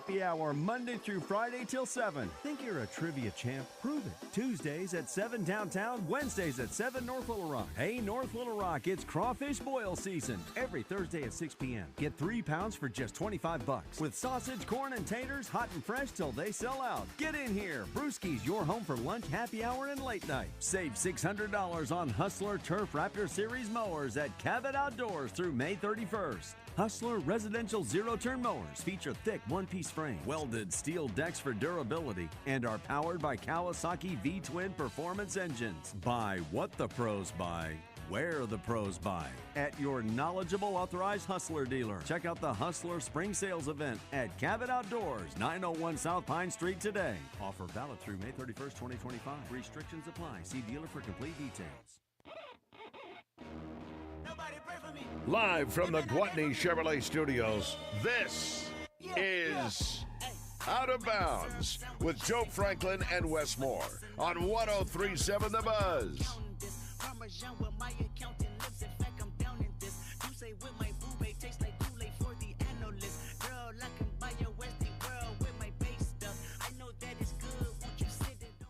happy hour Monday through Friday till 7. Think you're a trivia champ? Prove it. Tuesdays at 7 downtown, Wednesdays at 7 North Little Rock. Hey, North Little Rock, it's crawfish boil season. Every Thursday at 6 p.m. Get 3 pounds for just $25. With sausage, corn, and taters, hot and fresh till they sell out. Get in here. Brewski's your home for lunch, happy hour, and late night. Save $600 on Hustler Turf Raptor Series mowers at Cabot Outdoors through May 31st. Hustler residential zero-turn mowers feature thick one-piece frame, welded steel decks for durability, and are powered by Kawasaki V-twin performance engines. Buy what the pros buy, where the pros buy. At your knowledgeable authorized Hustler dealer. Check out the Hustler Spring Sales event at Cabot Outdoors, 901 South Pine Street today. Offer valid through May 31st, 2025. Restrictions apply. See dealer for complete details. Live from the Gwatney Chevrolet Studios, this is Out of Bounds with Joe Franklin and Wes Moore on 103.7 The Buzz.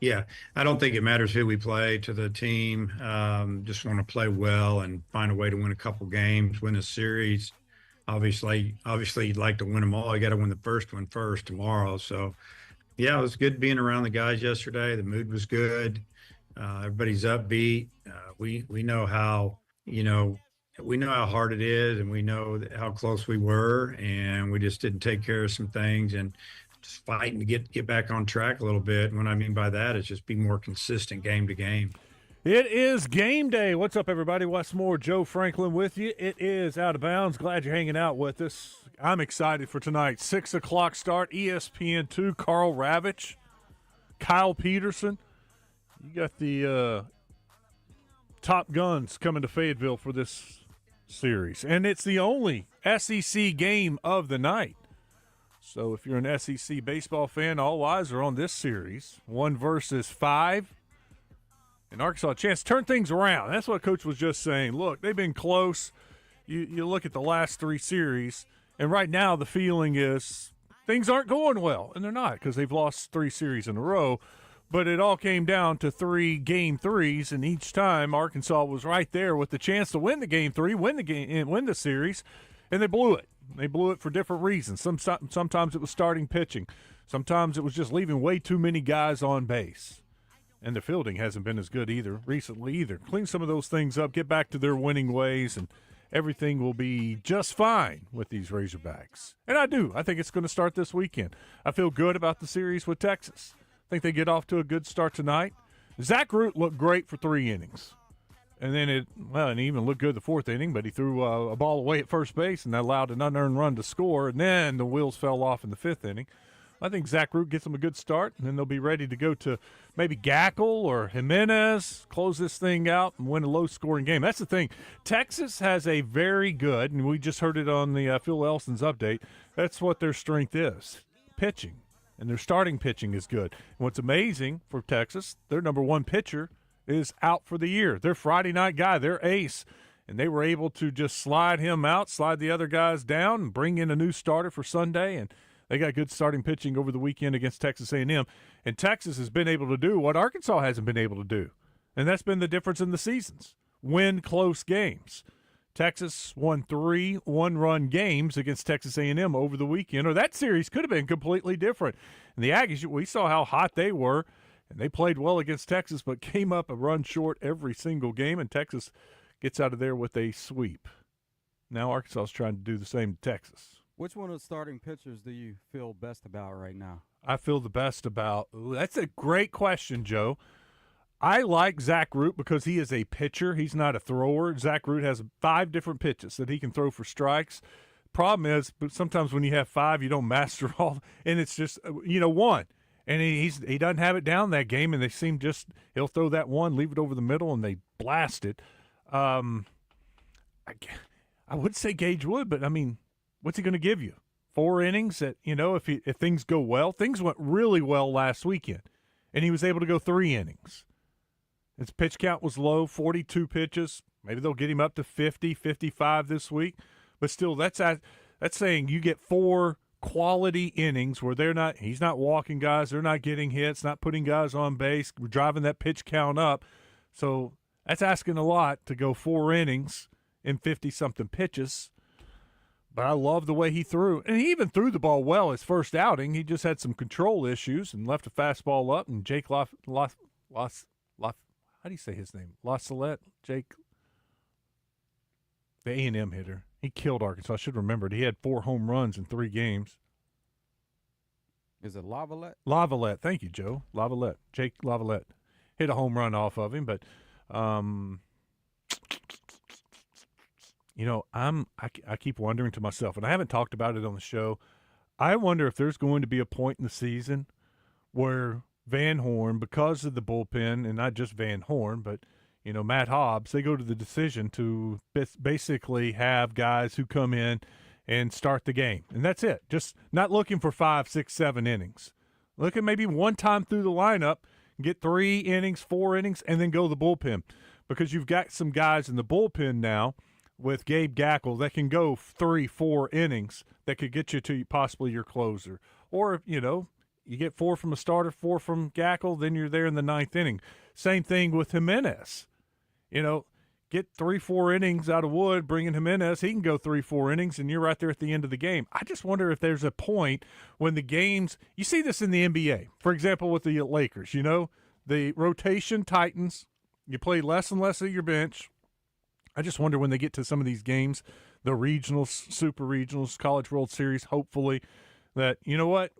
Yeah, I don't think it matters who we play to the team. Just want to play well and find a way to win a couple games, win a series. Obviously, you'd like to win them all. You got to win the first one first tomorrow. So, yeah, it was good being around the guys yesterday. The mood was good. Everybody's upbeat. We know how how hard it is, and we know how close we were, and we just didn't take care of some things and just fighting to get back on track a little bit. And what I mean by that is just be more consistent game to game. It is game day. What's up, everybody? Wes Moore, Joe Franklin with you. It is Out of Bounds. Glad you're hanging out with us. I'm excited for tonight. 6 o'clock start, ESPN2, Carl Ravitch, Kyle Peterson. You got the top guns coming to Fayetteville for this series. And it's the only SEC game of the night. So if you're an SEC baseball fan, all eyes are on this series. 1 versus 5. And Arkansas a chance to turn things around. That's what Coach was just saying. Look, they've been close. You look at the last 3 series, and right now the feeling is things aren't going well. And they're not, because they've lost 3 series in a row. But it all came down to 3 game threes, and each time Arkansas was right there with the chance to win the game 3, win the series, and they blew it. They blew it for different reasons. Sometimes it was starting pitching. Sometimes it was just leaving way too many guys on base. And the fielding hasn't been as good recently either. Clean some of those things up, get back to their winning ways, and everything will be just fine with these Razorbacks. And I do. I think it's going to start this weekend. I feel good about the series with Texas. I think they get off to a good start tonight. Zach Root looked great for 3 innings. And then and he even looked good the 4th inning, but he threw a ball away at first base, and that allowed an unearned run to score. And then the wheels fell off in the 5th inning. I think Zach Root gets them a good start, and then they'll be ready to go to maybe Gackle or Jimenez, close this thing out, and win a low-scoring game. That's the thing. Texas has a very good, and we just heard it on the Phil Elson's update, that's what their strength is, pitching. And their starting pitching is good. And what's amazing for Texas, their number 1 pitcher is out for the year. Their Friday night guy, their ace, and they were able to just slide him out, slide the other guys down, and bring in a new starter for Sunday, and they got good starting pitching over the weekend against Texas A&M. And Texas has been able to do what Arkansas hasn't been able to do, and that's been the difference in the seasons. Win close games. Texas won 3 one-run games against Texas A&M over the weekend, or that series could have been completely different. And the Aggies, we saw how hot they were, and they played well against Texas, but came up a run short every single game, and Texas gets out of there with a sweep. Now Arkansas is trying to do the same to Texas. Which one of the starting pitchers do you feel best about right now? I feel the best about – that's a great question, Joe. I like Zach Root because he is a pitcher. He's not a thrower. Zach Root has 5 different pitches that he can throw for strikes. Problem is, but sometimes when you have 5, you don't master all, and it's just, 1. And he doesn't have it down that game, and they seem just – he'll throw that 1, leave it over the middle, and they blast it. I would say Gage Wood, but, I mean, what's he going to give you? 4 innings that, if things go well. Things went really well last weekend, and he was able to go 3 innings. His pitch count was low, 42 pitches. Maybe they'll get him up to 50, 55 this week. But still, that's saying you get 4 quality innings where he's not walking guys, they're not getting hits, not putting guys on base, driving that pitch count up. So that's asking a lot to go 4 innings in 50-something pitches. But I love the way he threw. And he even threw the ball well his first outing. He just had some control issues and left a fastball up. And Jake how do you say his name? LaSalette? Jake, the A&M hitter. He killed Arkansas. I should remember it. He had 4 home runs in 3 games. Is it Lavalette? Lavalette. Thank you, Joe. Lavalette. Jake Lavalette hit a home run off of him. But, I keep wondering to myself, and I haven't talked about it on the show, I wonder if there's going to be a point in the season where Van Horn, because of the bullpen, and not just Van Horn, but Matt Hobbs, they go to the decision to basically have guys who come in and start the game. And that's it. Just not looking for 5, 6, 7 innings. Look at maybe one time through the lineup, get 3 innings, 4 innings, and then go the bullpen. Because you've got some guys in the bullpen now with Gabe Gackle that can go 3, 4 innings that could get you to possibly your closer. Or, you get 4 from a starter, 4 from Gackle, then you're there in the 9th inning. Same thing with Jimenez. Get 3, 4 innings out of Wood, bring in Jimenez. He can go 3, 4 innings, and you're right there at the end of the game. I just wonder if there's a point when the games – you see this in the NBA. For example, with the Lakers, the rotation tightens. You play less and less of your bench. I just wonder when they get to some of these games, the regionals, super regionals, College World Series, hopefully, that,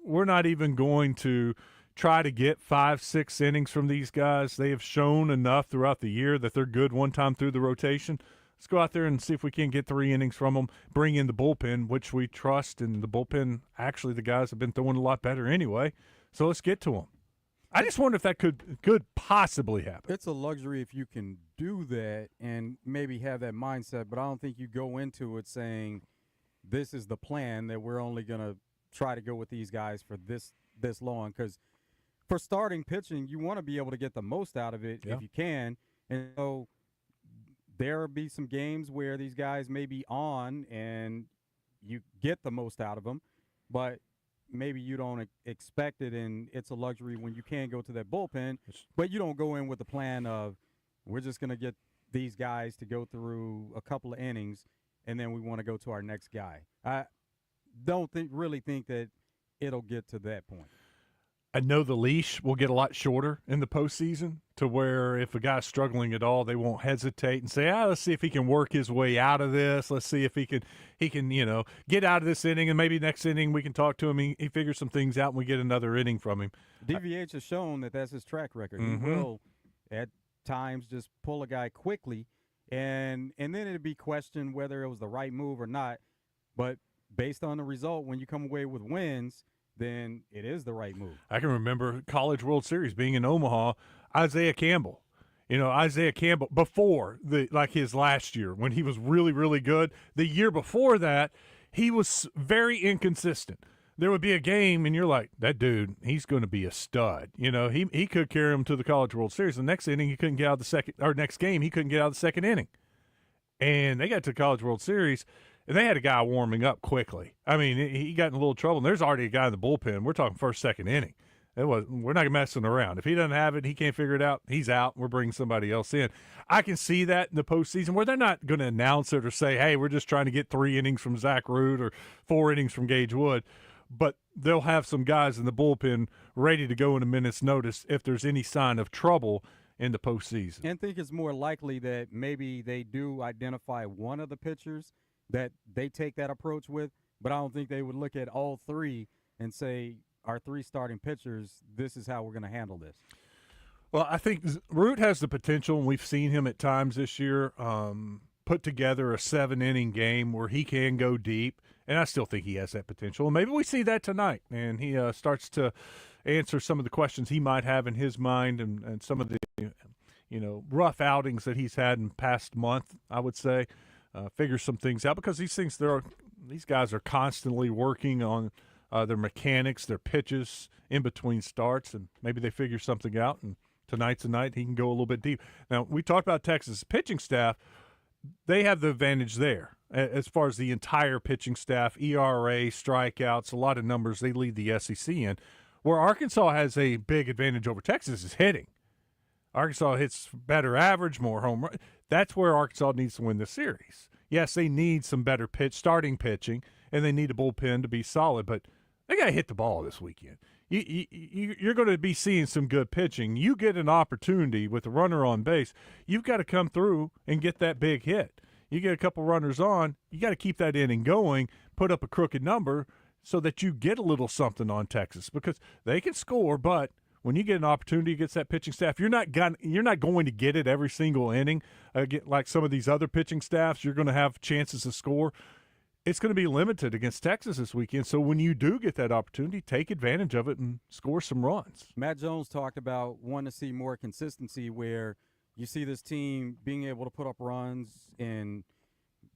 we're not even going to – try to get 5, 6 innings from these guys. They have shown enough throughout the year that they're good one time through the rotation. Let's go out there and see if we can get 3 innings from them, bring in the bullpen, which we trust, and the bullpen, actually the guys have been throwing a lot better anyway. So let's get to them. I just wonder if that could possibly happen. It's a luxury if you can do that and maybe have that mindset, but I don't think you go into it saying this is the plan, that we're only going to try to go with these guys for this long, because for starting pitching, you want to be able to get the most out of it if you can. And so there will be some games where these guys may be on and you get the most out of them, but maybe you don't expect it, and it's a luxury when you can go to that bullpen, but you don't go in with the plan of we're just going to get these guys to go through a couple of innings and then we want to go to our next guy. I don't really think that it'll get to that point. I know the leash will get a lot shorter in the postseason, to where if a guy's struggling at all, they won't hesitate and say, let's see if he can work his way out of this. Let's see if he can get out of this inning, and maybe next inning we can talk to him. He figures some things out and we get another inning from him. DVH has shown that that's his track record. Mm-hmm. He will at times just pull a guy quickly, and then it'd be questioned whether it was the right move or not. But based on the result, when you come away with wins, then it is the right move. I can remember College World Series being in Omaha, Isaiah Campbell. Before his last year when he was really, really good. The year before that, he was very inconsistent. There would be a game, and you're like, that dude, he's going to be a stud. He could carry him to the College World Series. The next inning, he couldn't get out of the second, or next game, he couldn't get out of the second inning. And they got to the College World Series, and they had a guy warming up quickly. I mean, he got in a little trouble, and there's already a guy in the bullpen. We're talking first, second inning. We're not messing around. If he doesn't have it, he can't figure it out, he's out. We're bringing somebody else in. I can see that in the postseason where they're not going to announce it or say, hey, we're just trying to get 3 innings from Zach Root or 4 innings from Gage Wood. But they'll have some guys in the bullpen ready to go in a minute's notice if there's any sign of trouble in the postseason. And I think it's more likely that maybe they do identify one of the pitchers that they take that approach with, but I don't think they would look at all 3 and say, our 3 starting pitchers, this is how we're going to handle this. Well, I think Root has the potential, and we've seen him at times this year put together a 7-inning game where he can go deep, and I still think he has that potential. And maybe we see that tonight, and he starts to answer some of the questions he might have in his mind and some of the rough outings that he's had in the past month, I would say. Figure some things out, because these guys are constantly working on their mechanics, their pitches in between starts, and maybe they figure something out, and tonight's the night he can go a little bit deep. Now, we talked about Texas pitching staff. They have the advantage there. as far as the entire pitching staff, ERA, strikeouts, a lot of numbers they lead the SEC in. Where Arkansas has a big advantage over Texas is hitting. Arkansas hits better average, more home run. That's where Arkansas needs to win the series. Yes, they need some better starting pitching, and they need a bullpen to be solid, but they got to hit the ball this weekend. You're going to be seeing some good pitching. You get an opportunity with a runner on base, you've got to come through and get that big hit. You get a couple runners on, you got to keep that inning going, put up a crooked number so that you get a little something on Texas, because they can score, but when you get an opportunity against that pitching staff, you're not going to get it every single inning. Like some of these other pitching staffs, you're going to have chances to score. It's going to be limited against Texas this weekend. So when you do get that opportunity, take advantage of it and score some runs. Matt Jones talked about wanting to see more consistency, where you see this team being able to put up runs in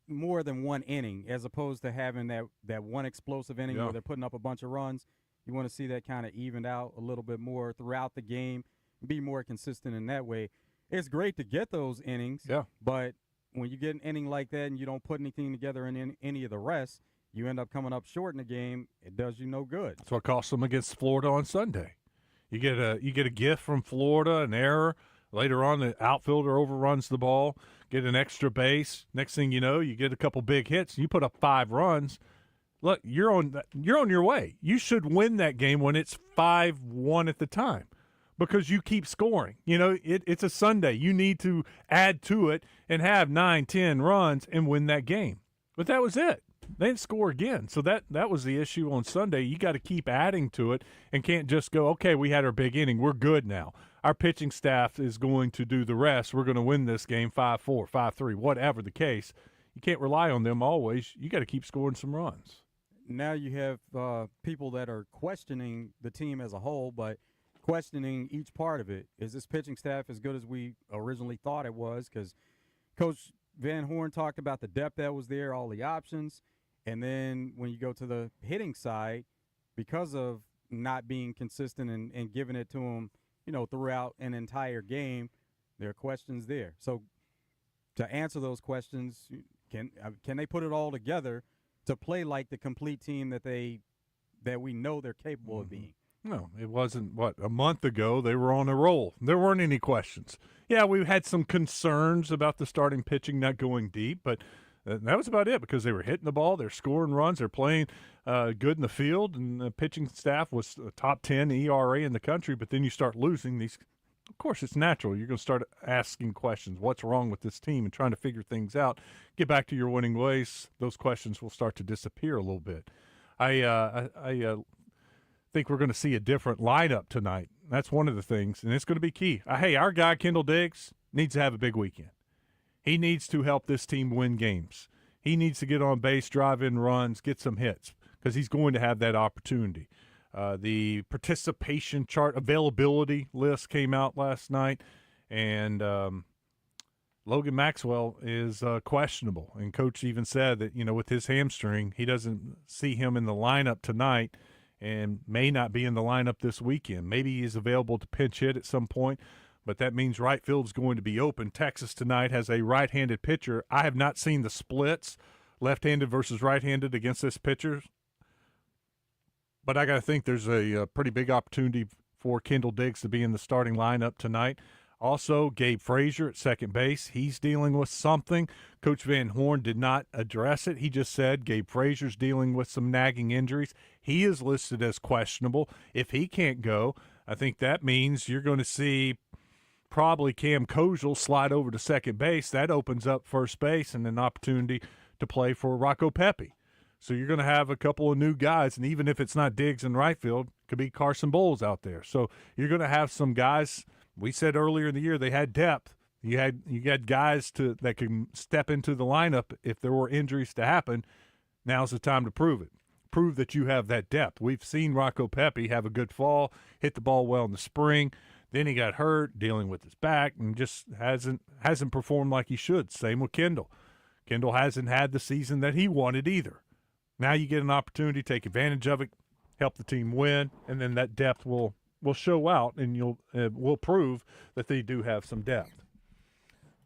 more than one inning, as opposed to having that one explosive inning where they're putting up a bunch of runs. You want to see that kind of evened out a little bit more throughout the game, be more consistent in that way. It's great to get those innings, but when you get an inning like that and you don't put anything together in any of the rest, you end up coming up short in the game. It does you no good. That's what cost them against Florida on Sunday. You get a gift from Florida, an error. Later on, the outfielder overruns the ball, get an extra base. Next thing you know, you get a couple big hits. You put up 5 runs. Look, you're on your way. You should win that game when it's 5-1 at the time, because you keep scoring. You know, it's a Sunday. You need to add to it and have 9-10 runs and win that game. But that was it. They didn't score again. So that was the issue on Sunday. You got to keep adding to it and can't just go, okay, we had our big inning. We're good now. Our pitching staff is going to do the rest. We're going to win this game 5-4, 5-3, whatever the case. You can't rely on them always. You got to keep scoring some runs. Now you have people that are questioning the team as a whole, but questioning each part of it. Is this pitching staff as good as we originally thought it was? Because Coach Van Horn talked about the depth that was there, all the options. And then when you go to the hitting side, because of not being consistent and giving it to them, throughout an entire game, there are questions there. So to answer those questions, can they put it all together to play like the complete team that we know they're capable of being? No, it wasn't, a month ago they were on a roll. There weren't any questions. Yeah, we had some concerns about the starting pitching not going deep, but that was about it, because they were hitting the ball, they're scoring runs, they're playing good in the field, and the pitching staff was a top 10 ERA in the country. But then you start losing these. Of course, it's natural. You're going to start asking questions. What's wrong with this team? And trying to figure things out. Get back to your winning ways. Those questions will start to disappear a little bit. I think we're going to see a different lineup tonight. That's one of the things, and it's going to be key. Hey, our guy, Kendall Diggs, needs to have a big weekend. He needs to help this team win games. He needs to get on base, drive in runs, get some hits, because he's going to have that opportunity. The participation chart availability list came out last night, and Logan Maxwell is questionable. And Coach even said that, with his hamstring, he doesn't see him in the lineup tonight and may not be in the lineup this weekend. Maybe he's available to pinch hit at some point, but that means right field is going to be open. Texas tonight has a right-handed pitcher. I have not seen the splits, left-handed versus right-handed, against this pitcher. But I got to think there's a pretty big opportunity for Kendall Diggs to be in the starting lineup tonight. Also, Gabe Frazier at second base. He's dealing with something. Coach Van Horn did not address it. He just said Gabe Frazier's dealing with some nagging injuries. He is listed as questionable. If he can't go, I think that means you're going to see probably Cam Kojal slide over to second base. That opens up first base and an opportunity to play for Rocco Pepe. So you're going to have a couple of new guys, and even if it's not Diggs in right field, it could be Carson Bowles out there. So you're going to have some guys. We said earlier in the year they had depth. You had guys that can step into the lineup if there were injuries to happen. Now's the time to prove it. Prove that you have that depth. We've seen Rocco Pepe have a good fall, hit the ball well in the spring. Then he got hurt, dealing with his back, and just hasn't performed like he should. Same with Kendall. Kendall hasn't had the season that he wanted either. Now you get an opportunity, take advantage of it, help the team win, and then that depth will show out, and will prove that they do have some depth.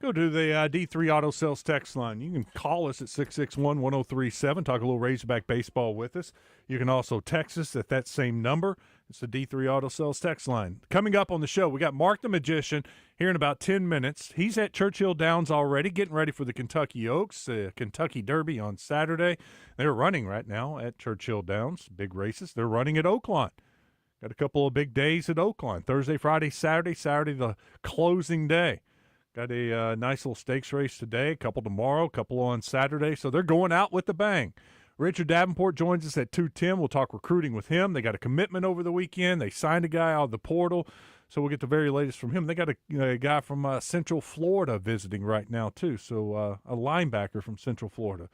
Go to the D3 Auto Sales text line. You can call us at 661-1037, talk a little Razorback baseball with us. You can also text us at that same number. It's the D3 Auto Sales text line. Coming up on the show, we got Mark the Magician here in about 10 minutes. He's at Churchill Downs already, getting ready for the Kentucky Oaks, Kentucky Derby on Saturday. They're running right now at Churchill Downs, big races. They're running at Oaklawn. Got a couple of big days at Oaklawn, Thursday, Friday, Saturday. Saturday, the closing day. Got a nice little stakes race today, a couple tomorrow, a couple on Saturday. So they're going out with the bang. Richard Davenport joins us at 2:10. We'll talk recruiting with him. They got a commitment over the weekend. They signed a guy out of the portal, so we'll get the very latest from him. They got a guy from Central Florida visiting right now, too, so a linebacker from Central Florida.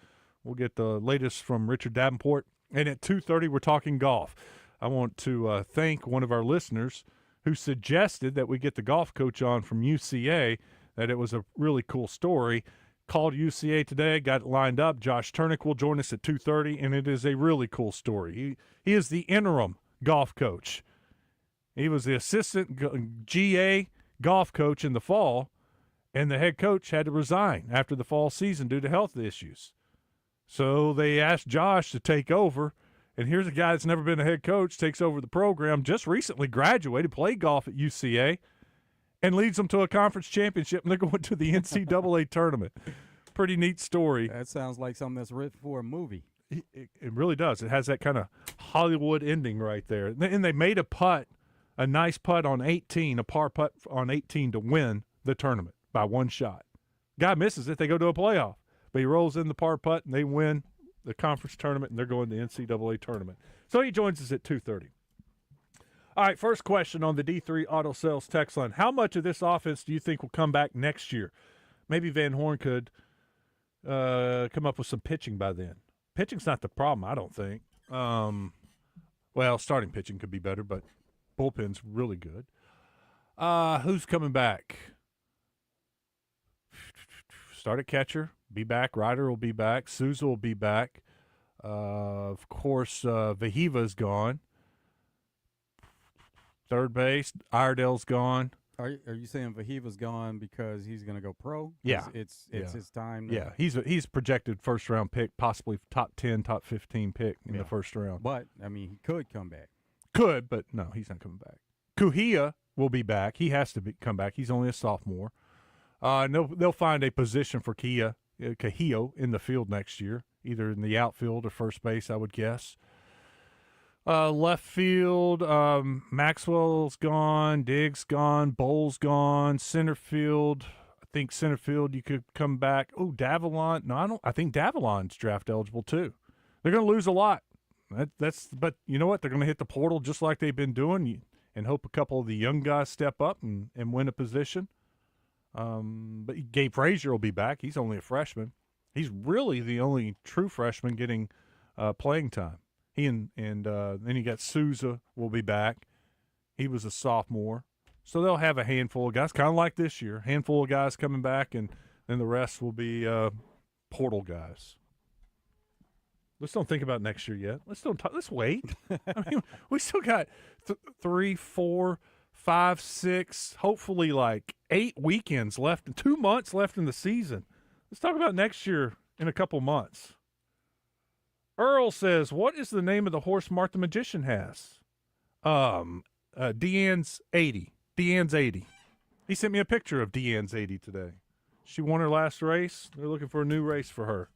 We'll get the latest from Richard Davenport. And at 2:30, we're talking golf. I want to thank one of our listeners who suggested that we get the golf coach on from UCA, that it was a really cool story. Called UCA today, got it lined up. Josh Turnick will join us at 2:30, and it is a really cool story. He is the interim golf coach. He was the assistant GA golf coach in the fall, and the head coach had to resign after the fall season due to health issues. So they asked Josh to take over, and here's a guy that's never been a head coach, takes over the program, just recently graduated, played golf at UCA, and leads them to a conference championship, and they're going to the NCAA tournament. Pretty neat story. That sounds like something that's written for a movie. It really does. It has that kind of Hollywood ending right there. And they made a nice putt on 18, a par putt on 18 to win the tournament by one shot. Guy misses it, they go to a playoff. But he rolls in the par putt, and they win the conference tournament, and they're going to the NCAA tournament. So he joins us at 2:30. All right, first question on the D3 Auto Sales text line. How much of this offense do you think will come back next year? Maybe Van Horn could come up with some pitching by then. Pitching's not the problem, I don't think. Well, starting pitching could be better, but bullpen's really good. Who's coming back? Start at catcher, be back. Ryder will be back. Souza will be back. Of course, Vahiva's gone. Third base, Iredale's gone. Are you saying Vahiva's gone because he's going to go pro? Yeah. It's his time. Yeah, he's projected first-round pick, possibly top 10, top 15 pick in the first round. But, I mean, he could come back. Could, but no, he's not coming back. Kuhia will be back. He has to come back. He's only a sophomore. They'll find a position for Cahillo in the field next year, either in the outfield or first base, I would guess. Left field, Maxwell's gone, Diggs gone, Bowles gone. Center field, I think center field you could come back. Oh, Davalon. No, I think Davalon's draft eligible too. They're going to lose a lot. But you know what? They're going to hit the portal just like they've been doing, and hope a couple of the young guys step up and win a position. But Gabe Frazier will be back. He's only a freshman. He's really the only true freshman getting playing time. He and then you got Souza will be back. He was a sophomore. So they'll have a handful of guys, kind of like this year, handful of guys coming back, and then the rest will be portal guys. Let's don't think about next year yet. Let's wait. I mean, we still got 3, 4, 5, 6, hopefully like 8 weekends left, 2 months left in the season. Let's talk about next year in a couple months. Earl says, what is the name of the horse Mark the Magician has? Deanne's 80. Deanne's 80. He sent me a picture of Deanne's 80 today. She won her last race. They're looking for a new race for her.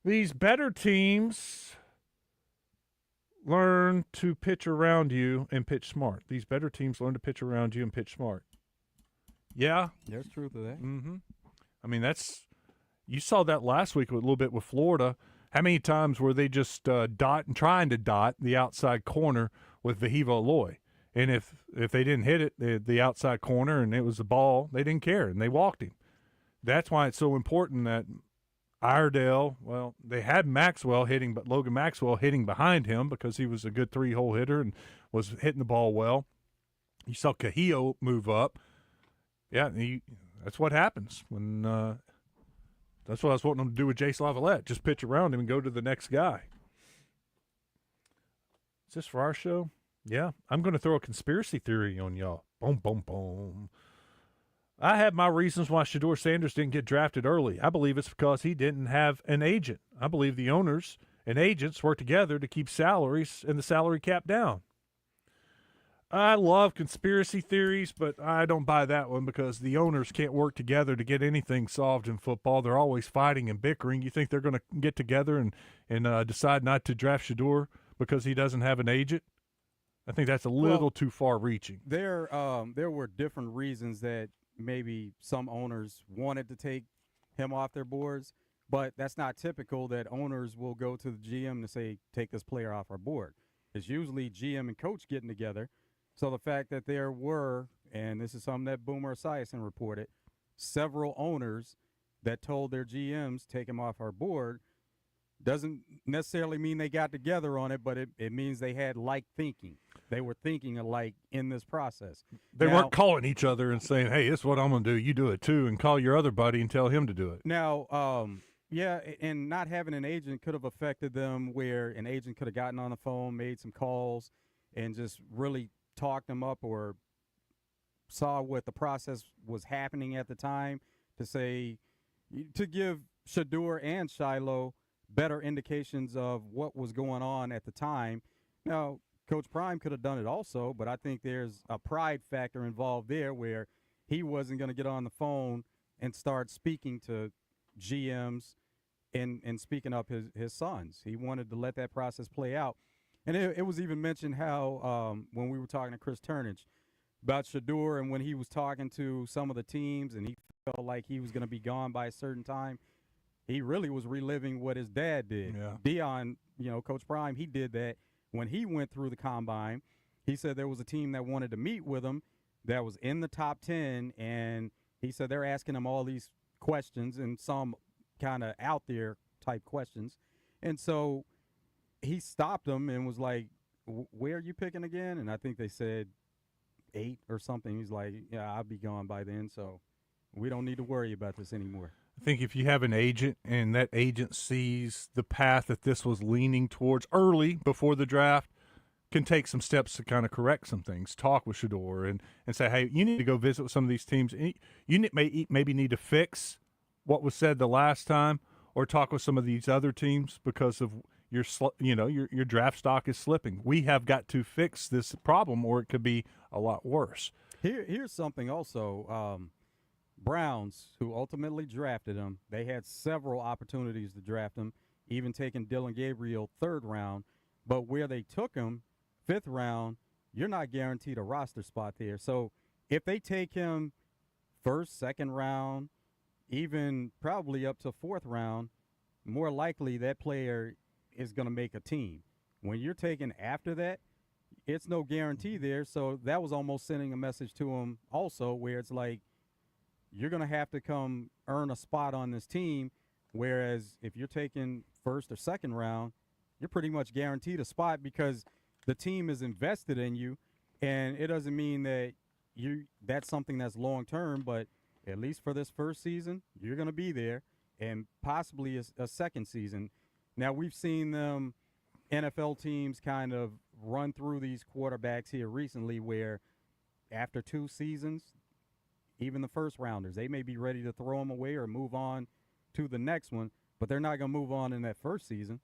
These better teams learn to pitch around you and pitch smart. These better teams learn to pitch around you and pitch smart. Yeah. There's truth to that. Mm-hmm. I mean, you saw that last week a little bit with Florida. How many times were they just trying to dot the outside corner with Vahiva Aloy? And if they didn't hit it, the outside corner, and it was a ball, they didn't care, and they walked him. That's why it's so important that Iredale, well, they had Maxwell hitting, but Logan Maxwell hitting behind him because he was a good 3-hole hitter and was hitting the ball well. You saw Cahillo move up. Yeah, that's what happens when that's what I was wanting them to do with Jace Lavalette. Just pitch around him and go to the next guy. Is this for our show? Yeah. I'm going to throw a conspiracy theory on y'all. Boom, boom, boom. I have my reasons why Shador Sanders didn't get drafted early. I believe it's because he didn't have an agent. I believe the owners and agents work together to keep salaries and the salary cap down. I love conspiracy theories, but I don't buy that one because the owners can't work together to get anything solved in football. They're always fighting and bickering. You think they're going to get together and decide not to draft Shador because he doesn't have an agent? I think that's a little too far reaching. There were different reasons that maybe some owners wanted to take him off their boards, but that's not typical that owners will go to the GM to say, take this player off our board. It's usually GM and coach getting together. So the fact that there were, and this is something that Boomer Esiason reported, several owners that told their GMs, take him off our board, doesn't necessarily mean they got together on it, but it means they had like thinking. They were thinking alike in this process. They weren't calling each other and saying, hey, this is what I'm going to do. You do it too, and call your other buddy and tell him to do it. Now, yeah, and not having an agent could have affected them where an agent could have gotten on the phone, made some calls, and just really talked them up or saw what the process was happening at the time to give Shador and Shiloh better indications of what was going on at the time. Now, Coach Prime could have done it also, but I think there's a pride factor involved there where he wasn't going to get on the phone and start speaking to GMs and speaking up his sons. He wanted to let that process play out. And it was even mentioned how when we were talking to Chris Turnage about Shador and when he was talking to some of the teams and he felt like he was going to be gone by a certain time, he really was reliving what his dad did. Yeah. Dion, Coach Prime, he did that when he went through the combine. He said there was a team that wanted to meet with him that was in the top 10, and he said they're asking him all these questions and some kind of out there type questions. And so he stopped them and was like, where are you picking again? And I think they said 8 or something. He's like, yeah, I'll be gone by then, so we don't need to worry about this anymore. I think if you have an agent and that agent sees the path that this was leaning towards early before the draft, can take some steps to kind of correct some things, talk with Shador and say, hey, you need to go visit with some of these teams. You maybe need to fix what was said the last time or talk with some of these other teams because of your draft stock is slipping. We have got to fix this problem or it could be a lot worse. Here's something also. Browns, who ultimately drafted him, they had several opportunities to draft him, even taking Dylan Gabriel 3rd round. But where they took him, 5th round, you're not guaranteed a roster spot there. So if they take him 1st, 2nd round, even probably up to 4th round, more likely that player is going to make a team. When you're taken after that, it's no guarantee there. So that was almost sending a message to him also where it's like, you're going to have to come earn a spot on this team, whereas if you're taking 1st or 2nd round, you're pretty much guaranteed a spot because the team is invested in you, and it doesn't mean that that's something that's long-term, but at least for this first season, you're going to be there, and possibly a second season. Now, we've seen them, NFL teams, kind of run through these quarterbacks here recently where after 2 seasons, even the first rounders, they may be ready to throw them away or move on to the next one, but they're not going to move on in that first season.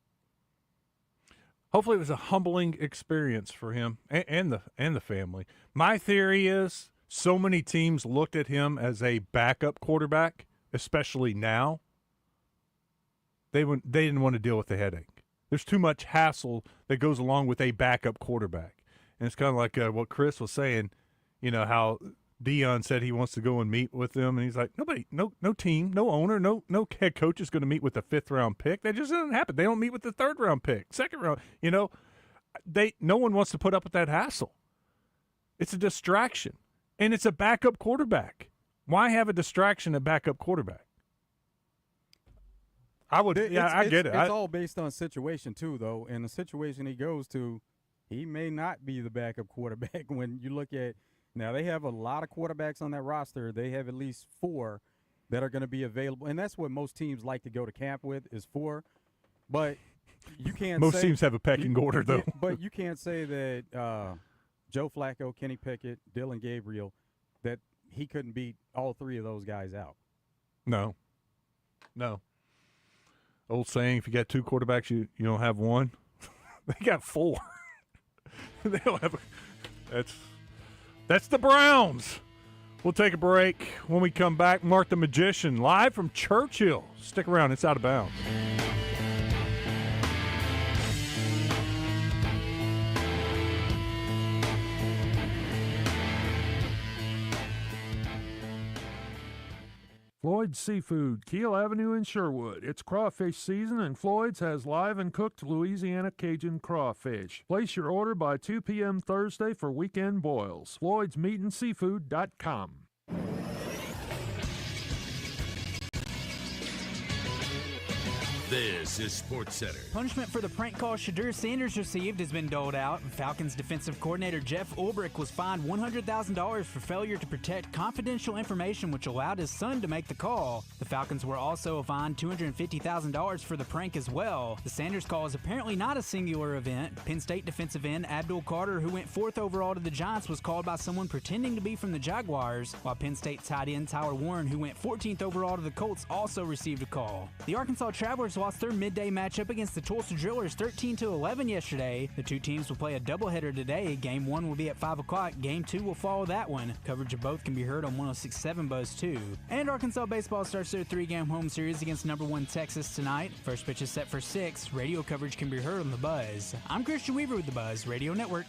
Hopefully it was a humbling experience for him and the family. My theory is so many teams looked at him as a backup quarterback, especially now. They didn't want to deal with the headache. There's too much hassle that goes along with a backup quarterback. And it's kind of like what Chris was saying, how Dion said he wants to go and meet with them, and he's like, no team, no owner, no head coach is going to meet with the 5th round pick. That just doesn't happen. They don't meet with the 3rd round pick, 2nd round. No one wants to put up with that hassle. It's a distraction, and it's a backup quarterback. Why have a distraction at backup quarterback? I get it. It's all based on situation too, though. And the situation he goes to, he may not be the backup quarterback. When you look at now, they have a lot of quarterbacks on that roster. They have at least 4 that are going to be available, and that's what most teams like to go to camp with is 4. But you can't. Most teams have a pecking order, though. But you can't say that Joe Flacco, Kenny Pickett, Dylan Gabriel, that he couldn't beat all three of those guys out. No. Old saying, if you got two quarterbacks, you don't have one. They got four. They don't have that's the Browns. We'll take a break. When we come back, Mark the Magician live from Churchill. Stick around. It's Out of Bounds. Floyd's Seafood, Keel Avenue in Sherwood. It's crawfish season, and Floyd's has live and cooked Louisiana Cajun crawfish. Place your order by 2 p.m. Thursday for weekend boils. Floyd'sMeatandSeafood.com. This is Sports Center. Punishment for the prank call Shadur Sanders received has been doled out. Falcons defensive coordinator Jeff Ulbrich was fined $100,000 for failure to protect confidential information which allowed his son to make the call. The Falcons were also fined $250,000 for the prank as well. The Sanders call is apparently not a singular event. Penn State defensive end Abdul Carter, who went 4th overall to the Giants, was called by someone pretending to be from the Jaguars, while Penn State tight end Tyler Warren, who went 14th overall to the Colts, also received a call. The Arkansas Travelers lost their midday matchup against the Tulsa Drillers 13-11 yesterday. The two teams will play a doubleheader today. Game 1 will be at 5 o'clock. Game 2 will follow that one. Coverage of both can be heard on 106.7 Buzz 2. And Arkansas baseball starts their 3-game home series against number 1 Texas tonight. First pitch is set for 6. Radio coverage can be heard on The Buzz. I'm Christian Weaver with The Buzz Radio Network.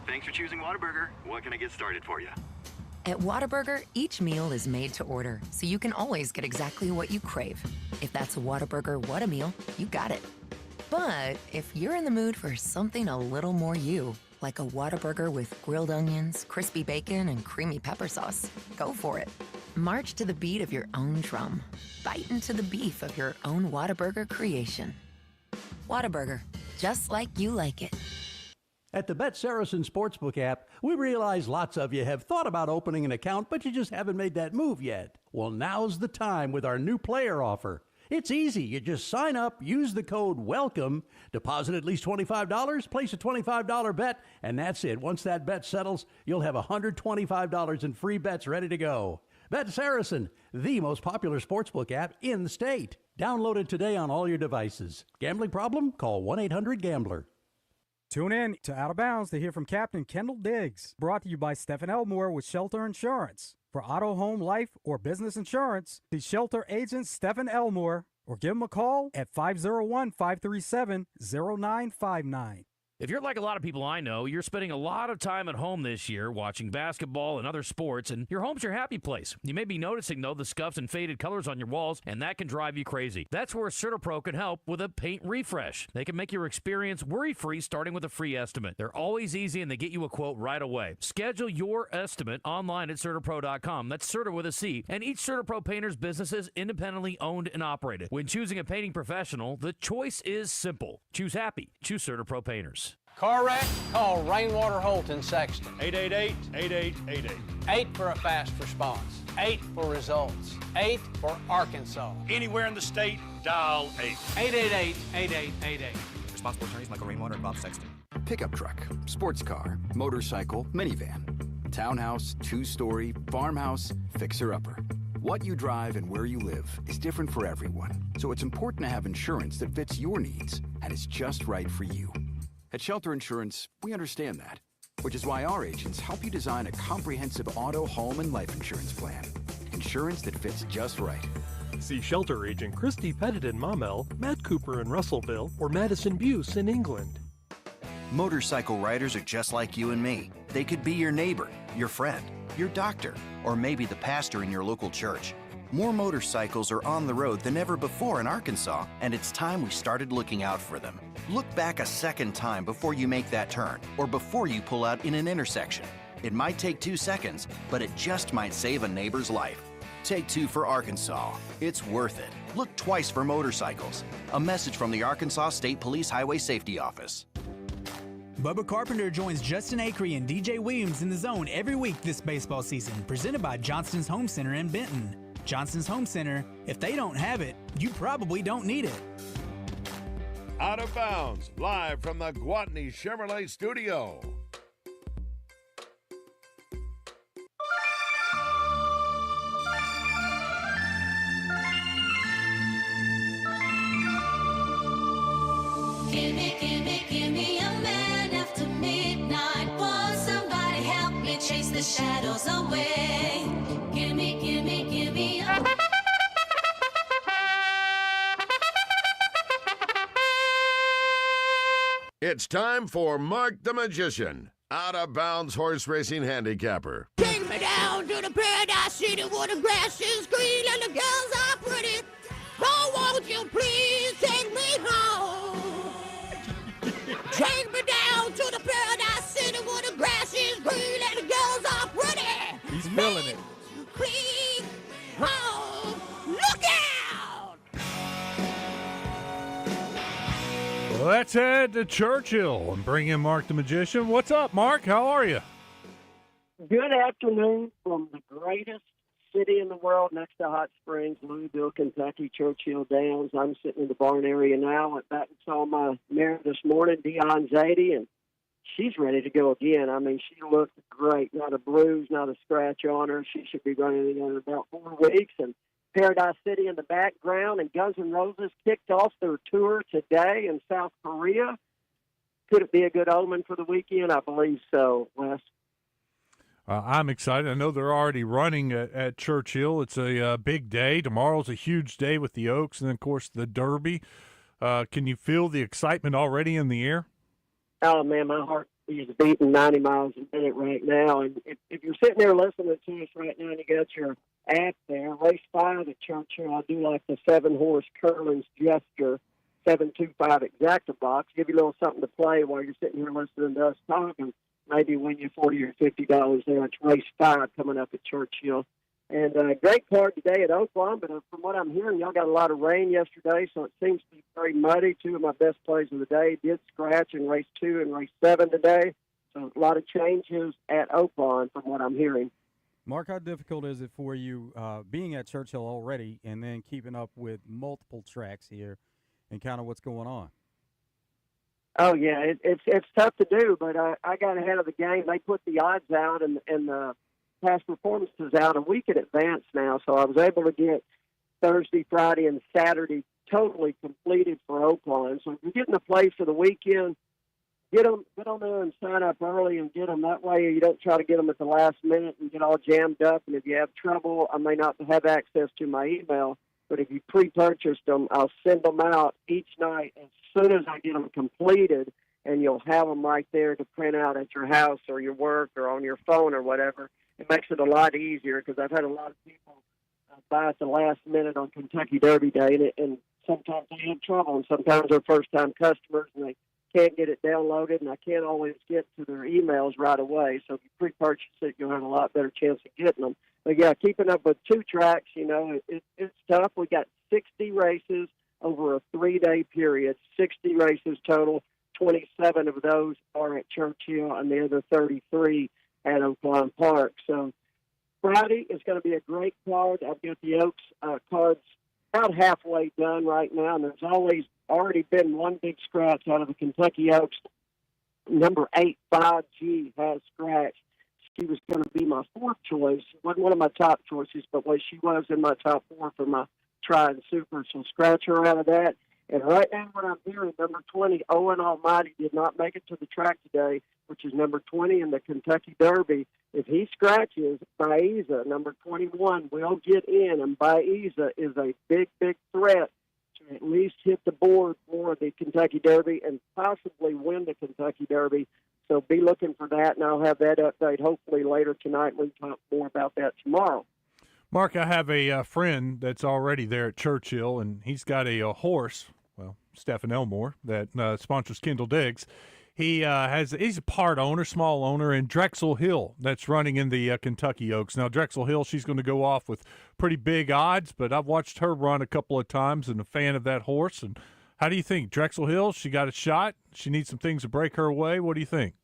Thanks for choosing Whataburger. What can I get started for you? At Whataburger, each meal is made to order, so you can always get exactly what you crave. If that's a Whataburger What-A-Meal, you got it. But if you're in the mood for something a little more you, like a Whataburger with grilled onions, crispy bacon, and creamy pepper sauce, go for it. March to the beat of your own drum. Bite into the beef of your own Whataburger creation. Whataburger, just like you like it. At the Bet Saracen Sportsbook app, we realize lots of you have thought about opening an account, but you just haven't made that move yet. Well, now's the time with our new player offer. It's easy. You just sign up, use the code WELCOME, deposit at least $25, place a $25 bet, and that's it. Once that bet settles, you'll have $125 in free bets ready to go. Bet Saracen, the most popular sportsbook app in the state. Download it today on all your devices. Gambling problem? Call 1-800-GAMBLER. Tune in to Out of Bounds to hear from Captain Kendall Diggs. Brought to you by Stephen Elmore with Shelter Insurance. For auto, home, life, or business insurance, see Shelter Agent Stephen Elmore or give him a call at 501-537-0959. If you're like a lot of people I know, you're spending a lot of time at home this year watching basketball and other sports, and your home's your happy place. You may be noticing, though, the scuffs and faded colors on your walls, and that can drive you crazy. That's where CertaPro can help with a paint refresh. They can make your experience worry-free, starting with a free estimate. They're always easy, and they get you a quote right away. Schedule your estimate online at CertaPro.com. That's Certa with a C. And each CertaPro painter's business is independently owned and operated. When choosing a painting professional, the choice is simple. Choose happy. Choose CertaPro Painters. Car wreck? Call Rainwater Holt in Sexton. 888-8888. 8 for a fast response. 8 for results. 8 for Arkansas. Anywhere in the state, dial 8. 888-8888. Responsible attorneys Michael Rainwater and Bob Sexton. Pickup truck, sports car, motorcycle, minivan, townhouse, two-story, farmhouse, fixer-upper. What you drive and where you live is different for everyone, so it's important to have insurance that fits your needs and is just right for you. At Shelter Insurance, we understand that, which is why our agents help you design a comprehensive auto, home, and life insurance plan. Insurance that fits just right. See Shelter Agent Christy Pettit in Maumelle, Matt Cooper in Russellville, or Madison Buse in England. Motorcycle riders are just like you and me. They could be your neighbor, your friend, your doctor, or maybe the pastor in your local church. More motorcycles are on the road than ever before in Arkansas, and it's time we started looking out for them. Look back a second time before you make that turn, or before you pull out in an intersection. It might take 2 seconds, but it just might save a neighbor's life. Take 2 for Arkansas. It's worth it. Look twice for motorcycles. A message from the Arkansas State Police Highway Safety Office. Bubba Carpenter joins Justin Acree and DJ Williams in the zone every week this baseball season, presented by Johnston's Home Center in Benton. Johnston's Home Center, if they don't have it, you probably don't need it. Out of Bounds, live from the Gwatney Chevrolet studio. Give me a man after midnight. Won't somebody help me chase the shadows away? Give me a... It's time for Mark the Magician, Out of Bounds horse racing handicapper. Take me down to the paradise city where the grass is green and the girls are pretty. Oh, won't you please take me home? Take me down to the paradise city where the grass is green and the girls are pretty. He's feeling it. Please home. Look out! Well, let's head to Churchill and bring in Mark the Magician. What's up, Mark? How are you? Good afternoon from the greatest city in the world next to Hot Springs, Louisville, Kentucky, Churchill Downs. I'm sitting in the barn area now. Went back and saw my mare this morning, Dion's 80, and she's ready to go again. I mean, she looked great. Not a bruise, not a scratch on her. She should be running in about 4 weeks. And Paradise City in the background, and Guns N' Roses kicked off their tour today in South Korea. Could it be a good omen for the weekend? I believe so, Wes. I'm excited. I know they're already running at Churchill. It's a big day. Tomorrow's a huge day with the Oaks and, of course, the Derby. Can you feel the excitement already in the air? Oh, man, my heart is beating 90 miles a minute right now. And if you're sitting there listening to us right now and you got your app there, race 5 at Churchill, I do like the 7-horse Curlin's Gesture, 725 exacta box. Give you a little something to play while you're sitting here listening to us talking. Maybe win you $40 or $50 there. It's race 5 coming up at Churchill. And great card today at Oakland, but from what I'm hearing, y'all got a lot of rain yesterday, so it seems to be very muddy. 2 of my best plays of the day did scratch in race 2 and race 7 today. So a lot of changes at Oakland from what I'm hearing. Mark, how difficult is it for you being at Churchill already and then keeping up with multiple tracks here and kind of what's going on? Oh, yeah, it's tough to do, but I got ahead of the game. They put the odds out and the past performances out a week in advance now, so I was able to get Thursday, Friday, and Saturday totally completed for Oakland. So if you're getting a place for the weekend, get on there and sign up early and get them. That way you don't try to get them at the last minute and get all jammed up. And if you have trouble, I may not have access to my email, but if you pre-purchased them, I'll send them out each night as soon as I get them completed, and you'll have them right there to print out at your house or your work or on your phone or whatever. It makes it a lot easier because I've had a lot of people buy at the last minute on Kentucky Derby Day, and sometimes they have trouble, and sometimes they're first-time customers, and they can't get it downloaded, and I can't always get to their emails right away. So if you pre-purchase it, you'll have a lot better chance of getting them. But, yeah, keeping up with 2 tracks, it's tough. We got 60 races over a 3-day period, 60 races total. 27 of those are at Churchill, and the other 33 at Oakland Park. So Friday is going to be a great card. I've got the Oaks cards about halfway done right now, and there's already been one big scratch out of the Kentucky Oaks. Number 8, 5G, has scratched. She was going to be my 4th choice. She wasn't one of my top choices, but she was in my top 4 for my try and super. So scratch her out of that. And right now what I'm hearing, number 20, Owen Almighty, did not make it to the track today, which is number 20 in the Kentucky Derby. If he scratches, Baiza, number 21, will get in, and Baiza is a big, big threat to at least hit the board for the Kentucky Derby and possibly win the Kentucky Derby. So be looking for that, and I'll have that update hopefully later tonight. We can talk more about that tomorrow. Mark, I have a friend that's already there at Churchill, and he's got a horse, Stephen Elmore, that sponsors Kendall Diggs. He's a part owner, small owner, in Drexel Hill that's running in the Kentucky Oaks. Now, Drexel Hill, she's going to go off with pretty big odds, but I've watched her run a couple of times and a fan of that horse. And how do you think? Drexel Hill, she got a shot? She needs some things to break her way. What do you think?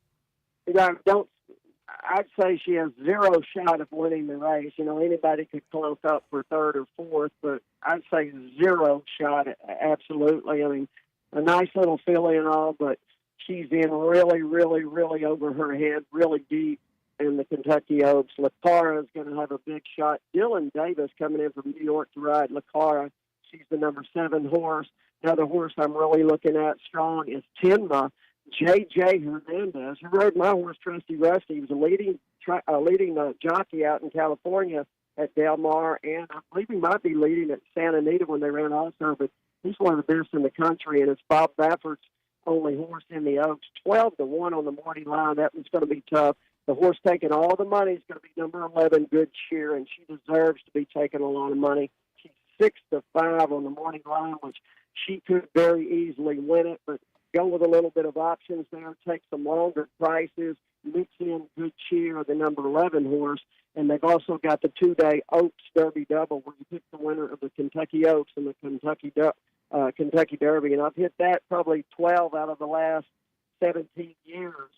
I'd say she has 0 shot of winning the race. Anybody could close up for 3rd or 4th, but I'd say 0 shot, absolutely. I mean, a nice little filly and all, but she's in really, really, really over her head, really deep in the Kentucky Oaks. Lacara is going to have a big shot. Dylan Davis coming in from New York to ride Lacara. She's the number 7 horse. Another horse I'm really looking at strong is Tenma. J.J. Hernandez, who rode my horse, Trusty Rusty. He was a leading jockey out in California at Del Mar, and I believe he might be leading at Santa Anita when they ran also, but he's one of the best in the country, and it's Bob Baffert's only horse in the Oaks. 12-1 on the morning line. That one's going to be tough. The horse taking all the money is going to be number 11, Good Cheer, and she deserves to be taking a lot of money. She's 6-5 on the morning line, which she could very easily win it, but go with a little bit of options there, take some longer prices, mix in Good Cheer, the number 11 horse, and they've also got the 2-day Oaks Derby double where you pick the winner of the Kentucky Oaks and the Kentucky Derby, and I've hit that probably 12 out of the last 17 years,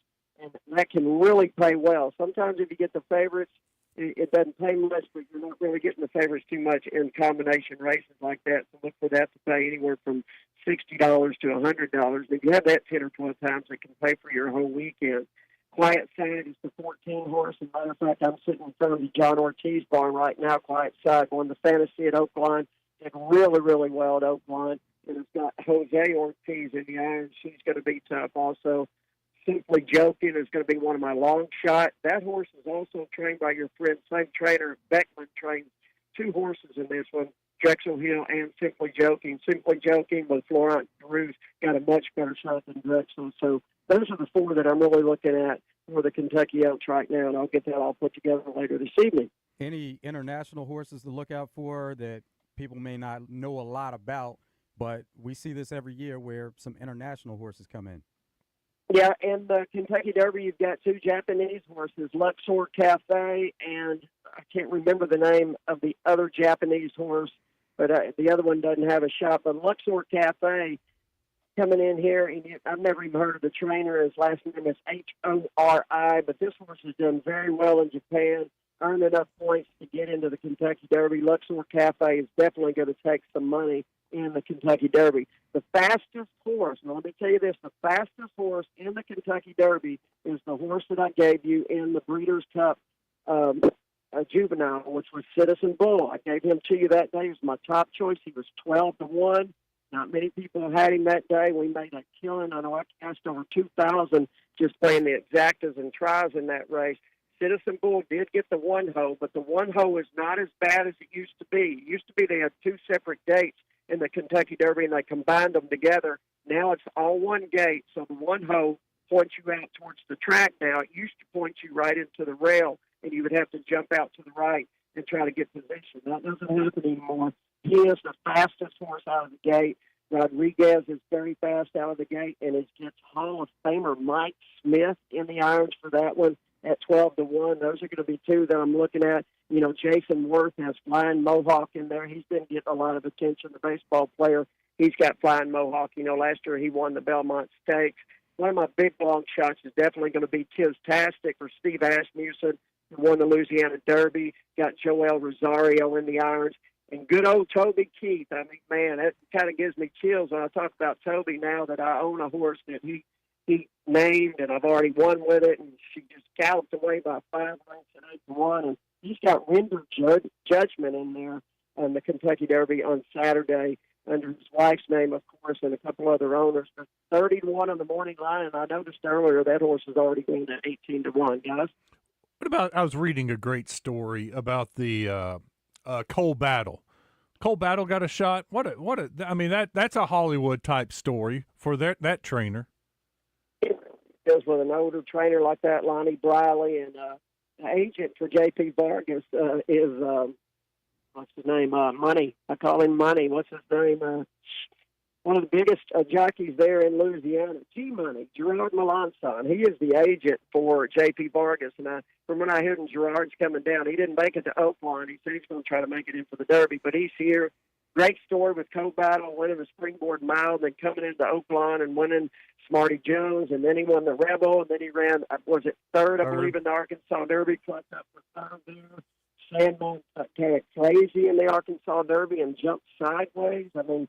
and that can really pay well. Sometimes if you get the favorites, it doesn't pay much, but you're not really getting the favorites too much in combination races like that, so look for that to pay anywhere from $60 to $100. If you have that 10 or 12 times, it can pay for your whole weekend. Quiet Side is the 14 horse. As a matter of fact, I'm sitting in front of the John Ortiz barn right now. Quiet Side won the Fantasy at Oakline. Did really, really well at Oakline. And it's got Jose Ortiz in the irons. She's going to be tough also. Simply Joking is going to be one of my long shot. That horse is also trained by your friend, same trainer. Beckman trains 2 horses in this one. Drexel Hill and Simply Joking. Simply Joking with Florent Giroux got a much better shot than Drexel. So those are the 4 that I'm really looking at for the Kentucky Oaks right now, and I'll get that all put together later this evening. Any international horses to look out for that people may not know a lot about, but we see this every year where some international horses come in? Yeah, in the Kentucky Derby, you've got 2 Japanese horses, Luxor Cafe, and I can't remember the name of the other Japanese horse, but the other one doesn't have a shot. But Luxor Cafe coming in here, and I've never even heard of the trainer. His last name is Hori, but this horse has done very well in Japan, earned enough points to get into the Kentucky Derby. Luxor Cafe is definitely going to take some money in the Kentucky Derby. The fastest horse, and let me tell you this, the fastest horse in the Kentucky Derby is the horse that I gave you in the Breeders' Cup juvenile, which was Citizen Bull. I gave him to you that day. He was my top choice. He was 12-1. Not many people had him that day. We made a killing. I know I cashed over 2,000 just playing the exactas and tries in that race. Citizen Bull did get the 1-hole, but the 1-hole is not as bad as it used to be. It used to be they had 2 separate gates in the Kentucky Derby, and they combined them together. Now it's all one gate, so the 1-hole points you out towards the track now. It used to point you right into the rail, and you would have to jump out to the right and try to get position. That doesn't happen anymore. He is the fastest horse out of the gate. Rodriguez is very fast out of the gate, and it gets Hall of Famer Mike Smith in the irons for that one at 12-1. Those are going to be 2 that I'm looking at. You know, Jason Worth has Flying Mohawk in there. He's been getting a lot of attention, the baseball player. He's got Flying Mohawk. You know, last year he won the Belmont Stakes. One of my big long shots is definitely going to be Tistastic for Steve Asmussen, who won the Louisiana Derby. Got Joel Rosario in the irons. And good old Toby Keith. I mean, man, that kind of gives me chills when I talk about Toby now that I own a horse that he named, and I've already won with it, and she just galloped away by 5 lengths at 8-1. And he's got Render Judgment in there on the Kentucky Derby on Saturday under his wife's name, of course, and a couple other owners. But 30-1 on the morning line, and I noticed earlier that horse is already going at 18-1, guys. What about, I was reading a great story about the Cole Battle. Cole Battle got a shot. I mean, that's a Hollywood type story for that trainer. Goes with an older trainer like that, Lonnie Briley, and the agent for J.P. Vargas is what's his name? Money. I call him Money. What's his name? One of the biggest jockeys there in Louisiana, G-Money, Gerard Melanson. He is the agent for J.P. Vargas, and from when I heard him, Gerard's coming down. He didn't make it to Oakland. He said he's going to try to make it in for the Derby, but he's here. Great story with Cole Battle, winning the Springboard Mile, then coming into Oakland and winning Smarty Jones, and then he won the Rebel, and then he ran, was it third, I believe, in the Arkansas Derby, clutched up for third there. Sandman kind of crazy in the Arkansas Derby and jumped sideways. I mean,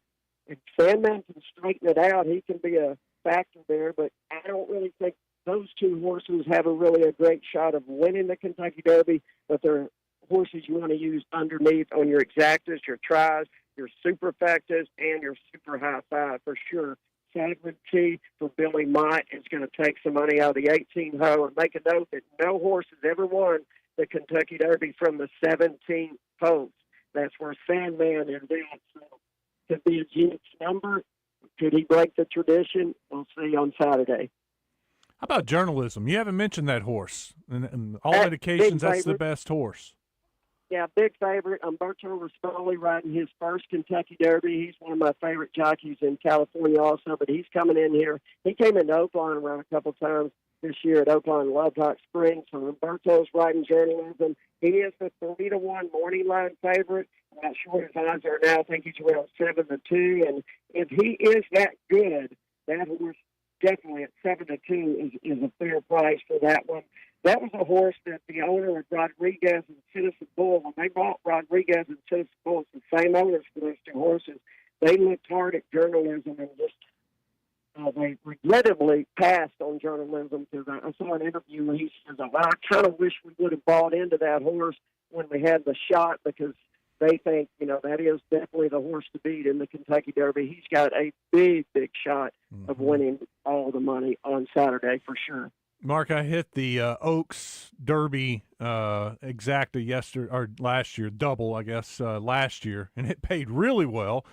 if Sandman can straighten it out, he can be a factor there. But I don't really think those two horses have a great shot of winning the Kentucky Derby, but they're horses you want to use underneath on your exactas, your tries, your superfectas, and your super high five for sure. Sovereignty for Billy Mott is going to take some money out of the 18 hole, and make a note that no horse has ever won the Kentucky Derby from the 17th post. That's where Sandman is at. So could be a jinx number. Could he break the tradition? We'll see on Saturday. How about journalism? You haven't mentioned that horse, and all indications that's the best horse. Yeah, big favorite. Umberto Rispoli riding his first Kentucky Derby. He's one of my favorite jockeys in California also, but he's coming in here. He came into Oakland around a couple times this year at Oakland Love Hot Springs. So Umberto's riding journalism. He is the 3-1 morning line favorite. I'm not sure what his odds are now. I think he's around 7-2. And if he is that good, that horse definitely at 7-2 is a fair price for that one. That was a horse that the owner of Rodriguez and Citizen Bull, when they bought Rodriguez and Citizen Bull, it's the same owners for those two horses. They looked hard at journalism and just they regrettably passed on journalism because I saw an interview where he says, well, I kind of wish we would have bought into that horse when we had the shot because they think, that is definitely the horse to beat in the Kentucky Derby. He's got a big, big shot of winning all the money on Saturday for sure. Mark, I hit the Oaks Derby exacta last year, double, I guess, last year, and it paid really well.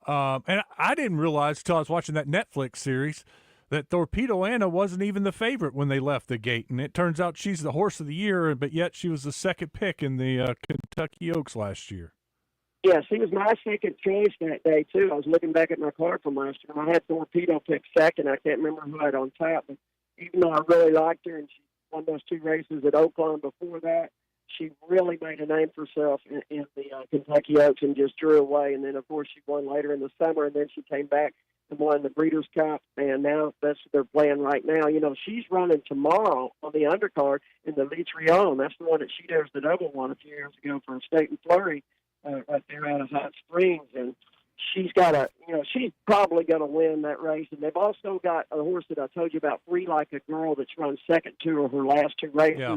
And I didn't realize until I was watching that Netflix series that Torpedo Anna wasn't even the favorite when they left the gate, and it turns out she's the horse of the year, but yet she was the second pick in the Kentucky Oaks last year. Yeah, she was my second choice that day, too. I was looking back at my card from last year, and I had Torpedo pick second. I can't remember who I had on top, but even though I really liked her and she won those two races at Oakland before that, she really made a name for herself in the Kentucky Oaks and just drew away. And then, of course, she won later in the summer, and then she came back and won the Breeders' Cup, and now that's what they're playing right now. She's running tomorrow on the undercard in the Lee Trion. That's the one that She Dares the Double won a few years ago for State and Flurry right there out of Hot Springs. And she's got she's probably going to win that race. And they've also got a horse that I told you about, Free Like a Girl, that's run second to her last two races. Yeah.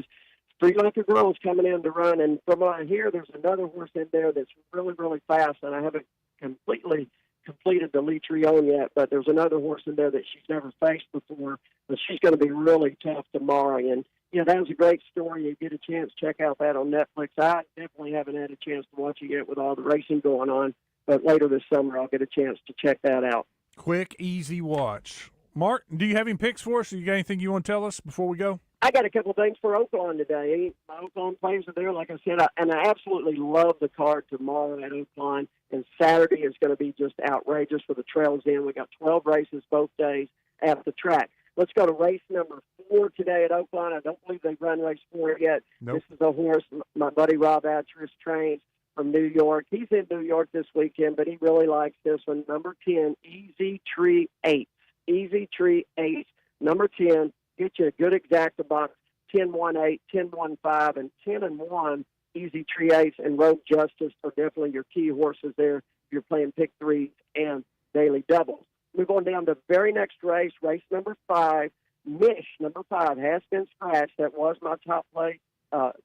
Free Like a Girl is coming in to run. And from what I hear, there's another horse in there that's really, really fast. And I haven't completely completed the Lee Trion yet, but there's another horse in there that she's never faced before. But she's going to be really tough tomorrow. And, that was a great story. You get a chance, check out that on Netflix. I definitely haven't had a chance to watch it yet with all the racing going on. But later this summer, I'll get a chance to check that out. Quick, easy watch. Mark, do you have any picks for us? You got anything you want to tell us before we go? I got a couple things for Oakland today. My Oakland players are there, like I said, and I absolutely love the card tomorrow at Oakland. And Saturday is going to be just outrageous for the Trails End. We got 12 races both days at the track. Let's go to race number 4 today at Oakland. I don't believe they've run race 4 yet. Nope. This is a horse my buddy Rob Atris trains from New York. He's in New York this weekend, but he really likes this one. Number 10, Easy Tree 8. Easy Tree 8, number 10. Get you a good exacta box, 10-1-8, 10-1-5, and 10-1. Easy Tree 8 and Road Justice are definitely your key horses there if you're playing pick 3s and daily doubles. Move on down to the very next race, race number 5. Mish, number 5, has been scratched. That was my top play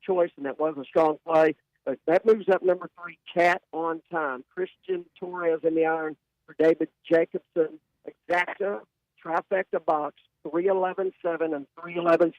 choice, and that was a strong play. But that moves up number 3, Cat on Time. Christian Torres in the iron for David Jacobson. Exacta, trifecta box, 3-11-7 and 3-11-6.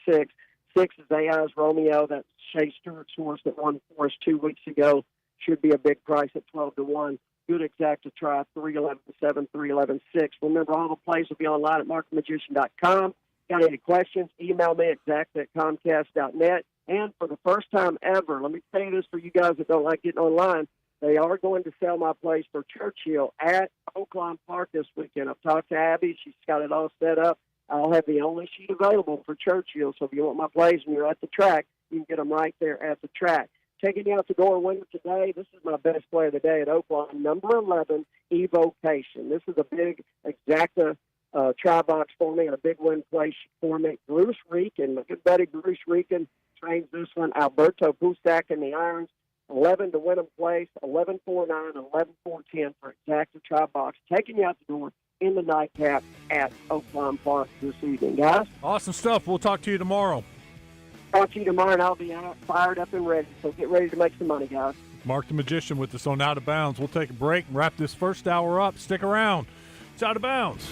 6 is AI's Romeo. That's Shea Stewart's horse that won for us 2 weeks ago. Should be a big price at 12-1. Good exacta try, 3-11-7, 3-11-6. Remember, all the plays will be online at markthemagician.com. Got any questions? Email me at exact@comcast.net. And for the first time ever, let me say this for you guys that don't like getting online, they are going to sell my place for Churchill at Oakland Park this weekend. I've talked to Abby. She's got it all set up. I'll have the only sheet available for Churchill. So if you want my plays and you're at the track, you can get them right there at the track. Taking you out the door winner today, this is my best play of the day at Oakland, number 11, Evocation. This is a big exacta try box for me and a big win place for me. Bruce Reekin, my good buddy Bruce Reekin trains this one. Alberto Busak in the irons. 11 to Wyndham Place, 1149, 11410 for Exacta Try Box, taking you out the door in the nightcap at Oakland Park this evening, guys. Awesome stuff. We'll talk to you tomorrow. Talk to you tomorrow, and I'll be out, fired up and ready. So get ready to make some money, guys. Mark the Magician with us on Out of Bounds. We'll take a break and wrap this first hour up. Stick around. It's Out of Bounds.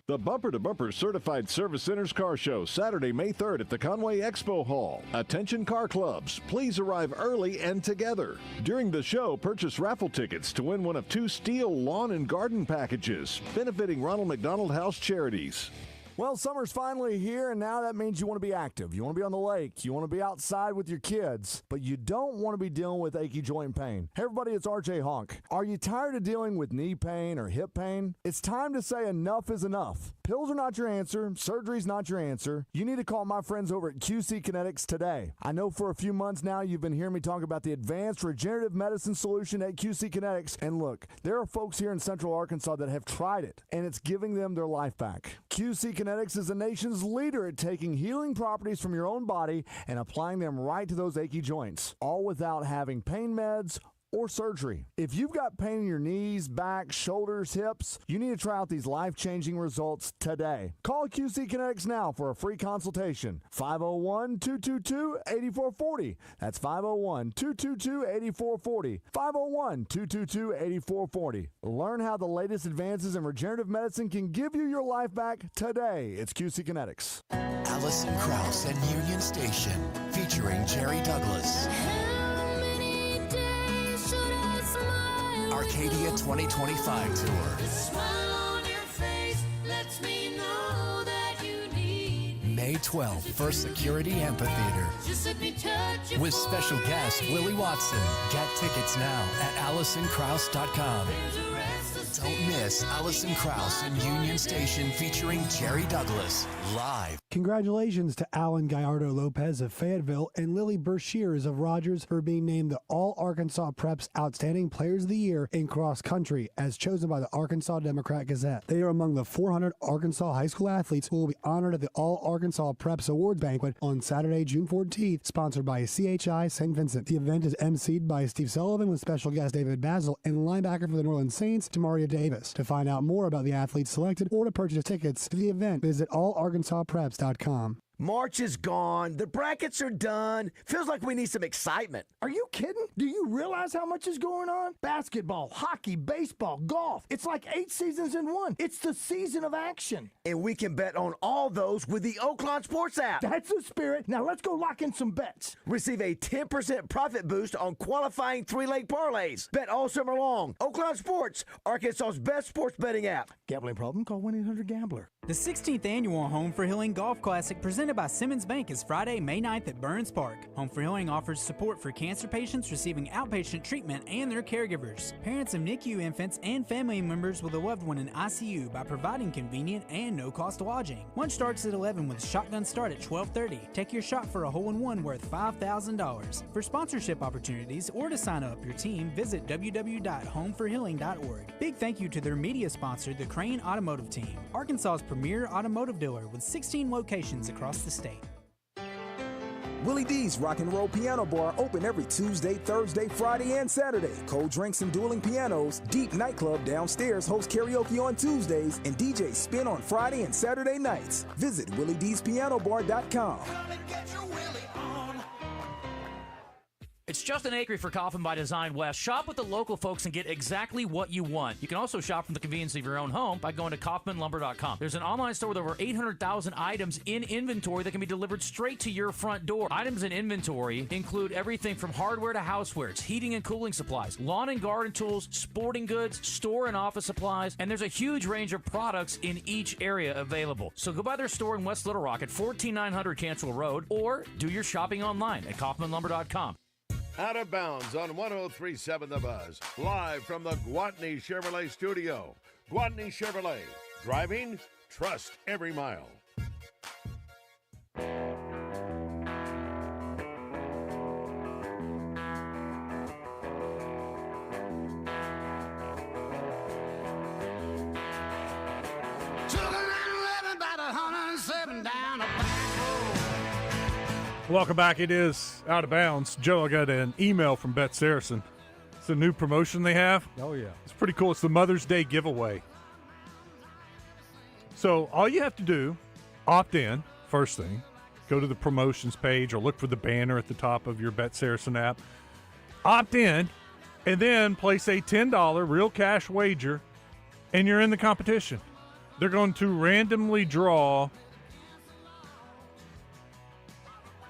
The Bumper to Bumper Certified Service Centers Car Show, Saturday, May 3rd at the Conway Expo Hall. Attention car clubs, please arrive early and together. During the show, purchase raffle tickets to win one of 2 steel lawn and garden packages, benefiting Ronald McDonald House Charities. Well, summer's finally here, and now that means you want to be active. You want to be on the lake. You want to be outside with your kids, but you don't want to be dealing with achy joint pain. Hey, everybody, it's RJ Honk. Are you tired of dealing with knee pain or hip pain? It's time to say enough is enough. Pills are not your answer. Surgery's not your answer. You need to call my friends over at QC Kinetics today. I know for a few months now you've been hearing me talk about the advanced regenerative medicine solution at QC Kinetics, and look, there are folks here in Central Arkansas that have tried it, and it's giving them their life back. QC Kinetics is the nation's leader at taking healing properties from your own body and applying them right to those achy joints, all without having pain meds or surgery. If you've got pain in your knees, back, shoulders, hips, you need to try out these life-changing results today. Call QC Kinetics now for a free consultation. 501-222-8440. That's 501-222-8440. 501-222-8440. Learn how the latest advances in regenerative medicine can give you your life back today. It's QC Kinetics. Allison Krauss and Union Station, featuring Jerry Douglas. Arcadia 2025 Tour. May 12th, First Security Amphitheater. With special guest Willie Watson. Get tickets now at AllisonKrauss.com. Don't miss Allison Krauss and Union Station featuring Jerry Douglas live. Congratulations to Alan Gallardo Lopez of Fayetteville and Lily Bershears of Rogers for being named the All-Arkansas Preps Outstanding Players of the Year in Cross Country as chosen by the Arkansas Democrat Gazette. They are among the 400 Arkansas high school athletes who will be honored at the All-Arkansas Preps Awards Banquet on Saturday, June 14th, sponsored by CHI St. Vincent. The event is emceed by Steve Sullivan with special guest David Basil and linebacker for the New Orleans Saints, Demaria Davis. To find out more about the athletes selected or to purchase tickets to the event, visit allarkansaspreps.com. March is gone. The brackets are done. Feels like we need some excitement. Are you kidding? Do you realize how much is going on? Basketball, hockey, baseball, golf. It's like 8 seasons in one. It's the season of action. And we can bet on all those with the Oakland Sports app. That's the spirit. Now let's go lock in some bets. Receive a 10% profit boost on qualifying 3-leg parlays. Bet all summer long. Oakland Sports, Arkansas's best sports betting app. Gambling problem? Call 1-800-GAMBLER. The 16th annual Home for Healing Golf Classic presented by Simmons Bank is Friday, May 9th at Burns Park. Home for Healing offers support for cancer patients receiving outpatient treatment and their caregivers. Parents of NICU infants and family members with a loved one in ICU by providing convenient and no-cost lodging. Lunch starts at 11 with shotgun start at 12:30. Take your shot for a hole-in-one worth $5,000. For sponsorship opportunities or to sign up your team, visit www.homeforhealing.org. Big thank you to their media sponsor, the Crane Automotive Team, Arkansas's premier automotive dealer with 16 locations across the state. Willie D's Rock and Roll Piano Bar open every Tuesday, Thursday, Friday, and Saturday. Cold drinks and dueling pianos. Deep Nightclub downstairs hosts karaoke on Tuesdays and DJs spin on Friday and Saturday nights. Visit WillieD'sPianoBar.com. It's Justin Acree for Coffin by Design West. Shop with the local folks and get exactly what you want. You can also shop from the convenience of your own home by going to KaufmanLumber.com. There's an online store with over 800,000 items in inventory that can be delivered straight to your front door. Items in inventory include everything from hardware to housewares, heating and cooling supplies, lawn and garden tools, sporting goods, store and office supplies, and there's a huge range of products in each area available. So go by their store in West Little Rock at 14900 Cancel Road or do your shopping online at KaufmanLumber.com. Out of Bounds on 103.7 The Buzz. Live from the Gwatney Chevrolet studio. Gwatney Chevrolet. Driving, trust every mile. Took a 911 by the 107. Welcome back. It is Out of Bounds. Joe, I got an email from Bet Saracen. It's a new promotion they have. Oh, yeah. It's pretty cool. It's the Mother's Day giveaway. So all you have to do, opt in, first thing. Go to the promotions page or look for the banner at the top of your Bet Saracen app. Opt in, and then place a $10 real cash wager, and you're in the competition. They're going to randomly draw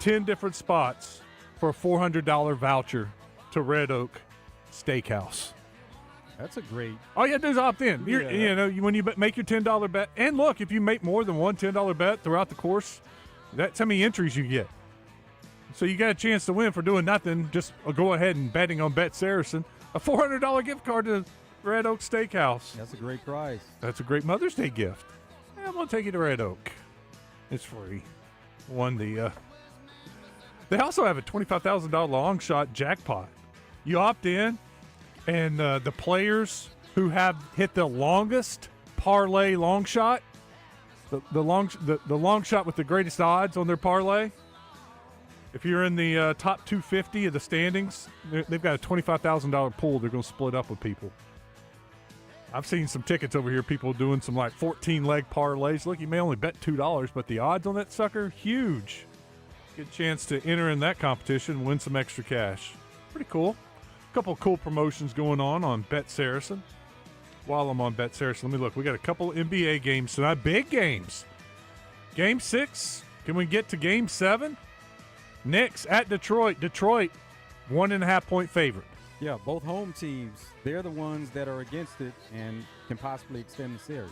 10 different spots for a $400 voucher to Red Oak Steakhouse. That's a great. All you have to do is opt in. Yeah. You know, when you make your $10 bet, and look, if you make more than one $10 bet throughout the course, that's how many entries you get. So you got a chance to win for doing nothing. Just go ahead and betting on Bet Saracen. A $400 gift card to Red Oak Steakhouse. That's a great prize. That's a great Mother's Day gift. Yeah, I'm going to take you to Red Oak. It's free. They also have a $25,000 long shot jackpot. You opt in, and the players who have hit the longest parlay long shot, the long shot with the greatest odds on their parlay, if you're in the top 250 of the standings, they've got a $25,000 pool they're going to split up with people. I've seen some tickets over here, people doing some like 14-leg parlays. Look, you may only bet $2, but the odds on that sucker, huge. Good chance to enter in that competition and win some extra cash. Pretty cool. A couple of cool promotions going on Bet Saracen. While I'm on Bet Saracen, let me look. We got a couple NBA games tonight. Big games. Game 6. Can we get to Game 7? Knicks at Detroit. Detroit, 1.5-point favorite. Yeah, both home teams, they're the ones that are against it and can possibly extend the series.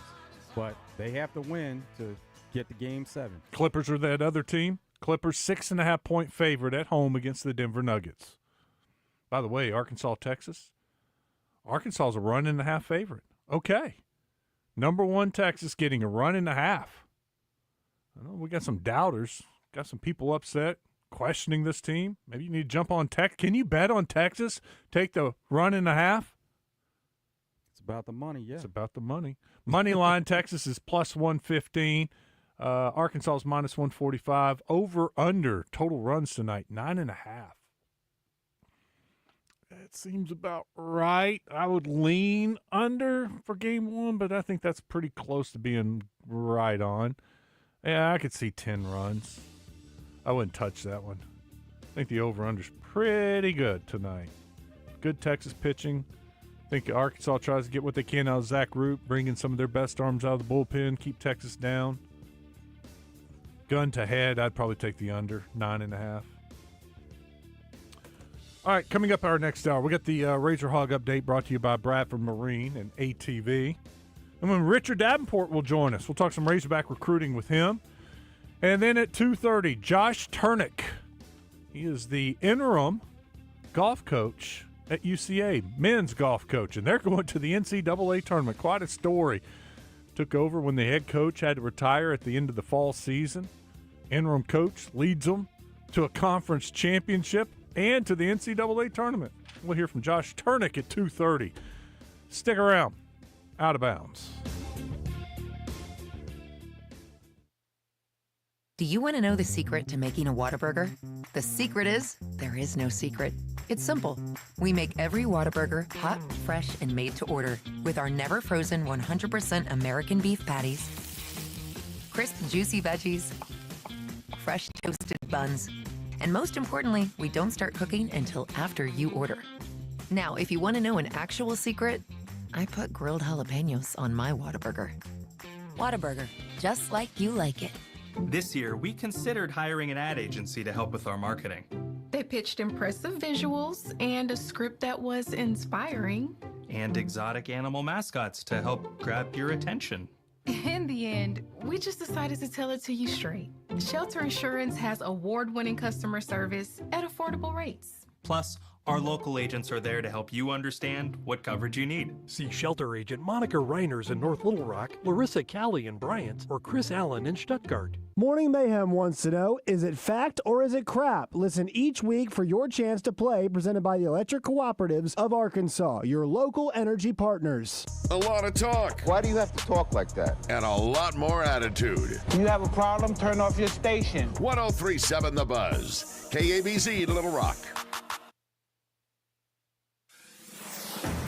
But they have to win to get to Game 7. Clippers are that other team. Clippers 6.5-point favorite at home against the Denver Nuggets. By the way, Arkansas, Texas. Arkansas is a 1.5 favorite. Okay. Number 1 Texas getting a 1.5. I know we got some doubters. Got some people upset, questioning this team. Maybe you need to jump on Tech. Can you bet on Texas? Take the 1.5? It's about the money, yeah. It's about the money. Money line, Texas is plus 115. Arkansas is minus 145. Over, under, total runs tonight, 9.5. That seems about right. I would lean under for Game 1, but I think that's pretty close to being right on. Yeah, I could see 10 runs. I wouldn't touch that one. I think the over-under's pretty good tonight. Good Texas pitching. I think Arkansas tries to get what they can out of Zach Root, bringing some of their best arms out of the bullpen, keep Texas down. Gun to head, I'd probably take the under, 9.5. All right, coming up our next hour, we got the Razor Hog update brought to you by Bradford Marine and ATV. And when Richard Davenport will join us, we'll talk some Razorback recruiting with him. And then at 2:30, Josh Turnick. He is the interim golf coach at UCA, men's golf coach, and they're going to the NCAA tournament. Quite a story. Took over when the head coach had to retire at the end of the fall season. Interim coach leads them to a conference championship and to the NCAA tournament. We'll hear from Josh Turnick at 2:30. Stick around. Out of Bounds. Do you want to know the secret to making a Whataburger? The secret is there is no secret. It's simple. We make every Whataburger hot, fresh, and made to order with our never frozen 100% American beef patties, crisp, juicy veggies, fresh toasted buns, and most importantly, we don't start cooking until after you order. Now, if you want to know an actual secret, I put grilled jalapenos on my Whataburger. Whataburger, just like you like it. This year, we considered hiring an ad agency to help with our marketing. They pitched impressive visuals and a script that was inspiring. And exotic animal mascots to help grab your attention. In the end, we just decided to tell it to you straight. Shelter Insurance has award-winning customer service at affordable rates. Plus, Our local agents are there to help you understand what coverage you need. See shelter agent Monica Reiners in North Little Rock, Larissa Callie in Bryant, or Chris Allen in Stuttgart. Morning Mayhem wants to know, is it fact or is it crap? Listen each week for your chance to play, presented by the Electric Cooperatives of Arkansas, your local energy partners. A lot of talk. Why do you have to talk like that? And a lot more attitude. You have a problem? Turn off your station. 1037 The Buzz. KABZ Little Rock.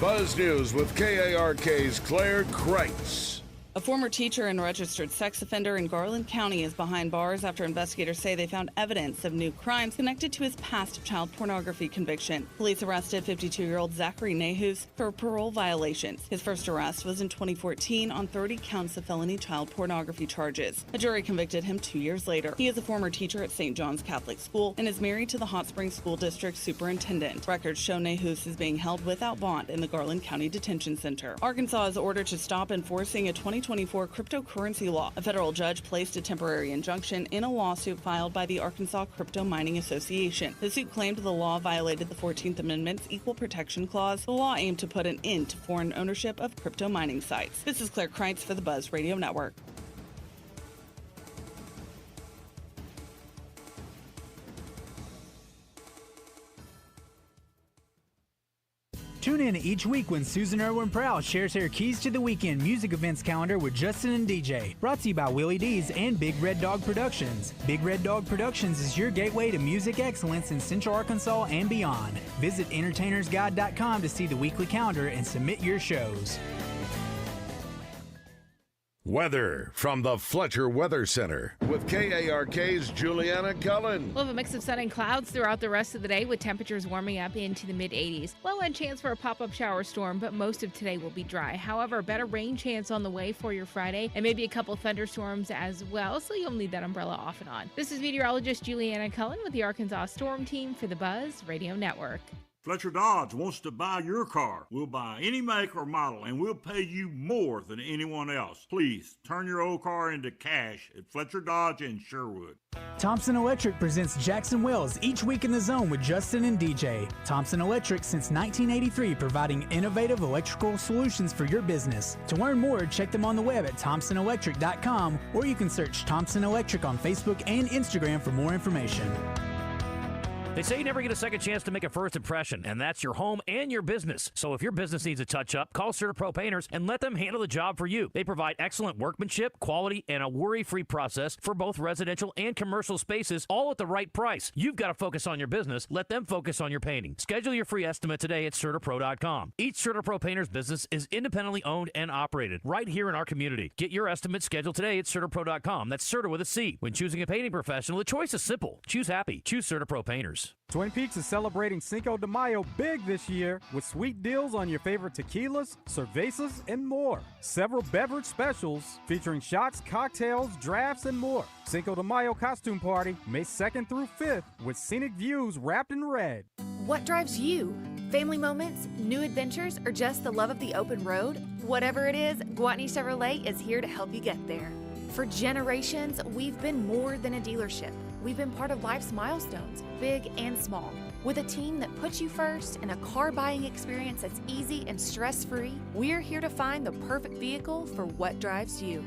Buzz News with KARK's Claire Kreitz. A former teacher and registered sex offender in Garland County is behind bars after investigators say they found evidence of new crimes connected to his past child pornography conviction. Police arrested 52-year-old Zachary Nahus for parole violations. His first arrest was in 2014 on 30 counts of felony child pornography charges. A jury convicted him 2 years later. He is a former teacher at St. John's Catholic School and is married to the Hot Springs School District superintendent. Records show Nahus is being held without bond in the Garland County Detention Center. Arkansas is ordered to stop enforcing a 2024 cryptocurrency law. A federal judge placed a temporary injunction in a lawsuit filed by the Arkansas Crypto Mining Association. The suit claimed the law violated the 14th Amendment's Equal Protection Clause. The law aimed to put an end to foreign ownership of crypto mining sites. This is Claire Kreitz for the Buzz Radio Network. Tune in each week when Susan Irwin Prowse shares her Keys to the Weekend music events calendar with Justin and DJ. Brought to you by Willie D's and Big Red Dog Productions. Big Red Dog Productions is your gateway to music excellence in Central Arkansas and beyond. Visit entertainersguide.com to see the weekly calendar and submit your shows. Weather from the Fletcher Weather Center with KARK's Juliana Cullen. We'll have a mix of sun and clouds throughout the rest of the day with temperatures warming up into the mid-80s. Low end chance for a pop-up shower storm, but most of today will be dry. However, better rain chance on the way for your Friday and maybe a couple thunderstorms as well, so you'll need that umbrella off and on. This is meteorologist Juliana Cullen with the Arkansas Storm Team for the Buzz Radio Network. Fletcher Dodge wants to buy your car. We'll buy any make or model, and we'll pay you more than anyone else. Please, turn your old car into cash at Fletcher Dodge in Sherwood. Thompson Electric presents Jackson Wells each week in the zone with Justin and DJ. Thompson Electric since 1983, providing innovative electrical solutions for your business. To learn more, check them on the web at thompsonelectric.com, or you can search Thompson Electric on Facebook and Instagram for more information. They say you never get a second chance to make a first impression, and that's your home and your business. So if your business needs a touch-up, call CertaPro Painters and let them handle the job for you. They provide excellent workmanship, quality, and a worry-free process for both residential and commercial spaces, all at the right price. You've got to focus on your business. Let them focus on your painting. Schedule your free estimate today at CertaPro.com. Each CertaPro Painters business is independently owned and operated right here in our community. Get your estimate scheduled today at CertaPro.com. That's Certa with a C. When choosing a painting professional, the choice is simple. Choose happy. Choose CertaPro Painters. Twin Peaks is celebrating Cinco de Mayo big this year with sweet deals on your favorite tequilas, cervezas, and more. Several beverage specials featuring shots, cocktails, drafts, and more. Cinco de Mayo costume party, May 2nd through 5th with scenic views wrapped in red. What drives you? Family moments, new adventures, or just the love of the open road? Whatever it is, Gwatney Chevrolet is here to help you get there. For generations, we've been more than a dealership. We've been part of life's milestones, big and small. With a team that puts you first and a car buying experience that's easy and stress-free, we're here to find the perfect vehicle for what drives you.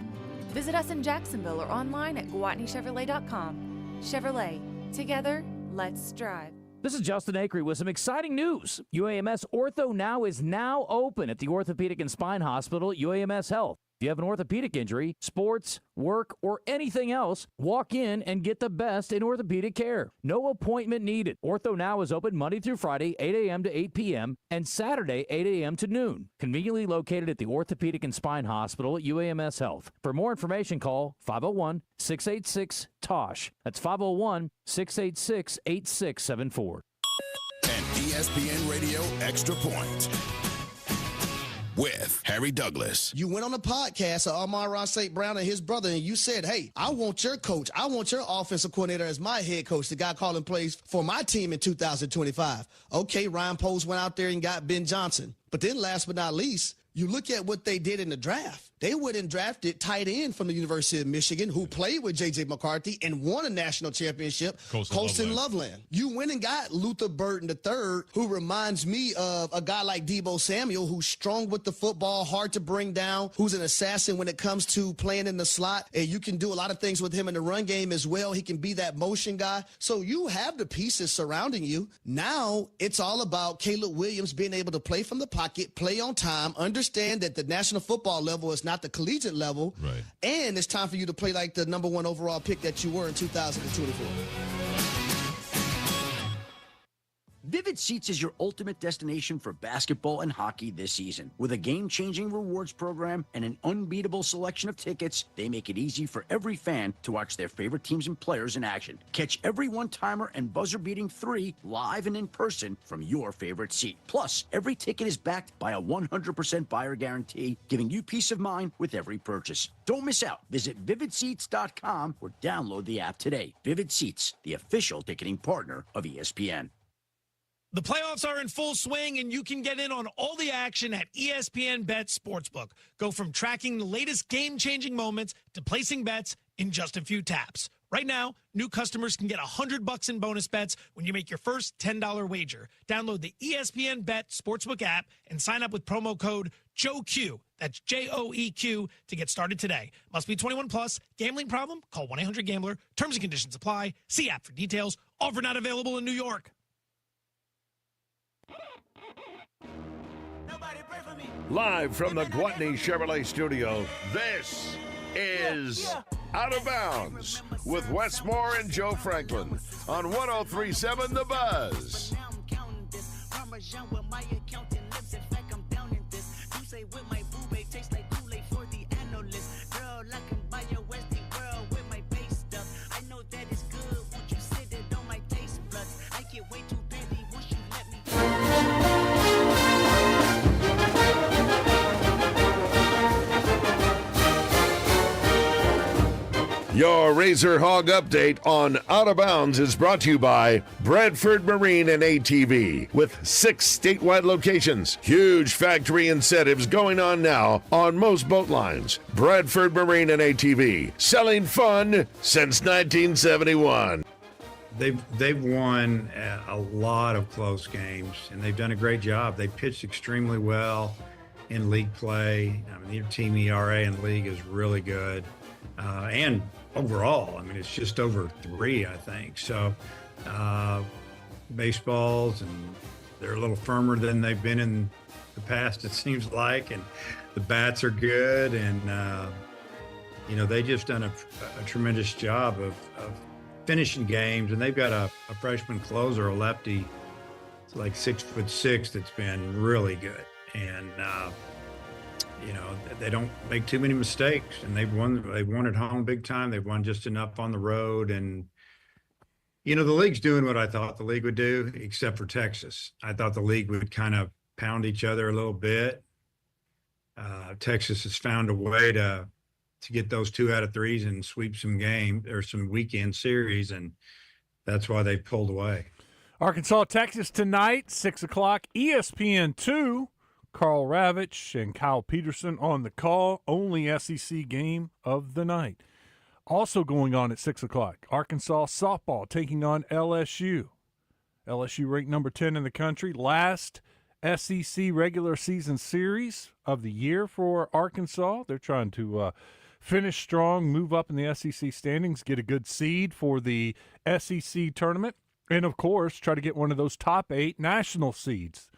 Visit us in Jacksonville or online at GwatneyChevrolet.com. Chevrolet, together, let's drive. This is Justin Acree with some exciting news. UAMS Ortho Now is now open at the Orthopedic and Spine Hospital at UAMS Health. If you have an orthopedic injury, sports, work, or anything else, walk in and get the best in orthopedic care. No appointment needed. Ortho Now is open Monday through Friday, 8 a.m. to 8 p.m., and Saturday, 8 a.m. to noon. Conveniently located at the Orthopedic and Spine Hospital at UAMS Health. For more information, call 501-686-TOSH. That's 501-686-8674. And ESPN Radio Extra Point with Harry Douglas. You went on a podcast of Amon-Ra St. Brown and his brother, and you said, hey, I want your coach. I want your offensive coordinator as my head coach, the guy calling plays for my team in 2025. Okay, Ryan Poles went out there and got Ben Johnson. But then last but not least, you look at what they did in the draft. they went and drafted tight end from the University of Michigan who played with J.J. McCarthy and won a national championship, Colston Loveland. You went and got Luther Burton III, who reminds me of a guy like Deebo Samuel, who's strong with the football, hard to bring down, who's an assassin when it comes to playing in the slot, and you can do a lot of things with him in the run game as well. He can be that motion guy. So you have the pieces surrounding you. Now it's all about Caleb Williams being able to play from the pocket, play on time, understand that the national football level is not the collegiate level, right? And it's time for you to play like the number 1 overall pick that you were in 2024. Vivid Seats is your ultimate destination for basketball and hockey this season. With a game-changing rewards program and an unbeatable selection of tickets, they make it easy for every fan to watch their favorite teams and players in action. Catch every one-timer and buzzer-beating 3 live and in person from your favorite seat. Plus, every ticket is backed by a 100% buyer guarantee, giving you peace of mind with every purchase. Don't miss out. Visit vividseats.com or download the app today. Vivid Seats, the official ticketing partner of ESPN. The playoffs are in full swing, and you can get in on all the action at ESPN Bet Sportsbook. Go from tracking the latest game-changing moments to placing bets in just a few taps. Right now, new customers can get $100 in bonus bets when you make your first $10 wager. Download the ESPN Bet Sportsbook app and sign up with promo code JOEQ. That's JOEQ to get started today. Must be 21 plus. Gambling problem? Call 1-800-GAMBLER. Terms and conditions apply. See app for details. Offer not available in New York. Live from the Gwatney Chevrolet studio, this is Out of Bounds with Wes Moore and Joe Franklin on 103.7 The Buzz. Your Razor Hog update on Out of Bounds is brought to you by Bradford Marine and ATV with 6 statewide locations. Huge factory incentives going on now on most boat lines. Bradford Marine and ATV, selling fun since 1971. They've won a lot of close games, and they've done a great job. They pitched extremely well in league play. I mean, their team ERA in league is really good. And overall, I mean, it's just over 3, I think. So baseballs, and they're a little firmer than they've been in the past, it seems like. And the bats are good. And, they just done a tremendous job of finishing games. And they've got a freshman closer, a lefty, it's like 6'6", that's been really good. And, they don't make too many mistakes, and they've won at home big time. They've won just enough on the road. And, the league's doing what I thought the league would do, except for Texas. I thought the league would kind of pound each other a little bit. Texas has found a way to get those 2 out of 3s and sweep some games or some weekend series, and that's why they pulled away. Arkansas, Texas tonight, 6 o'clock, ESPN2. Carl Ravitch and Kyle Peterson on the call. Only SEC game of the night. Also going on at 6 o'clock, Arkansas softball taking on LSU. LSU ranked number 10 in the country. Last SEC regular season series of the year for Arkansas. They're trying to finish strong, move up in the SEC standings, get a good seed for the SEC tournament, and, of course, try to get one of those top 8 national seeds.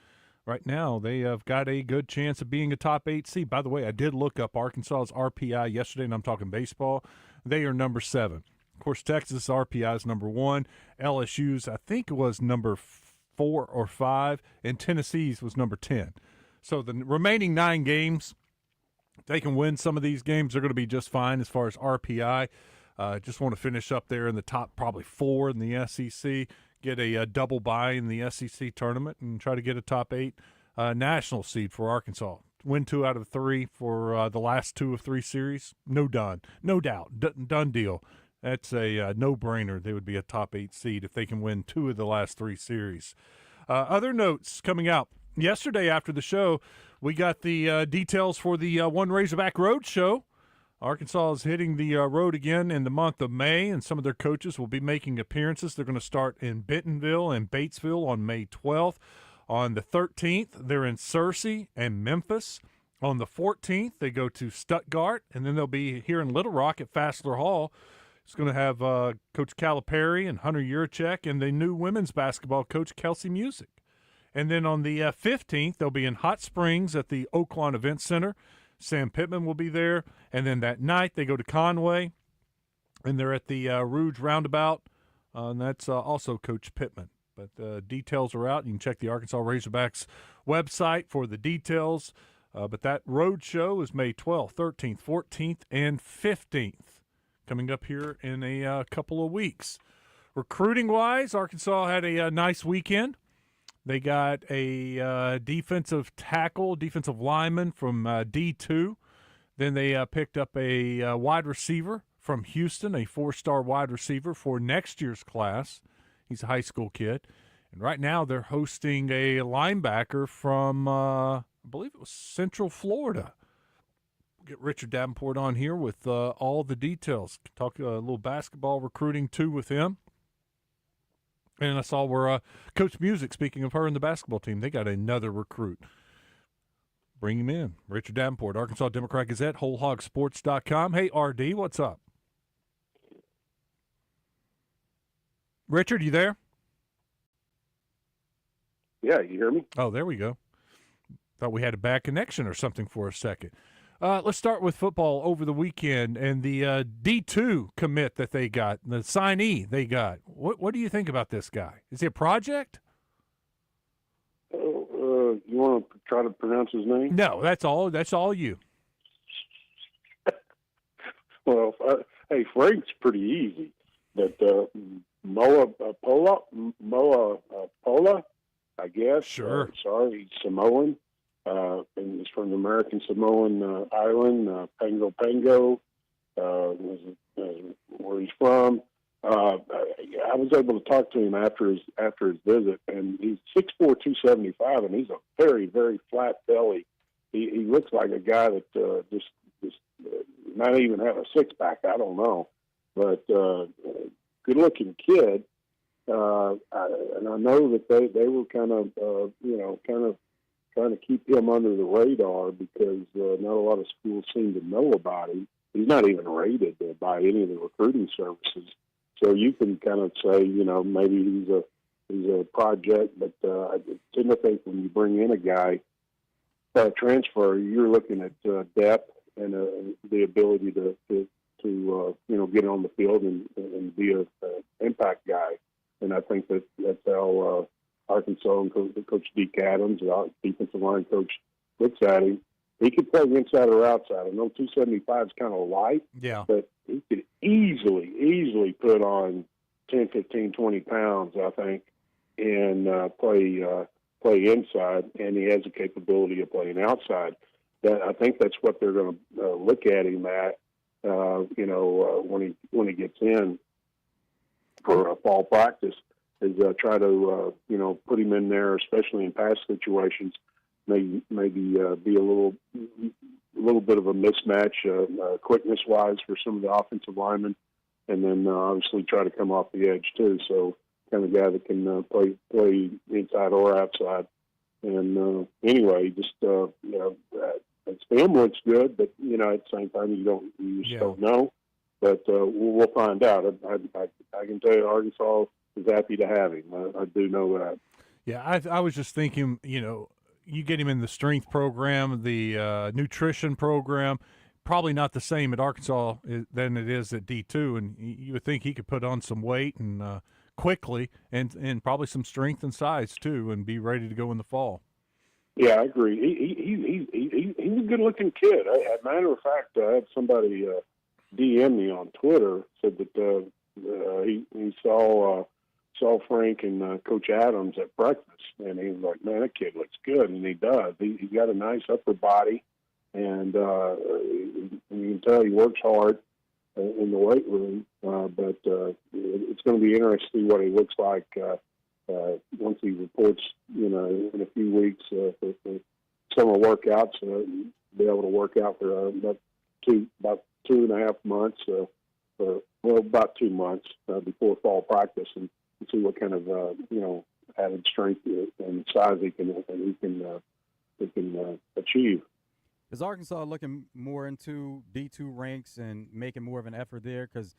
Right now, they have got a good chance of being a top 8 seed. By the way, I did look up Arkansas's RPI yesterday, and I'm talking baseball. They are number 7. Of course, Texas' RPI is number 1. LSU's, I think, was number 4 or 5, and Tennessee's was number 10. So the remaining 9 games, if they can win some of these games, they're going to be just fine as far as RPI. Just want to finish up there in the top probably 4 in the SEC. Get a double bye in the SEC tournament and try to get a top 8 national seed for Arkansas. Win 2 out of 3 for the last 2 of 3 series. No doubt. Done deal. That's a no-brainer. They would be a top 8 seed if they can win 2 of the last 3 series. Other notes coming out. Yesterday after the show, We got the details for the One Razorback Road Show. Arkansas is hitting the road again in the month of May, and some of their coaches will be making appearances. They're going to start in Bentonville and Batesville on May 12th. On the 13th, they're in Searcy and Memphis. On the 14th, they go to Stuttgart, and then they'll be here in Little Rock at Fassler Hall. It's going to have Coach Calipari and Hunter Yurchek and the new women's basketball coach, Kelsey Music. And then on the 15th, they'll be in Hot Springs at the Oaklawn Event Center. Sam Pittman will be there. And then that night, they go to Conway, and they're at the Rouge Roundabout, and that's also Coach Pittman. But details are out. You can check the Arkansas Razorbacks website for the details. But that road show is May 12th, 13th, 14th, and 15th, coming up here in a couple of weeks. Recruiting-wise, Arkansas had a nice weekend. They got a defensive tackle, defensive lineman from D2. Then they picked up a wide receiver from Houston, a 4-star wide receiver for next year's class. He's a high school kid. And right now they're hosting a linebacker from, I believe it was Central Florida. We'll get Richard Davenport on here with all the details. Talk a little basketball recruiting, too, with him. And I saw where Coach Music, speaking of her and the basketball team, they got another recruit. Bring him in. Richard Davenport, Arkansas Democrat Gazette, WholeHogSports.com. Hey, RD, what's up? Richard, you there? Yeah, you hear me? Oh, there we go. Thought we had a bad connection or something for a second. Let's start with football over the weekend and the D2 commit that they got, the signee they got. What do you think about this guy? Is he a project? You want to try to pronounce his name? No, that's all you. Well, hey, Frank's pretty easy. But Moa Pola, I guess. Sure. Sorry, he's Samoan. And he's from the American Samoan island, Pango Pango, where he's from. I was able to talk to him after his visit, and he's 6'4", 275, and he's a very, very flat belly. He looks like a guy that just might even have a six-pack. I don't know, but good-looking kid. And I know that they were kind of trying to keep him under the radar because not a lot of schools seem to know about him. He's not even rated by any of the recruiting services. So you can kind of say, maybe he's a project, but I tend to think when you bring in a guy, transfer, you're looking at depth and the ability to get on the field and be an impact guy. And I think that's how Arkansas and Coach Deke Adams, our defensive line coach, looks at him. He could play inside or outside. I know 275 is kind of light, yeah, but he could easily put on 10, 15, 20 pounds, I think, and play inside, and he has the capability of playing outside. I think that's what they're going to look at him at, when he gets in for a fall practice, is try to put him in there, especially in pass situations. Maybe be a little bit of a mismatch quickness wise for some of the offensive linemen, and then obviously try to come off the edge too. So kind of guy that can play inside or outside. And anyway, just his film looks good, but at the same time you just don't know. But we'll find out. I can tell you, Arkansas is happy to have him. I do know that. Yeah, I was just thinking, you get him in the strength program, the nutrition program, probably not the same at Arkansas than it is at D2, and you would think he could put on some weight and quickly and probably some strength and size too, and be ready to go in the fall. Yeah, I agree. He's a good-looking kid. As a matter of fact, I had somebody DM me on Twitter, said that he saw Frank and Coach Adams at breakfast, and he was like, "Man, that kid looks good," and he does. He's got a nice upper body, and you can tell he works hard in the weight room. But it's going to be interesting to see what he looks like once he reports, in a few weeks for summer workouts workouts, be able to work out for about 2.5 months, about 2 months before fall practice, and see what kind of added strength and size he can achieve. Is Arkansas looking more into D2 ranks and making more of an effort there? Because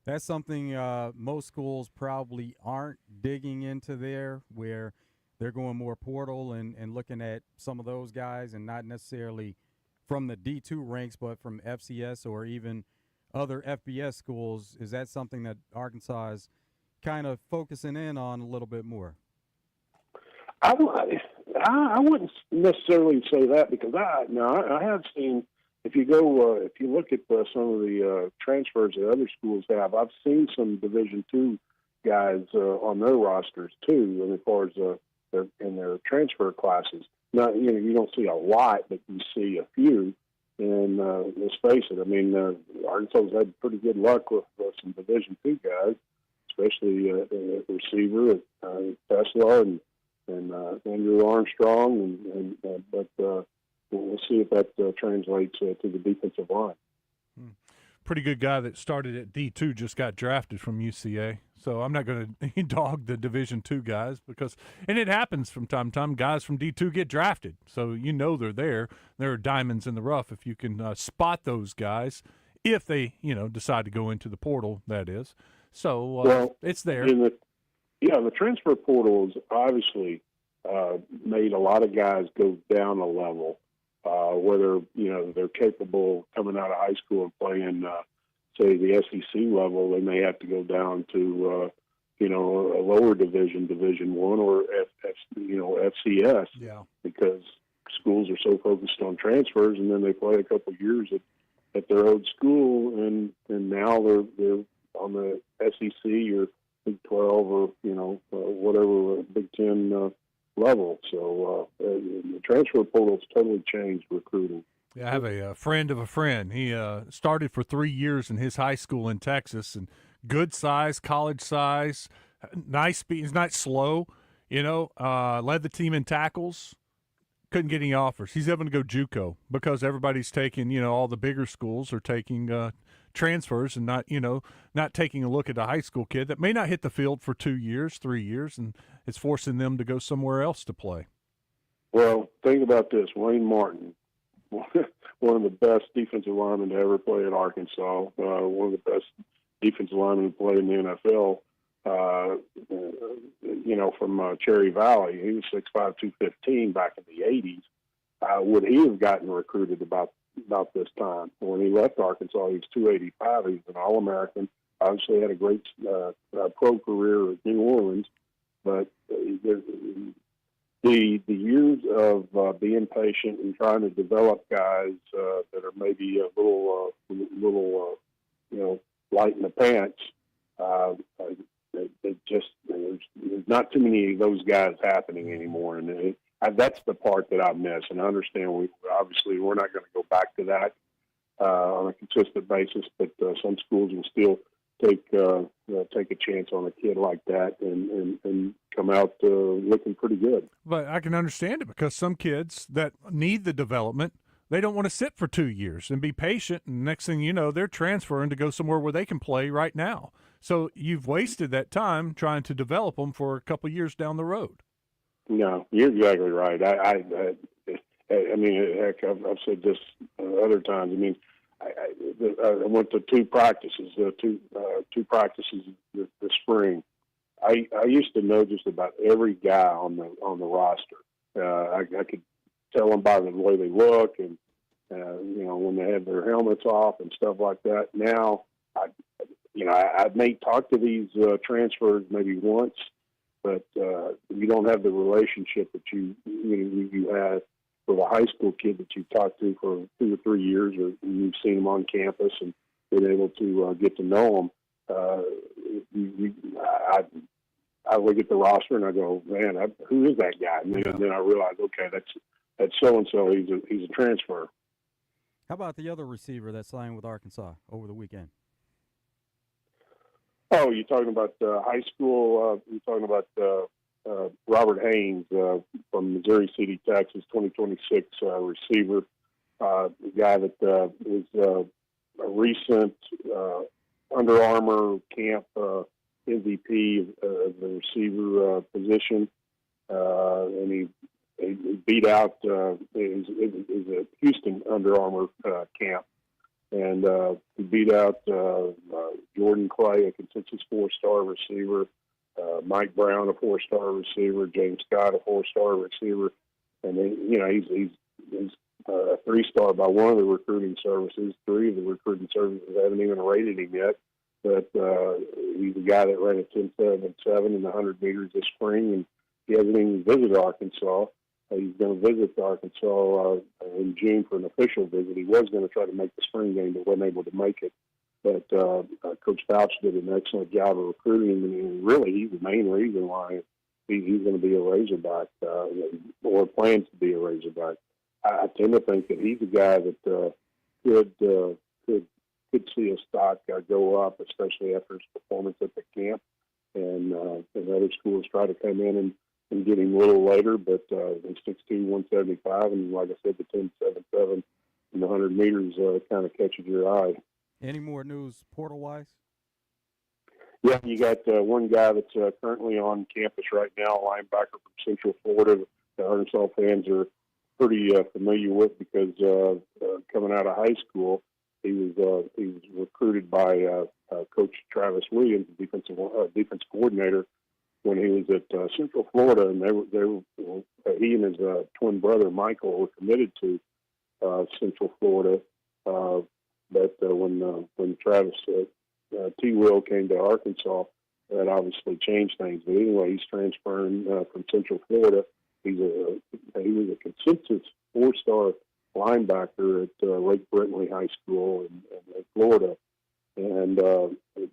that's something most schools probably aren't digging into there, where they're going more portal and looking at some of those guys and not necessarily from the D2 ranks, but from FCS or even other FBS schools. Is that something that Arkansas is kind of focusing in on a little bit more? I wouldn't necessarily say that, because I have seen, if you look at some of the transfers that other schools have, I've seen some Division II guys on their rosters too, and as far as in their transfer classes. Now, you don't see a lot, but you see a few. And let's face it, I mean, Arkansas's had pretty good luck with some Division II guys, especially at receiver, Tesla and Andrew Armstrong, but we'll see if that translates to the defensive line. Pretty good guy that started at D2 just got drafted from UCA. So I'm not going to dog the Division II guys, and it happens from time to time. Guys from D2 get drafted, so they're there. There are diamonds in the rough if you can spot those guys, if they decide to go into the portal. That is, so it's there. The transfer portal has obviously made a lot of guys go down a level, whether they're capable of coming out of high school and playing, say, the SEC level. They may have to go down to a lower Division I, or FCS, because schools are so focused on transfers, and then they play a couple of years at their old school, and now they're on the SEC or Big 12 or whatever Big 10 level. So the transfer portal's totally changed recruiting. Yeah, I have a friend of a friend. He started for 3 years in his high school in Texas, and good size, college size, nice speed. He's not slow, led the team in tackles. Couldn't get any offers. He's having to go JUCO because everybody's taking, all the bigger schools are taking transfers and not taking a look at a high school kid that may not hit the field for 2 years, 3 years, and it's forcing them to go somewhere else to play. Well, think about this. Wayne Martin, one of the best defensive linemen to ever play at Arkansas, one of the best defensive linemen to play in the NFL, from Cherry Valley. He was 6'5", 215 back in the 80s. Would he have gotten recruited about this time? When he left Arkansas, he was 285. He was an All-American. Obviously had a great pro career at New Orleans, but the years of being patient and trying to develop guys that are maybe a little light in the pants, there's not too many of those guys happening anymore, and that's the part that I miss. And I understand we're not going to go back to that on a consistent basis, but some schools will still take a chance on a kid like that and come out looking pretty good. But I can understand it, because some kids that need the development, they don't want to sit for 2 years and be patient, and next thing you know, they're transferring to go somewhere where they can play right now. So you've wasted that time trying to develop them for a couple of years down the road. No, you're exactly right. I mean, heck, I've said this other times. I mean, I went to two practices this spring. I used to know just about every guy on the roster. I could tell them by the way they look, and when they had their helmets off and stuff like that. Now, I may talk to these transfers maybe once, but you don't have the relationship that you had with a high school kid that you've talked to for 2 or 3 years, or you've seen them on campus and been able to get to know them. I look at the roster and I go, man, who is that guy? And then I realize, okay, that's so and so. He's a transfer. How about the other receiver that signed with Arkansas over the weekend? Oh, you're talking about high school? You're talking about Robert Haynes from Missouri City, Texas, 2026 receiver. The guy that was a recent Under Armour camp MVP of the receiver position, and he beat out is a Houston Under Armour camp, and he beat out Jordan Clay, a consensus 4-star receiver, Mike Brown, a 4-star receiver, James Scott, a 4-star receiver, and he's a 3-star by one of the recruiting services. 3 of the recruiting services haven't even rated him yet, but he's a guy that ran a 10.77 in the 100 meters this spring, and he hasn't even visited Arkansas. He's going to visit Arkansas in June for an official visit. He was going to try to make the spring game, but wasn't able to make it. But Coach Fouch did an excellent job of recruiting him, and really he's the main reason why he's going to be a Razorback, or plans to be a Razorback. I tend to think that he's a guy that could see his stock go up, especially after his performance at the camp. And other schools try to come in and get him a little later, but he's 6'2", 175, and like I said, the 10.77 in the 100 meters kind of catches your eye. Any more news portal-wise? Yeah, you got one guy that's currently on campus right now, a linebacker from Central Florida. The Arkansas fans are pretty familiar with because coming out of high school, he was recruited by Coach Travis Williams, defense coordinator, when he was at Central Florida, and he and his twin brother Michael were committed to Central Florida. But when Travis T. Will came to Arkansas, that obviously changed things. But anyway, he's transferring from Central Florida. He was a consensus 4-star linebacker at Lake Brentley High School in Florida. And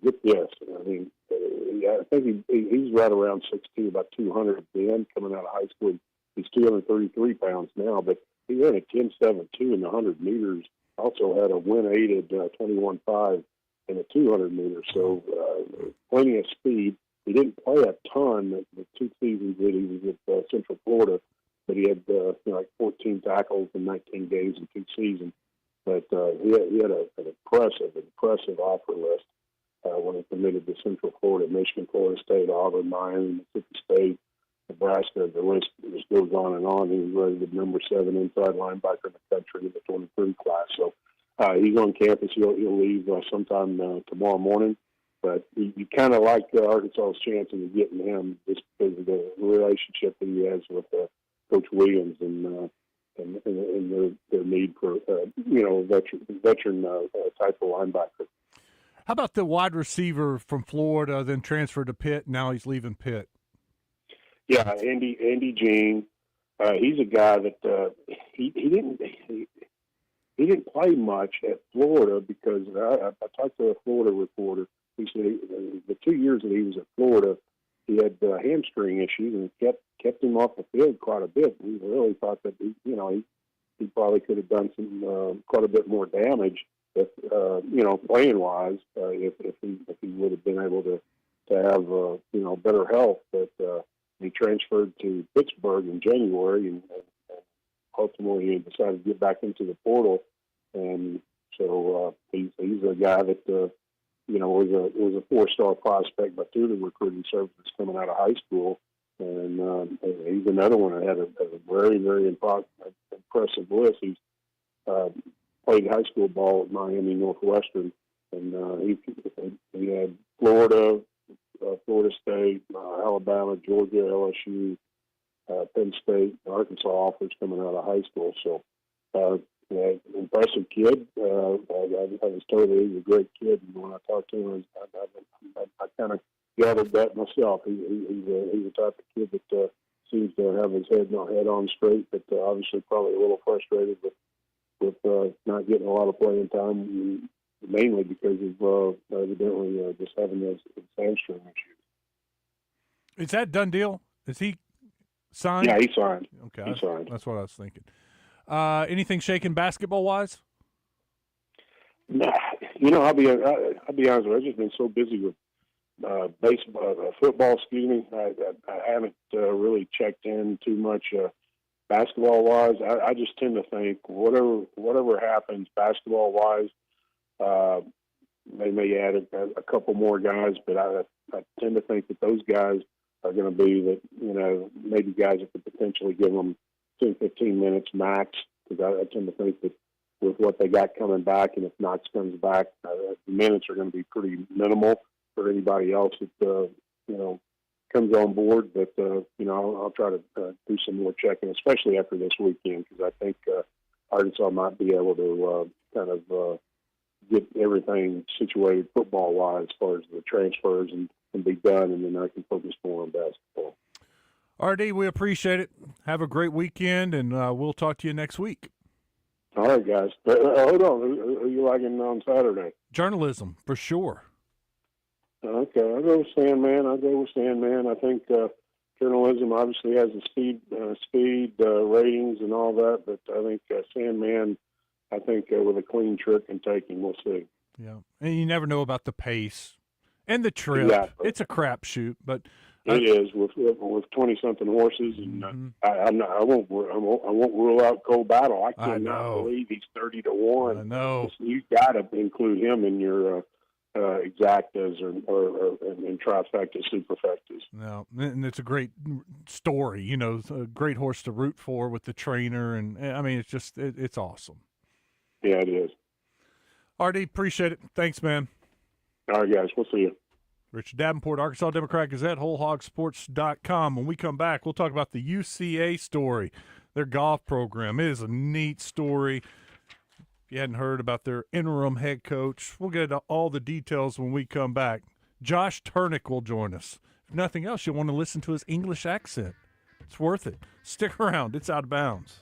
get this, I mean, I think he's right around 6'2", about 200 then, coming out of high school. He's 233 pounds now, but he ran a 10.72 in the 100 meters. Also had a win-aided 21.5 in the 200 meters. So plenty of speed. He didn't play a ton the 2 seasons that he was at Central Florida, but he had like 14 tackles in 19 games in 2 seasons. But he had an impressive offer list when he committed to Central Florida, Michigan, Florida State, Auburn, Miami, Mississippi State, Nebraska. The list just goes on and on. He was rated the number 7 inside linebacker in the country in the 23 class. So he's on campus. He'll leave sometime tomorrow morning. But you kind of like Arkansas's chances of getting him just because of the relationship that he has with Coach Williams and their need for veteran type of linebacker. How about the wide receiver from Florida, then transferred to Pitt? Now he's leaving Pitt. Yeah, Andy Jean. He's a guy that he didn't play much at Florida because I talked to a Florida reporter. He said the 2 years that he was at Florida, he had hamstring issues and it kept him off the field quite a bit. We really thought that he probably could have done some quite a bit more damage if playing wise if he would have been able to have better health. But he transferred to Pittsburgh in January and ultimately he decided to get back into the portal, and so he's a guy that was a 4-star prospect by 2 of the recruiting services coming out of high school, and he's another one that had a very, very impressive list. He's played high school ball at Miami Northwestern, and he had Florida, Florida State, Alabama, Georgia, LSU, Penn State, Arkansas offers coming out of high school. So impressive kid. I was told that he was a great kid, and when I talked to him, I kind of gathered that myself. He's the type of kid that seems to have his head on straight, but obviously probably a little frustrated with not getting a lot of playing time, mainly because of evidently just having those hamstring issues. Is that done deal? Is he signed? Yeah, he signed. Okay, he signed. That's what I was thinking. Anything shaking basketball-wise? Nah, I'll be honest with you. I've just been so busy with football. Excuse me. I haven't really checked in too much basketball wise. I just tend to think whatever happens basketball wise, they may add a couple more guys, but I tend to think that those guys are going to be maybe guys that could potentially give them 10, 15 minutes max, because I tend to think that with what they got coming back, and if Knox comes back, the minutes are going to be pretty minimal for anybody else that comes on board. But I'll try to do some more checking, especially after this weekend, because I think Arkansas might be able to kind of get everything situated football-wise as far as the transfers and be done, and then I can focus more on basketball. RD, we appreciate it. Have a great weekend, and we'll talk to you next week. All right, guys. Hold on. Who are you liking on Saturday? Journalism, for sure. Okay, I'll go with Sandman. I think journalism obviously has the speed ratings and all that, but I think Sandman, with a clean trip can take him. We'll see. Yeah, and you never know about the pace and the trip. Exactly. It's a crapshoot, but it is with 20-something horses, and I won't rule out Cole Battle. I cannot believe he's 30-1. I know. You've got to include him in your exactas or in trifectas, superfectas. No, and it's a great story. It's a great horse to root for with the trainer, and I mean, it's just it's awesome. Yeah, it is. RD, appreciate it. Thanks, man. All right, guys. We'll see you. Richard Davenport, Arkansas Democrat Gazette, WholeHogSports.com. When we come back, we'll talk about the UCA story, their golf program. It is a neat story. If you hadn't heard about their interim head coach, we'll get into all the details when we come back. Josh Turnick will join us. If nothing else, you'll want to listen to his English accent. It's worth it. Stick around. It's Out of Bounds.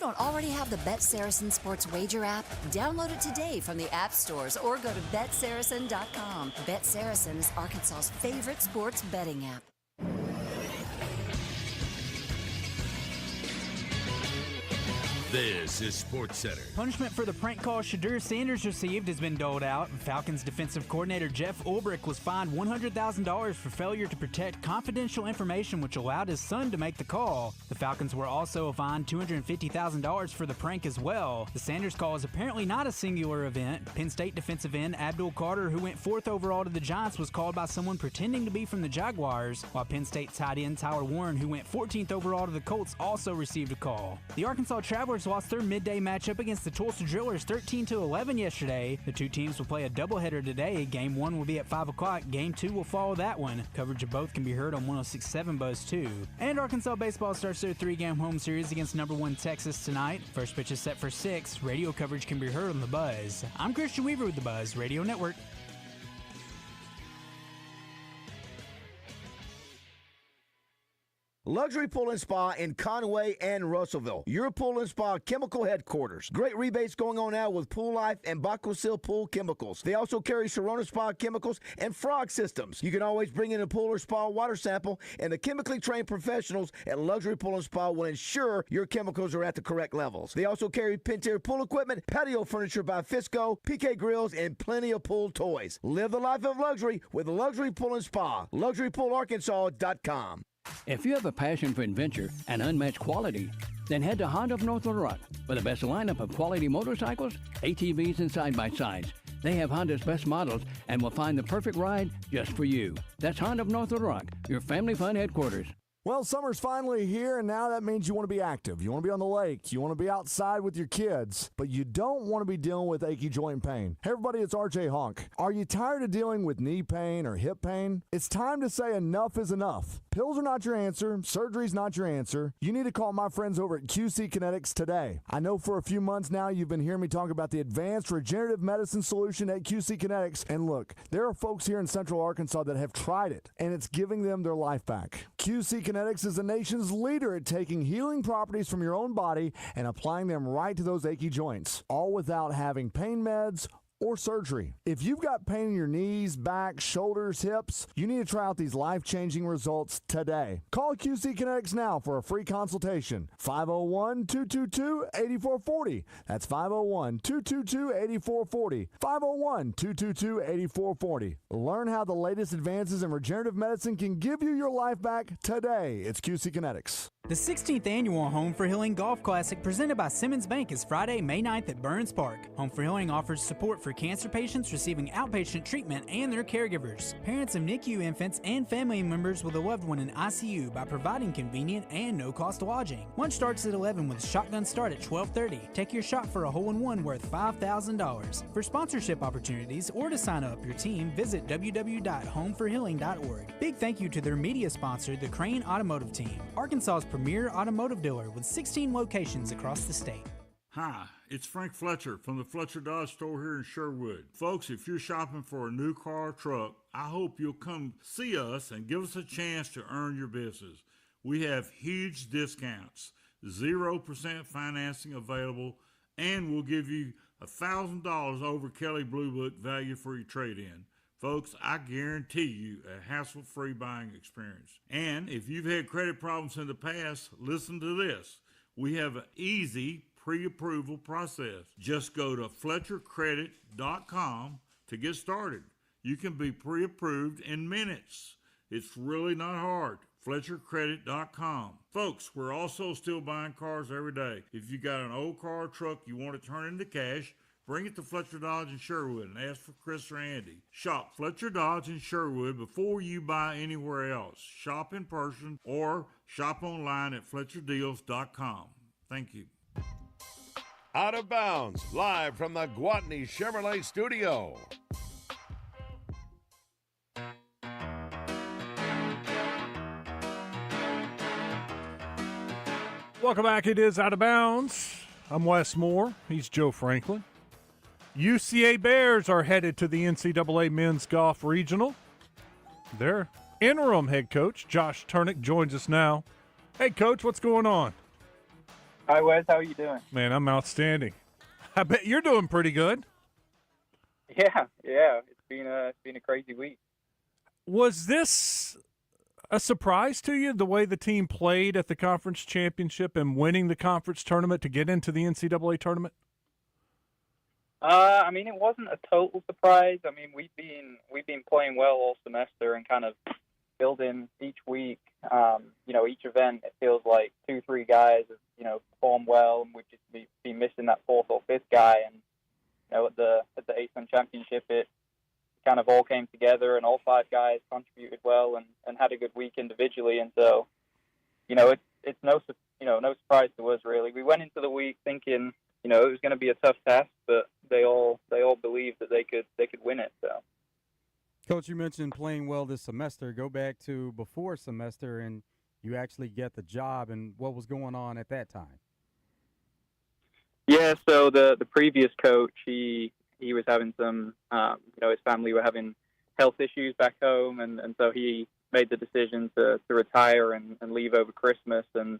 Don't already have the Bet Saracen Sports Wager app? Download it today from the app stores or go to BetSaracen.com. Bet Saracen is Arkansas's favorite sports betting app. This is Sports Center. Punishment for the prank call Shadur Sanders received has been doled out. Falcons defensive coordinator Jeff Ulbrich was fined $100,000 for failure to protect confidential information, which allowed his son to make the call. The Falcons were also fined $250,000 for the prank as well. The Sanders call is apparently not a singular event. Penn State defensive end Abdul Carter, who went 4th overall to the Giants, was called by someone pretending to be from the Jaguars, while Penn State tight end Tyler Warren, who went 14th overall to the Colts, also received a call. The Arkansas Travelers lost their midday matchup against the Tulsa Drillers 13-11 yesterday. The two teams will play a doubleheader today. Game 1 will be at 5 o'clock. Game 2 will follow that one. Coverage of both can be heard on 106.7 Buzz 2. And Arkansas baseball starts their 3-game home series against number 1 Texas tonight. First pitch is set for 6. Radio coverage can be heard on The Buzz. I'm Christian Weaver with The Buzz Radio Network. Luxury Pool and Spa in Conway and Russellville. Your pool and spa chemical headquarters. Great rebates going on now with Pool Life and Baquasil Pool Chemicals. They also carry Sharona Spa Chemicals and Frog Systems. You can always bring in a pool or spa water sample, and the chemically trained professionals at Luxury Pool and Spa will ensure your chemicals are at the correct levels. They also carry Pentair pool equipment, patio furniture by Fisco, PK Grills, and plenty of pool toys. Live the life of luxury with Luxury Pool and Spa. LuxuryPoolArkansas.com. If you have a passion for adventure and unmatched quality, then head to Honda of North Little Rock for the best lineup of quality motorcycles, ATVs, and side-by-sides. They have Honda's best models and will find the perfect ride just for you. That's Honda of North Little Rock, your family fun headquarters. Well, summer's finally here, and now that means you want to be active. You want to be on the lake. You want to be outside with your kids, but you don't want to be dealing with achy joint pain. Hey, everybody, it's RJ Honk. Are you tired of dealing with knee pain or hip pain? It's time to say enough is enough. Pills are not your answer. Surgery's not your answer. You need to call my friends over at QC Kinetics today. I know for a few months now you've been hearing me talk about the advanced regenerative medicine solution at QC Kinetics, and look, there are folks here in Central Arkansas that have tried it, and it's giving them their life back. QC Kinetics is the nation's leader at taking healing properties from your own body and applying them right to those achy joints, all without having pain meds or surgery. If you've got pain in your knees, back, shoulders, hips, you need to try out these life-changing results today. Call QC Kinetics now for a free consultation. 501-222-8440. That's 501-222-8440. 501-222-8440. Learn how the latest advances in regenerative medicine can give you your life back today. It's QC Kinetics. The 16th annual Home for Healing Golf Classic presented by Simmons Bank is Friday, May 9th at Burns Park. Home for Healing offers support for cancer patients receiving outpatient treatment and their caregivers. Parents of NICU infants and family members with a loved one in ICU by providing convenient and no-cost lodging. Lunch starts at 11 with shotgun start at 12:30. Take your shot for a hole-in-one worth $5,000. For sponsorship opportunities or to sign up your team, visit www.homeforhealing.org. Big thank you to their media sponsor, the Crane Automotive Team, Arkansas's premier automotive dealer with 16 locations across the state. Hi, it's Frank Fletcher from the Fletcher Dodge store here in Sherwood. Folks, if you're shopping for a new car or truck, I hope you'll come see us and give us a chance to earn your business. We have huge discounts, 0% financing available, and we'll give you $1,000 over Kelly Blue Book value for your trade-in. Folks, I guarantee you a hassle-free buying experience. And if you've had credit problems in the past, listen to this. We have an easy pre-approval process. Just go to FletcherCredit.com to get started. You can be pre-approved in minutes. It's really not hard. FletcherCredit.com. Folks, we're also still buying cars every day. If you got an old car or truck you want to turn into cash, bring it to Fletcher Dodge in Sherwood and ask for Chris or Andy. Shop Fletcher Dodge in Sherwood before you buy anywhere else. Shop in person or shop online at FletcherDeals.com. Thank you. Out of Bounds, live from the Gwatney Chevrolet studio. Welcome back. It is Out of Bounds. I'm Wes Moore. He's Joe Franklin. UCA Bears are headed to the NCAA Men's Golf Regional. Their interim head coach, Josh Turnick, joins us now. Hey, Coach, what's going on? Hi, Wes. How are you doing? Man, I'm outstanding. I bet you're doing pretty good. Yeah. It's been a crazy week. Was this a surprise to you, the way the team played at the conference championship and winning the conference tournament to get into the NCAA tournament? I mean, it wasn't a total surprise. I mean, we've been playing well all semester and kind of building each week. Each event, it feels like 2-3 guys have, performed well, and we've just been missing that fourth or fifth guy. And at the ASUN championship, it kind of all came together, and all 5 guys contributed well and had a good week individually. And so, it's no surprise to us really. We went into the week thinking, it was going to be a tough task, but they all believed that they could win it. So, Coach, you mentioned playing well this semester. Go back to before semester, and you actually get the job. And what was going on at that time? Yeah, so the previous coach, he was having some, his family were having health issues back home, and so he made the decision to retire and leave over Christmas. And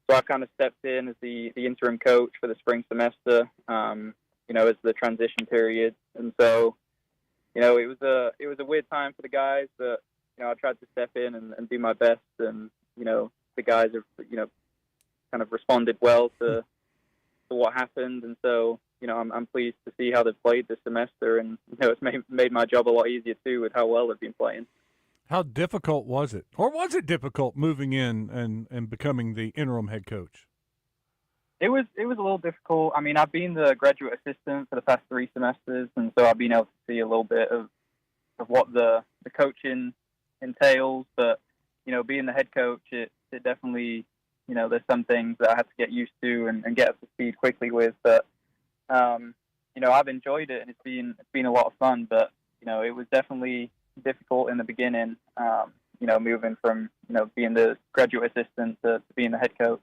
so I kind of stepped in as the interim coach for the spring semester, as the transition period. And so, it was a weird time for the guys, but, I tried to step in and do my best. And, the guys have, kind of responded well to what happened. And so, I'm pleased to see how they've played this semester. And, it's made my job a lot easier, too, with how well they've been playing. How difficult was it? Or was it difficult moving in and becoming the interim head coach? It was a little difficult. I mean, I've been the graduate assistant for the past 3 semesters, and so I've been able to see a little bit of what the coaching entails. But, being the head coach, it definitely, there's some things that I have to get used to and get up to speed quickly with. But, I've enjoyed it, and it's been a lot of fun. But, it was definitely difficult in the beginning, moving from, being the graduate assistant to being the head coach.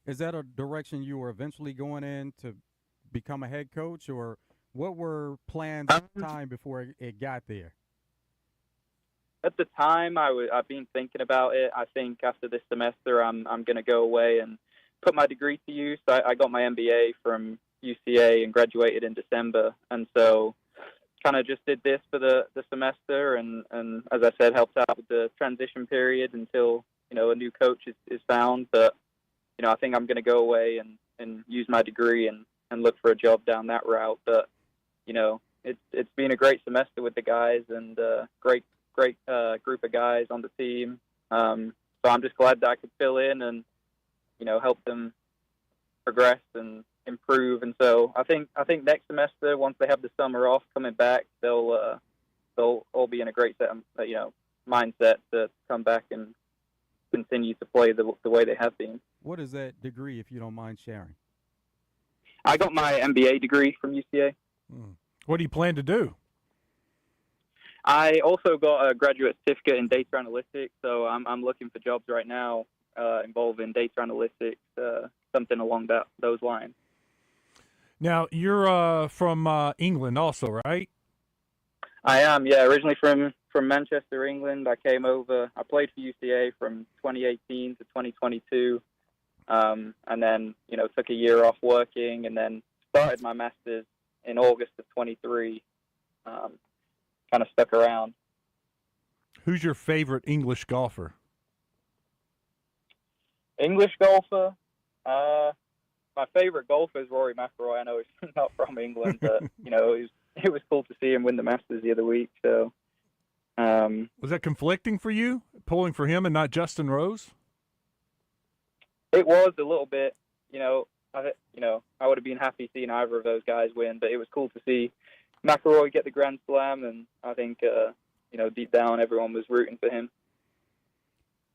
Is that a direction you were eventually going in to become a head coach, or what were plans at the time before it got there? At the time, I've been thinking about it. I think after this semester, I'm going to go away and put my degree to use. I got my MBA from UCA and graduated in December. And so kind of just did this for the semester, and as I said, helped out with the transition period until a new coach is found. But I think I'm going to go away and use my degree and look for a job down that route. But it's been a great semester with the guys, and great group of guys on the team. So I'm just glad that I could fill in and help them progress and improve. And so I think next semester, once they have the summer off, coming back, they'll all be in a great mindset to come back and continue to play the way they have been. What is that degree, if you don't mind sharing? I got my MBA degree from UCA. What do you plan to do? I also got a graduate certificate in data analytics, so I'm looking for jobs right now involving data analytics, something along those lines. Now, you're from England also, right? I am, yeah. Originally from Manchester, England. I came over. I played for UCA from 2018 to 2022, and then took a year off working, and then started my master's in August of 23. Kind of stuck around. Who's your favorite English golfer? English golfer? My favorite golfer is Rory McIlroy. I know he's not from England, but it was cool to see him win the Masters the other week. So, was that conflicting for you, pulling for him and not Justin Rose? It was a little bit. I would have been happy seeing either of those guys win, but it was cool to see McIlroy get the Grand Slam, and I think deep down everyone was rooting for him.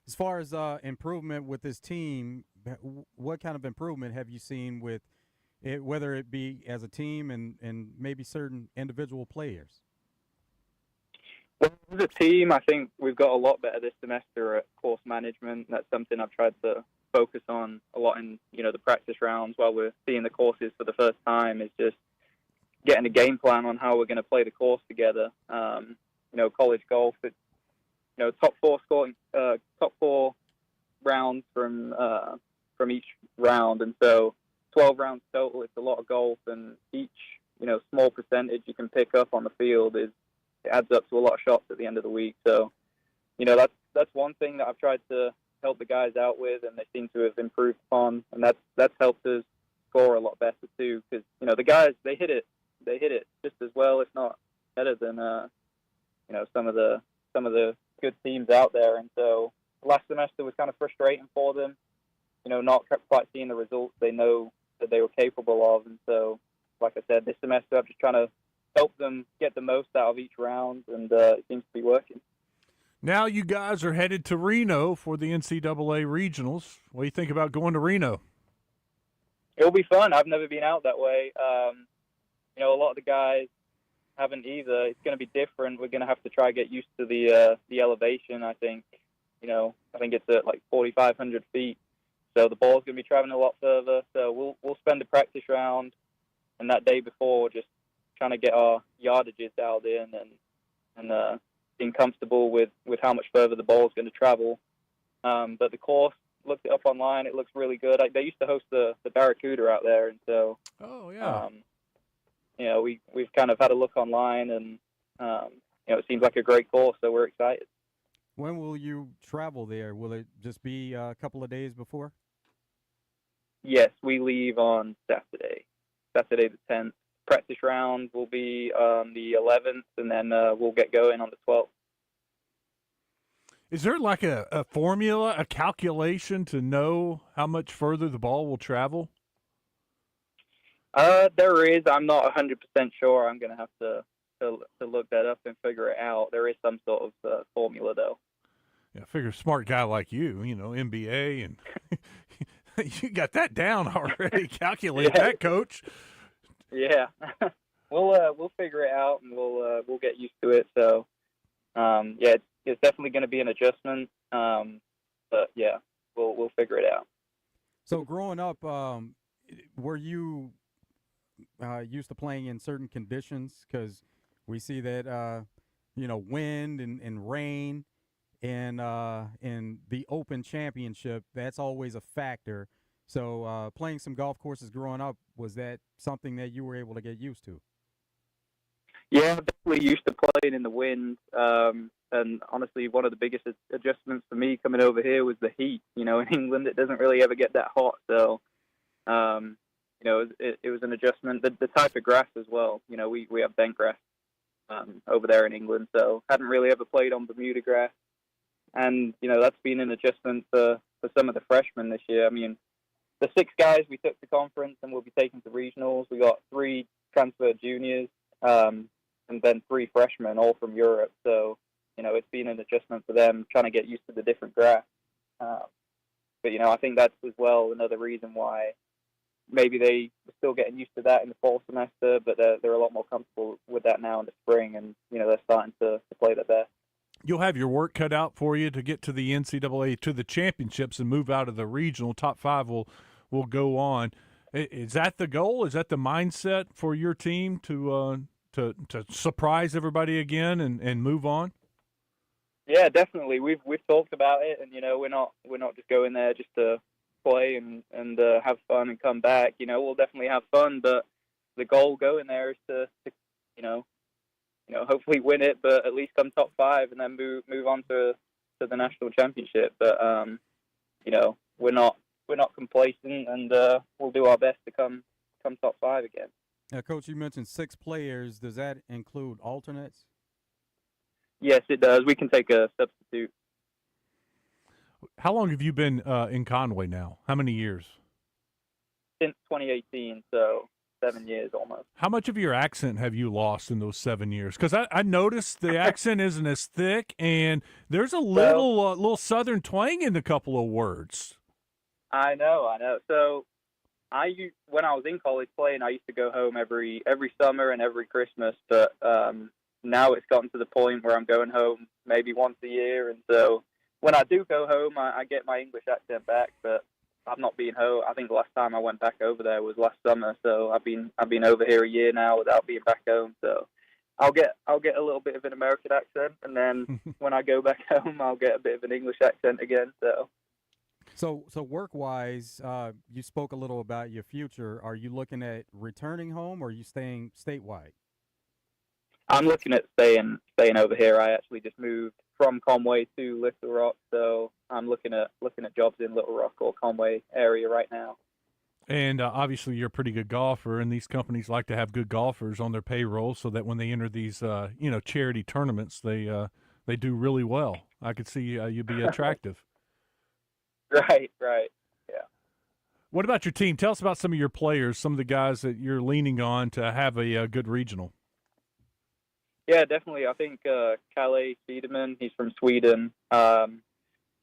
As far as improvement with this team, what kind of improvement have you seen with it, whether it be as a team and maybe certain individual players? Well, as a team, I think we've got a lot better this semester at course management. That's something I've tried to focus on a lot in the practice rounds while we're seeing the courses for the first time. Is just getting a game plan on how we're going to play the course together. College golf, it's top four rounds from each round, and so 12 rounds total. It's a lot of golf, and each small percentage you can pick up on the field it adds up to a lot of shots at the end of the week. So that's one thing that I've tried to help the guys out with, and they seem to have improved upon, and that's helped us score a lot better too. Because the guys they hit it just as well, if not better than some of the good teams out there. And so last semester was kind of frustrating for them, not quite seeing the results they know that they were capable of. And so, like I said, this semester I'm just trying to help them get the most out of each round, and it seems to be working. Now you guys are headed to Reno for the NCAA regionals. What do you think about going to Reno? It'll be fun. I've never been out that way. A lot of the guys haven't either. It's going to be different. We're going to have to try to get used to the elevation. I think, I think it's at like 4,500 feet. So the ball's going to be traveling a lot further. So we'll spend the practice round and that day before just trying to get our yardages dialed in and being comfortable with how much further the ball is going to travel. But the course, looked it up online. It looks really good. They used to host the Barracuda out there, and so we've kind of had a look online, and it seems like a great course. So we're excited. When will you travel there? Will it just be a couple of days before? Yes, we leave on Saturday the 10th. Practice round will be on the 11th, and then we'll get going on the 12th. Is there like a formula, a calculation to know how much further the ball will travel? There is. I'm not 100% sure. I'm going to have to look that up and figure it out. There is some sort of formula, though. Yeah, I figure a smart guy like you, MBA, and you got that down already. Calculate that, coach. Yeah, we'll figure it out, and we'll get used to it. So, it's definitely going to be an adjustment. But yeah, we'll figure it out. So growing up, were you used to playing in certain conditions? Because we see that wind and rain in the Open Championship, that's always a factor. So playing some golf courses growing up, was that something that you were able to get used to? Yeah, I'm definitely used to playing in the wind. And honestly, one of the biggest adjustments for me coming over here was the heat. In England, it doesn't really ever get that hot. So, it was an adjustment. The type of grass as well. We have bent grass over there in England. So, hadn't really ever played on Bermuda grass. And, that's been an adjustment for some of the freshmen this year. I mean, the 6 guys we took to conference and we'll be taking to regionals. We got 3 transfer juniors. And then 3 freshmen, all from Europe. So, it's been an adjustment for them, trying to get used to the different grass. But, I think that's as well another reason why maybe they were still getting used to that in the fall semester, but they're a lot more comfortable with that now in the spring, and, they're starting to play their best. You'll have your work cut out for you to get to the NCAA, to the championships, and move out of the regional. Top 5 will go on. Is that the goal? Is that the mindset for your team to surprise everybody again and move on? Yeah, definitely. We've talked about it, and we're not just going there just to play and have fun and come back. We'll definitely have fun, but the goal going there is to hopefully win it, but at least come top 5 and then move on to the national championship. But we're not complacent, and we'll do our best to come top 5 again. Now, Coach, you mentioned 6 players. Does that include alternates? Yes, it does. We can take a substitute. How long have you been in Conway now? How many years? Since 2018, so 7 years almost. How much of your accent have you lost in those 7 years? Because I noticed the accent isn't as thick, and there's a little southern twang in a couple of words. I know. So when I was in college playing, I used to go home every summer and every Christmas, but now it's gotten to the point where I'm going home maybe once a year, and so when I do go home, I get my English accent back, but I've not been home. I think the last time I went back over there was last summer, so I've been over here a year now without being back home, so I'll get a little bit of an American accent, and then when I go back home, I'll get a bit of an English accent again, So work-wise, you spoke a little about your future. Are you looking at returning home, or are you staying statewide? I'm looking at staying over here. I actually just moved from Conway to Little Rock, so I'm looking at jobs in Little Rock or Conway area right now. And obviously, you're a pretty good golfer, and these companies like to have good golfers on their payroll, so that when they enter these charity tournaments, they do really well. I could see you'd be attractive. Right, yeah. What about your team? Tell us about some of your players, some of the guys that you're leaning on to have a good regional. Yeah, definitely. I think Kalle Tiedemann, he's from Sweden.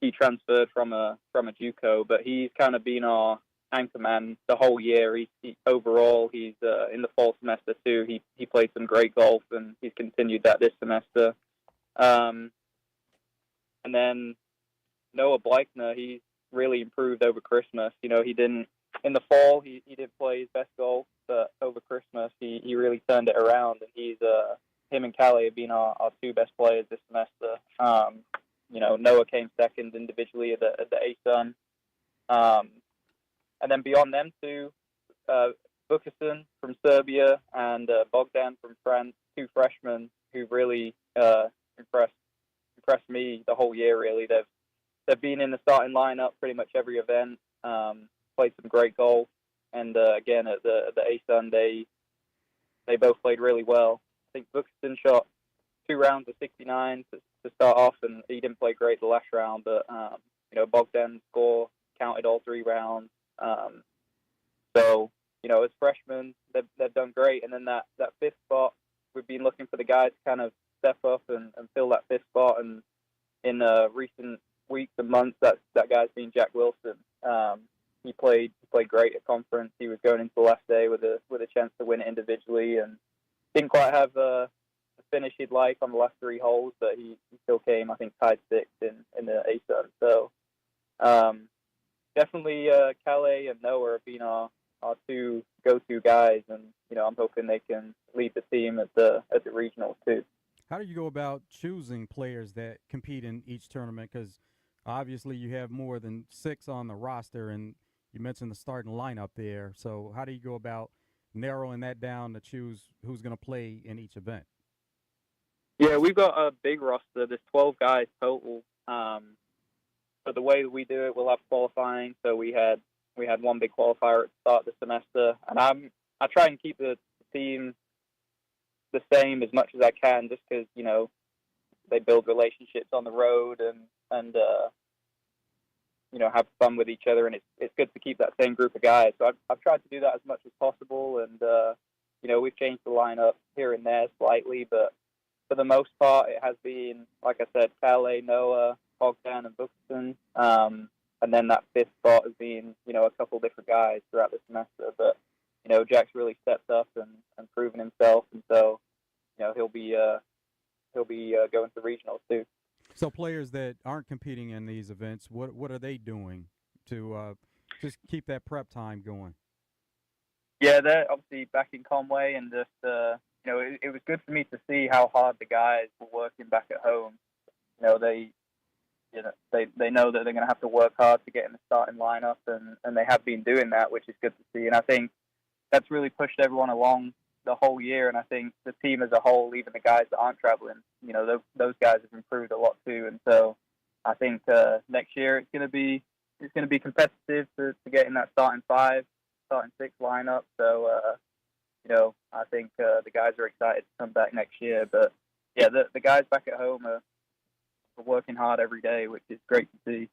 He transferred from a JUCO, but he's kind of been our anchor man the whole year. Overall, he's in the fall semester too. He played some great golf, and he's continued that this semester. And then Noah Bleichner, he's really improved over Christmas. He didn't in the fall. He did play his best golf, but over Christmas he really turned it around, and he's him and Kalle have been our 2 best players this semester. Noah came second individually at the ASUN. And then beyond them 2, Vukasin from Serbia and Bogdan from France, 2 freshmen who really impressed me the whole year. Really, they've been in the starting lineup pretty much every event. Played some great golf, and again at the ASUN they both played really well. I think Vukasin shot 2 rounds of 69 to start off, and he didn't play great the last round, but Bogdan's score counted all 3 rounds. So as freshmen, they've done great, and then that 5th spot, we've been looking for the guys to kind of step up and fill that 5th spot, and in recent weeks and months, that guy's been Jack Wilson. He played great at conference. He was going into the last day with a chance to win it individually, and didn't quite have the finish he'd like on the last 3 holes, but he still came, I think, tied 6th in the ASUN. So definitely Kalle and Noah have been our 2 go-to guys, and I'm hoping they can lead the team at the regionals too. How do you go about choosing players that compete in each tournament? Because obviously you have more than 6 on the roster, and you mentioned the starting lineup there. So how do you go about narrowing that down to choose who's going to play in each event? Yeah, we've got a big roster. There's 12 guys total. But the way that we do it, we'll have qualifying. So we had one big qualifier at the start of the semester, and I try and keep the team the same as much as I can, just because they build relationships on the road and have fun with each other, and it's good to keep that same group of guys. So I've tried to do that as much as possible, and we've changed the lineup here and there slightly, but for the most part, it has been, like I said, Calais, Noah, Bogdan, and Buxton. And then that fifth spot has been, a couple different guys throughout the semester. But, Jack's really stepped up and proven himself. And so, he'll be going to regionals too. So players that aren't competing in these events, what are they doing to just keep that prep time going? Yeah, they're obviously back in Conway, and just, it was good for me to see how hard the guys were working back at home. They know that they're going to have to work hard to get in the starting lineup, and they have been doing that, which is good to see. And I think that's really pushed everyone along the whole year. And I think the team as a whole, even the guys that aren't traveling, those guys have improved a lot too. And so I think next year it's going to be competitive to get in that starting six lineup. So I think the guys are excited to come back next year. But yeah, the guys back at home are working hard every day, which is great to see.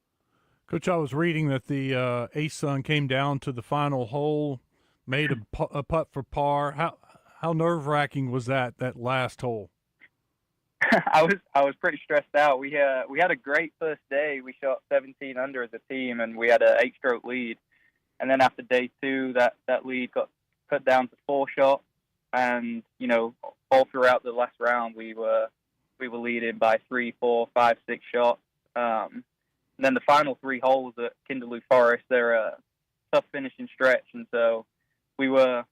Coach, I was reading that the ASUN came down to the final hole, made a putt for par. How nerve-wracking was that last hole? I was pretty stressed out. We had a great first day. We shot 17 under as a team, and we had an 8-stroke lead. And then after day 2, that lead got cut down to 4 shots. And all throughout the last round, we were leading by 3, 4, 5, 6 shots. And then the final 3 holes at Kinderloo Forest, they're a tough finishing stretch, and so it was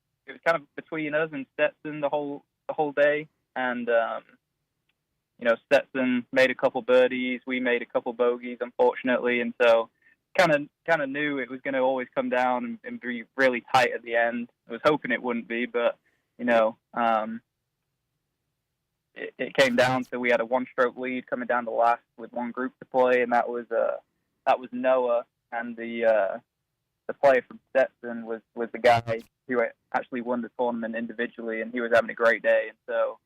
kind of between us and Stetson the whole day. And Stetson made a couple birdies, we made a couple bogeys, unfortunately, and so kind of knew it was going to always come down and be really tight at the end. I was hoping it wouldn't be, but it came down to we had a 1-stroke lead coming down to last with one group to play, and that was Noah, and the player from Stetson was the guy who actually won the tournament individually, and he was having a great day. And so,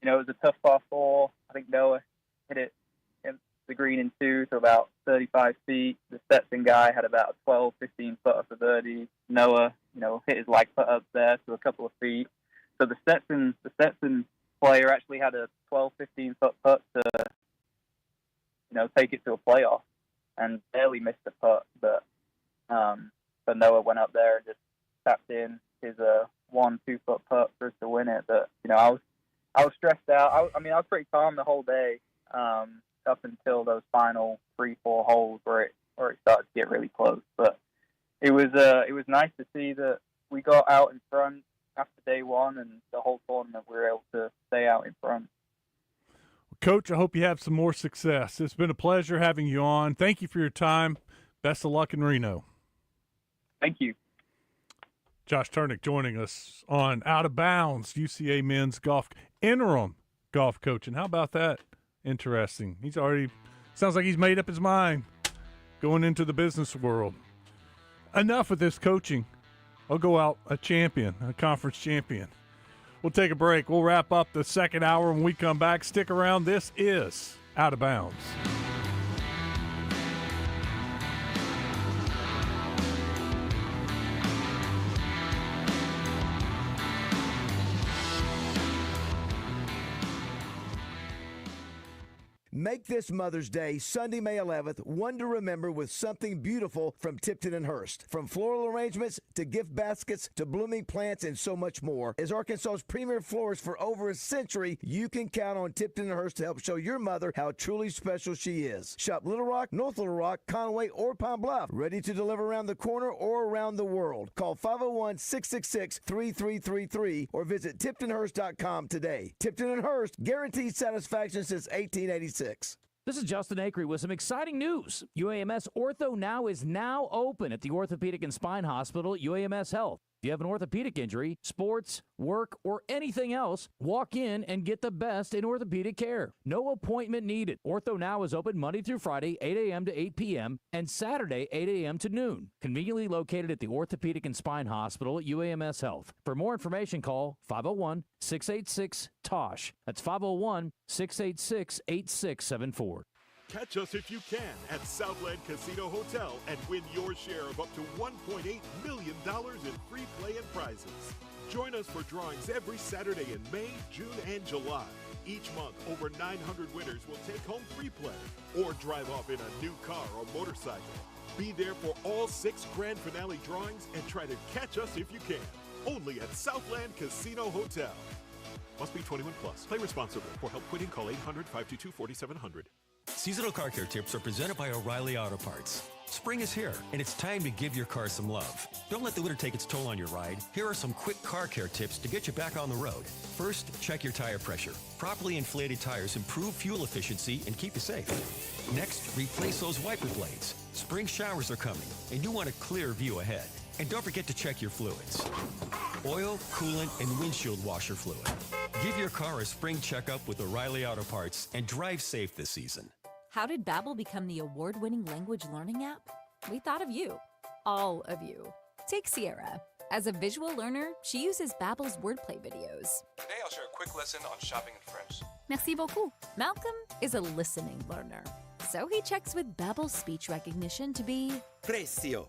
it was a tough par 4. I think Noah hit it in the green in 2, so about 35 feet. The Stetson guy had about a 12, 15 footer for birdie. Noah, hit his leg putt up there to a couple of feet. So the Stetson player actually had a 12, 15 foot putt to, take it to a playoff, and barely missed the putt. But Noah went up there and just tapped in his 1, 2 foot putt for us to win it. But I was stressed out. I was pretty calm the whole day, up until those final 3, 4 holes where it started to get really close. But it was nice to see that we got out in front after day 1, and the whole tournament we were able to stay out in front. Coach, I hope you have some more success. It's been a pleasure having you on. Thank you for your time. Best of luck in Reno. Thank you. Josh Turnick joining us on Out of Bounds, UCA men's golf interim golf coach. And how about that? Interesting. Sounds like he's made up his mind going into the business world. Enough with this coaching. I'll go out a champion, a conference champion. We'll take a break. We'll wrap up the second hour when we come back. Stick around. This is Out of Bounds. Make this Mother's Day, Sunday, May 11th, one to remember with something beautiful from Tipton & Hurst. From floral arrangements to gift baskets to blooming plants and so much more. As Arkansas's premier florist for over a century, you can count on Tipton & Hurst to help show your mother how truly special she is. Shop Little Rock, North Little Rock, Conway, or Pine Bluff. Ready to deliver around the corner or around the world. Call 501-666-3333 or visit TiptonHurst.com today. Tipton & Hurst, guaranteed satisfaction since 1886. This is Justin Acree with some exciting news. UAMS Ortho Now is now open at the Orthopedic and Spine Hospital at UAMS Health. If you have an orthopedic injury, sports, work, or anything else, walk in and get the best in orthopedic care. No appointment needed. Ortho Now is open Monday through Friday, 8 a.m. to 8 p.m., and Saturday, 8 a.m. to noon. Conveniently located at the Orthopedic and Spine Hospital at UAMS Health. For more information, call 501-686-TOSH. That's 501-686-8674. Catch us if you can at Southland Casino Hotel and win your share of up to $1.8 million in free play and prizes. Join us for drawings every Saturday in May, June, and July. Each month, over 900 winners will take home free play or drive off in a new car or motorcycle. Be there for all 6 grand finale drawings and try to catch us if you can. Only at Southland Casino Hotel. Must be 21 plus. Play responsibly. For help quitting, call 800-522-4700. Seasonal car care tips are presented by O'Reilly Auto Parts. Spring is here, and it's time to give your car some love. Don't let the winter take its toll on your ride. Here are some quick car care tips to get you back on the road. First, check your tire pressure. Properly inflated tires improve fuel efficiency and keep you safe. Next, replace those wiper blades. Spring showers are coming, and you want a clear view ahead. And don't forget to check your fluids. Oil, coolant, and windshield washer fluid. Give your car a spring checkup with O'Reilly Auto Parts and drive safe this season. How did Babbel become the award-winning language learning app? We thought of you. All of you. Take Sierra. As a visual learner, she uses Babbel's wordplay videos. Today I'll share a quick lesson on shopping in French. Merci beaucoup. Malcolm is a listening learner. So he checks with Babbel's speech recognition to be Precio.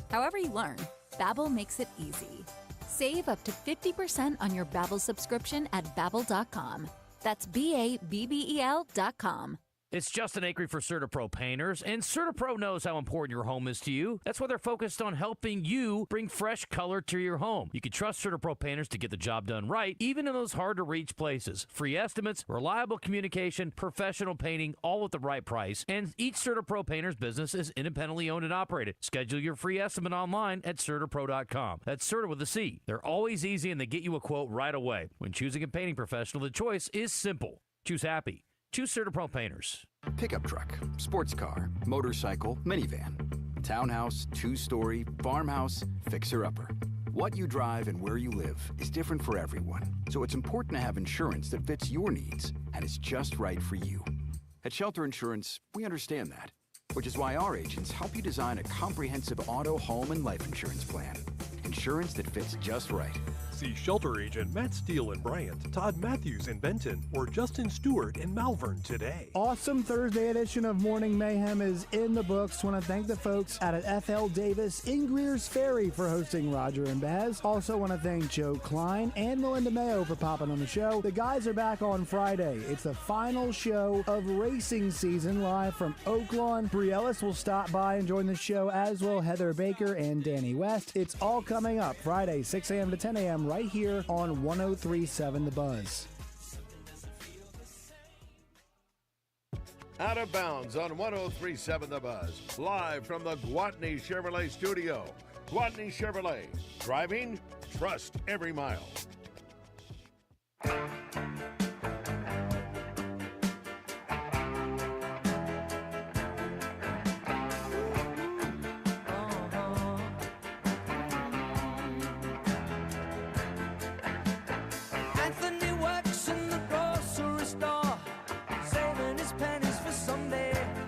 However you learn, Babbel makes it easy. Save up to 50% on your Babbel subscription at Babbel.com. That's BABBEL.com. It's Justin Acree for CertaPro Painters, and CertaPro knows how important your home is to you. That's why they're focused on helping you bring fresh color to your home. You can trust CertaPro Painters to get the job done right, even in those hard-to-reach places. Free estimates, reliable communication, professional painting, all at the right price. And each CertaPro Painters business is independently owned and operated. Schedule your free estimate online at CertaPro.com. That's Certa with a C. They're always easy, and they get you a quote right away. When choosing a painting professional, the choice is simple. Choose happy. Choose CertaPro Painters. Pickup truck, sports car, motorcycle, minivan, townhouse, 2-story, farmhouse, fixer-upper. What you drive and where you live is different for everyone, so it's important to have insurance that fits your needs and is just right for you. At Shelter Insurance, we understand that, which is why our agents help you design a comprehensive auto, home, and life insurance plan. Insurance that fits just right. See Shelter Agent Matt Steele in Bryant, Todd Matthews in Benton, or Justin Stewart in Malvern today. Awesome Thursday edition of Morning Mayhem is in the books. Want to thank the folks out at FL Davis in Greer's Ferry for hosting Roger and Baz. Also want to thank Joe Klein and Melinda Mayo for popping on the show. The guys are back on Friday. It's the final show of racing season live from Oaklawn. Bree Ellis will stop by and join the show, as will Heather Baker and Danny West. It's all coming up Friday, 6 a.m. to 10 a.m. right here on 103.7 The Buzz. Out of Bounds on 103.7 The Buzz. Live from the Gwatney Chevrolet studio. Gwatney Chevrolet. Driving, trust every mile.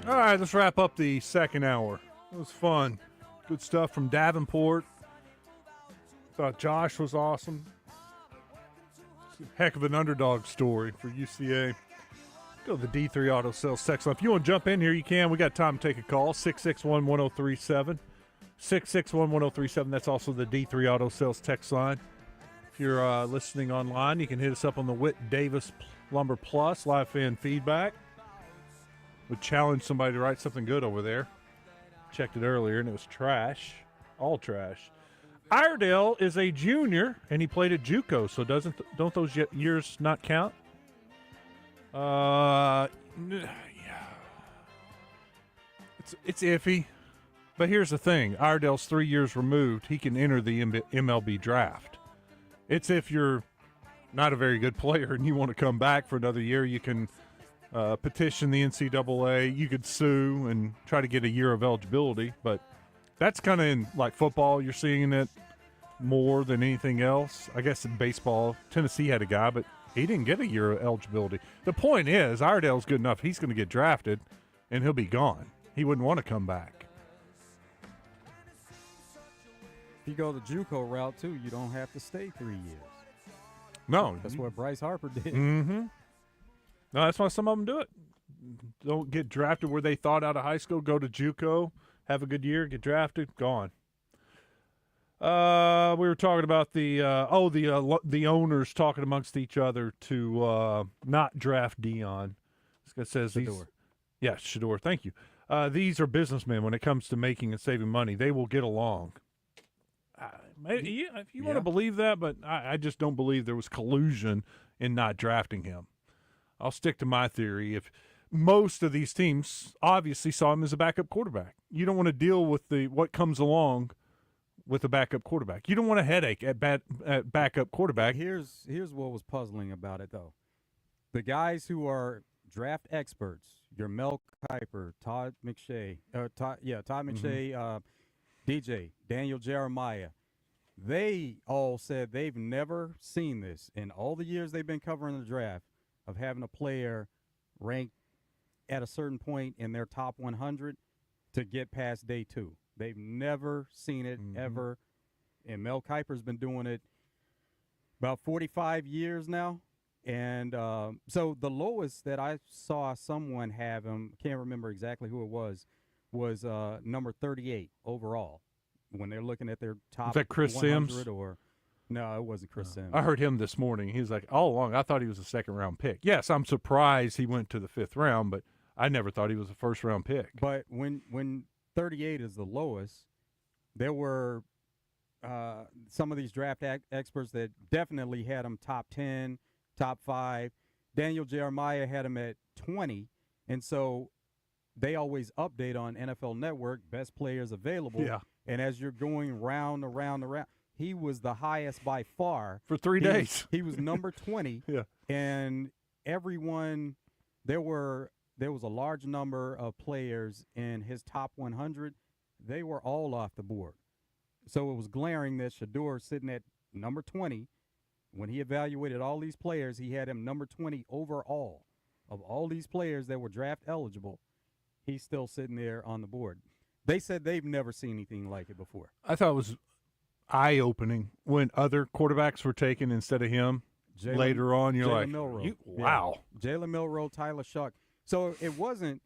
All right, let's wrap up the second hour. It was fun. Good stuff from Davenport. Thought Josh was awesome. It's a heck of an underdog story for UCA. Go to the D3 Auto Sales text line. If you want to jump in here, you can. We got time to take a call. 661-1037. 661-1037. That's also the D3 Auto Sales text line. If you're listening online, you can hit us up on the Whit Davis Lumber Plus live fan feedback. Would challenge somebody to write something good over there. Checked it earlier, and it was trash. All trash. Iredale is a junior, and he played at JUCO, so don't those years not count? Yeah. It's iffy. But here's the thing. Iredale's 3 years removed. He can enter the MLB draft. It's if you're not a very good player and you want to come back for another year, you can petition the NCAA. You could sue and try to get a year of eligibility, but that's kind of in like football. You're seeing it more than anything else. I guess in baseball, Tennessee had a guy, but he didn't get a year of eligibility. The point is, Iredale's good enough. He's going to get drafted, and he'll be gone. He wouldn't want to come back. If you go the JUCO route, too, you don't have to stay 3 years. No. That's what Bryce Harper did. Mm-hmm. No, that's why some of them do it. Don't get drafted where they thought out of high school, go to JUCO, have a good year, get drafted, gone. We were talking about the owners talking amongst each other to not draft Dion. It says Shador. Yes, Shador. Thank you. These are businessmen when it comes to making and saving money. They will get along. If you want to believe that, but I just don't believe there was collusion in not drafting him. I'll stick to my theory. If most of these teams obviously saw him as a backup quarterback, you don't want to deal with what comes along with a backup quarterback. You don't want a headache at backup quarterback. Here's what was puzzling about it, though. The guys who are draft experts, your Mel Kiper, Todd McShay, DJ, Daniel Jeremiah, they all said they've never seen this in all the years they've been covering the draft of having a player ranked at a certain point in their top 100 to get past day 2. They've never seen it ever, and Mel Kiper's been doing it about 45 years now. And so the lowest that I saw someone have him, can't remember exactly who it was number 38 overall when they're looking at their top. Is that Chris 100 Sims? No, it wasn't Chris Sims. I heard him this morning. He was like, all along, I thought he was a second-round pick. Yes, I'm surprised he went to the 5th round, but I never thought he was a first-round pick. But when 38 is the lowest, there were some of these draft experts that definitely had him top 10, top 5. Daniel Jeremiah had him at 20, and so they always update on NFL Network, best players available. Yeah. And as you're going round, he was the highest by far. For 3 days. He was number 20. Yeah. And everyone, there was a large number of players in his top 100. They were all off the board. So it was glaring that Shador sitting at number 20. When he evaluated all these players, he had him number 20 overall. Of all these players that were draft eligible, he's still sitting there on the board. They said they've never seen anything like it before. I thought it was eye-opening when other quarterbacks were taken instead of him. Later on, you're like, wow. Yeah. Jalen Milroe, Tyler Shuck. So it wasn't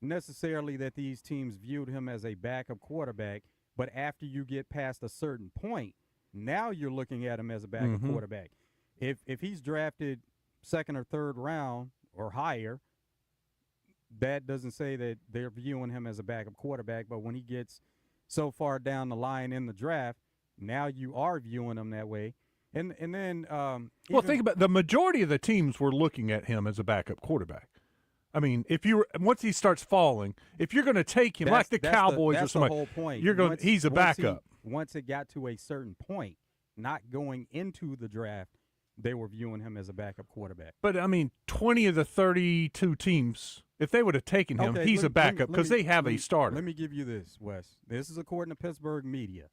necessarily that these teams viewed him as a backup quarterback, but after you get past a certain point, now you're looking at him as a backup quarterback. If he's drafted 2nd or 3rd round or higher, that doesn't say that they're viewing him as a backup quarterback, but when he gets so far down the line in the draft, now you are viewing him that way. And then well, think about the majority of the teams were looking at him as a backup quarterback. I mean, once he starts falling, if you're going to take him like the Cowboys or somebody, the whole point. He's a backup. Once it got to a certain point, not going into the draft, they were viewing him as a backup quarterback. But I mean, 20 of the 32 teams, if they would have taken him, he's a backup because they have a starter. Let me give you this, Wes. This is according to Pittsburgh media.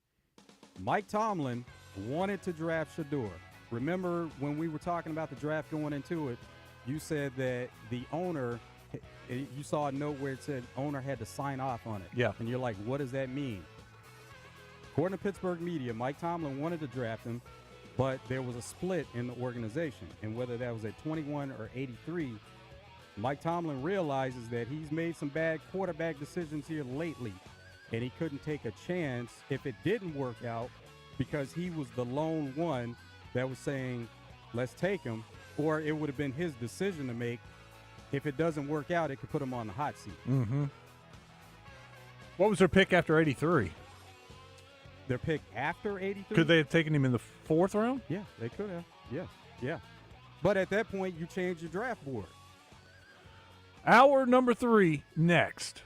Mike Tomlin wanted to draft Shador. Remember when we were talking about the draft going into it, you said that the owner, you saw a note where it said owner had to sign off on it. Yeah. And you're like, what does that mean? According to Pittsburgh media, Mike Tomlin wanted to draft him, but there was a split in the organization. And whether that was at 21 or 83, Mike Tomlin realizes that he's made some bad quarterback decisions here lately, and he couldn't take a chance if it didn't work out because he was the lone one that was saying, let's take him, or it would have been his decision to make. If it doesn't work out, it could put him on the hot seat. Mm-hmm. What was their pick after 83? Their pick after 83? Could they have taken him in the 4th round? Yeah, they could have. Yeah. But at that point, you change your draft board. Hour number 3 next.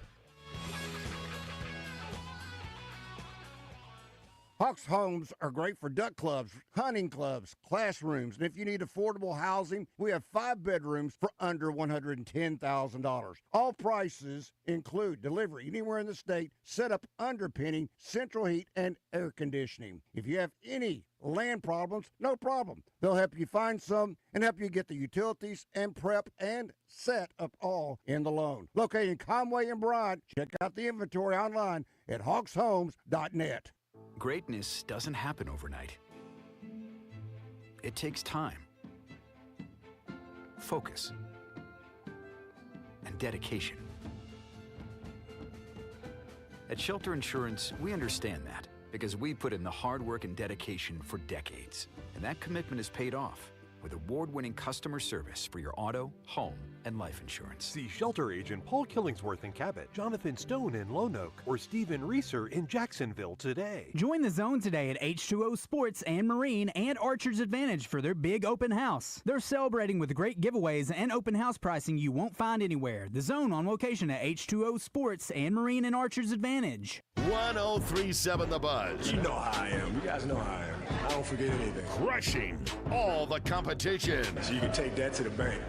Hawks Homes are great for duck clubs, hunting clubs, classrooms, and if you need affordable housing, we have 5 bedrooms for under $110,000. All prices include delivery anywhere in the state, setup, underpinning, central heat, and air conditioning. If you have any land problems, no problem. They'll help you find some and help you get the utilities and prep and set up all in the loan. Located in Conway and Bryant, check out the inventory online at hawkshomes.net. Greatness doesn't happen overnight. It takes time, focus, and dedication. At Shelter Insurance, we understand that because we put in the hard work and dedication for decades. And that commitment is paid off with award-winning customer service for your auto, home, and life insurance. See Shelter Agent Paul Killingsworth in Cabot, Jonathan Stone in Lone Oak, or Stephen Reeser in Jacksonville today. Join the Zone today at H2O Sports and Marine and Archer's Advantage for their big open house. They're celebrating with great giveaways and open house pricing you won't find anywhere. The Zone on location at H2O Sports and Marine and Archer's Advantage. 1037 The Buzz. You know how I am. You guys know how I am. I don't forget anything. Crushing all the competition. So you can take that to the bank.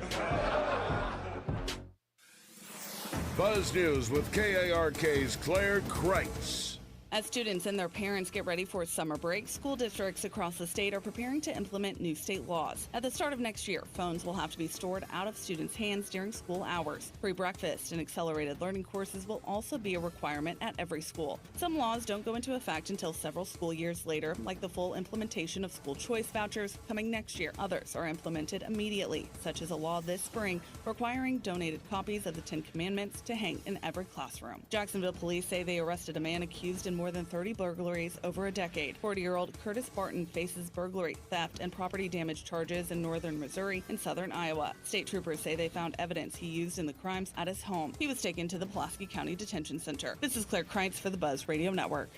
Buzz News with KARK's Claire Kreitz. As students and their parents get ready for summer break, school districts across the state are preparing to implement new state laws. At the start of next year, phones will have to be stored out of students' hands during school hours. Free breakfast and accelerated learning courses will also be a requirement at every school. Some laws don't go into effect until several school years later, like the full implementation of school choice vouchers coming next year. Others are implemented immediately, such as a law this spring requiring donated copies of the 10 Commandments to hang in every classroom. Jacksonville police say they arrested a man accused in more than 30 burglaries over a decade. 40-year-old Curtis Barton faces burglary, theft, and property damage charges in northern Missouri and southern Iowa. State troopers say they found evidence he used in the crimes at his home. He was taken to the Pulaski County Detention Center. This is Claire Kreitz for the Buzz Radio Network.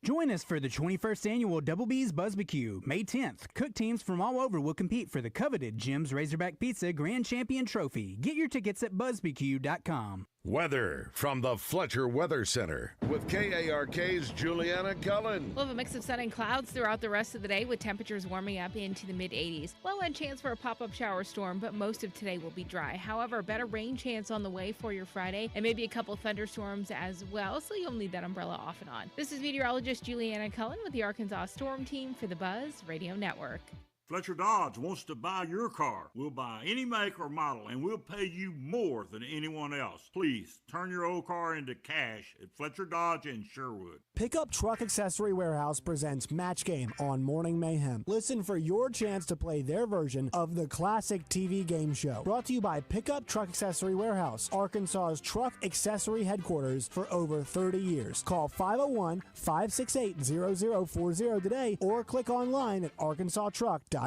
Join us for the 21st annual Double B's Buzzbarbecue, May 10th. Cook teams from all over will compete for the coveted Jim's Razorback Pizza Grand Champion Trophy. Get your tickets at buzzbq.com. Weather from the Fletcher Weather Center with KARK's Juliana Cullen. We'll have a mix of sun and clouds throughout the rest of the day with temperatures warming up into the mid-80s. Low end chance for a pop-up shower storm, but most of today will be dry. However, better rain chance on the way for your Friday and maybe a couple thunderstorms as well, so you'll need that umbrella off and on. This is meteorologist Juliana Cullen with the Arkansas Storm Team for the Buzz Radio Network. Fletcher Dodge wants to buy your car. We'll buy any make or model, and we'll pay you more than anyone else. Please, turn your old car into cash at Fletcher Dodge in Sherwood. Pickup Truck Accessory Warehouse presents Match Game on Morning Mayhem. Listen for your chance to play their version of the classic TV game show. Brought to you by Pickup Truck Accessory Warehouse, Arkansas's truck accessory headquarters for over 30 years. Call 501-568-0040 today or click online at arkansastruck.com.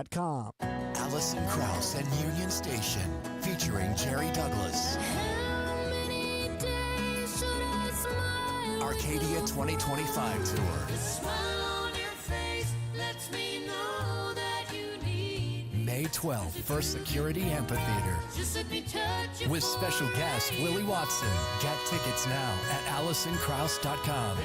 Allison Krauss and Union Station, featuring Jerry Douglas. Arcadia 2025 Tour. May 12th, First Security Amphitheater. With special guest Willie Watson. Get tickets now at AllisonKrauss.com.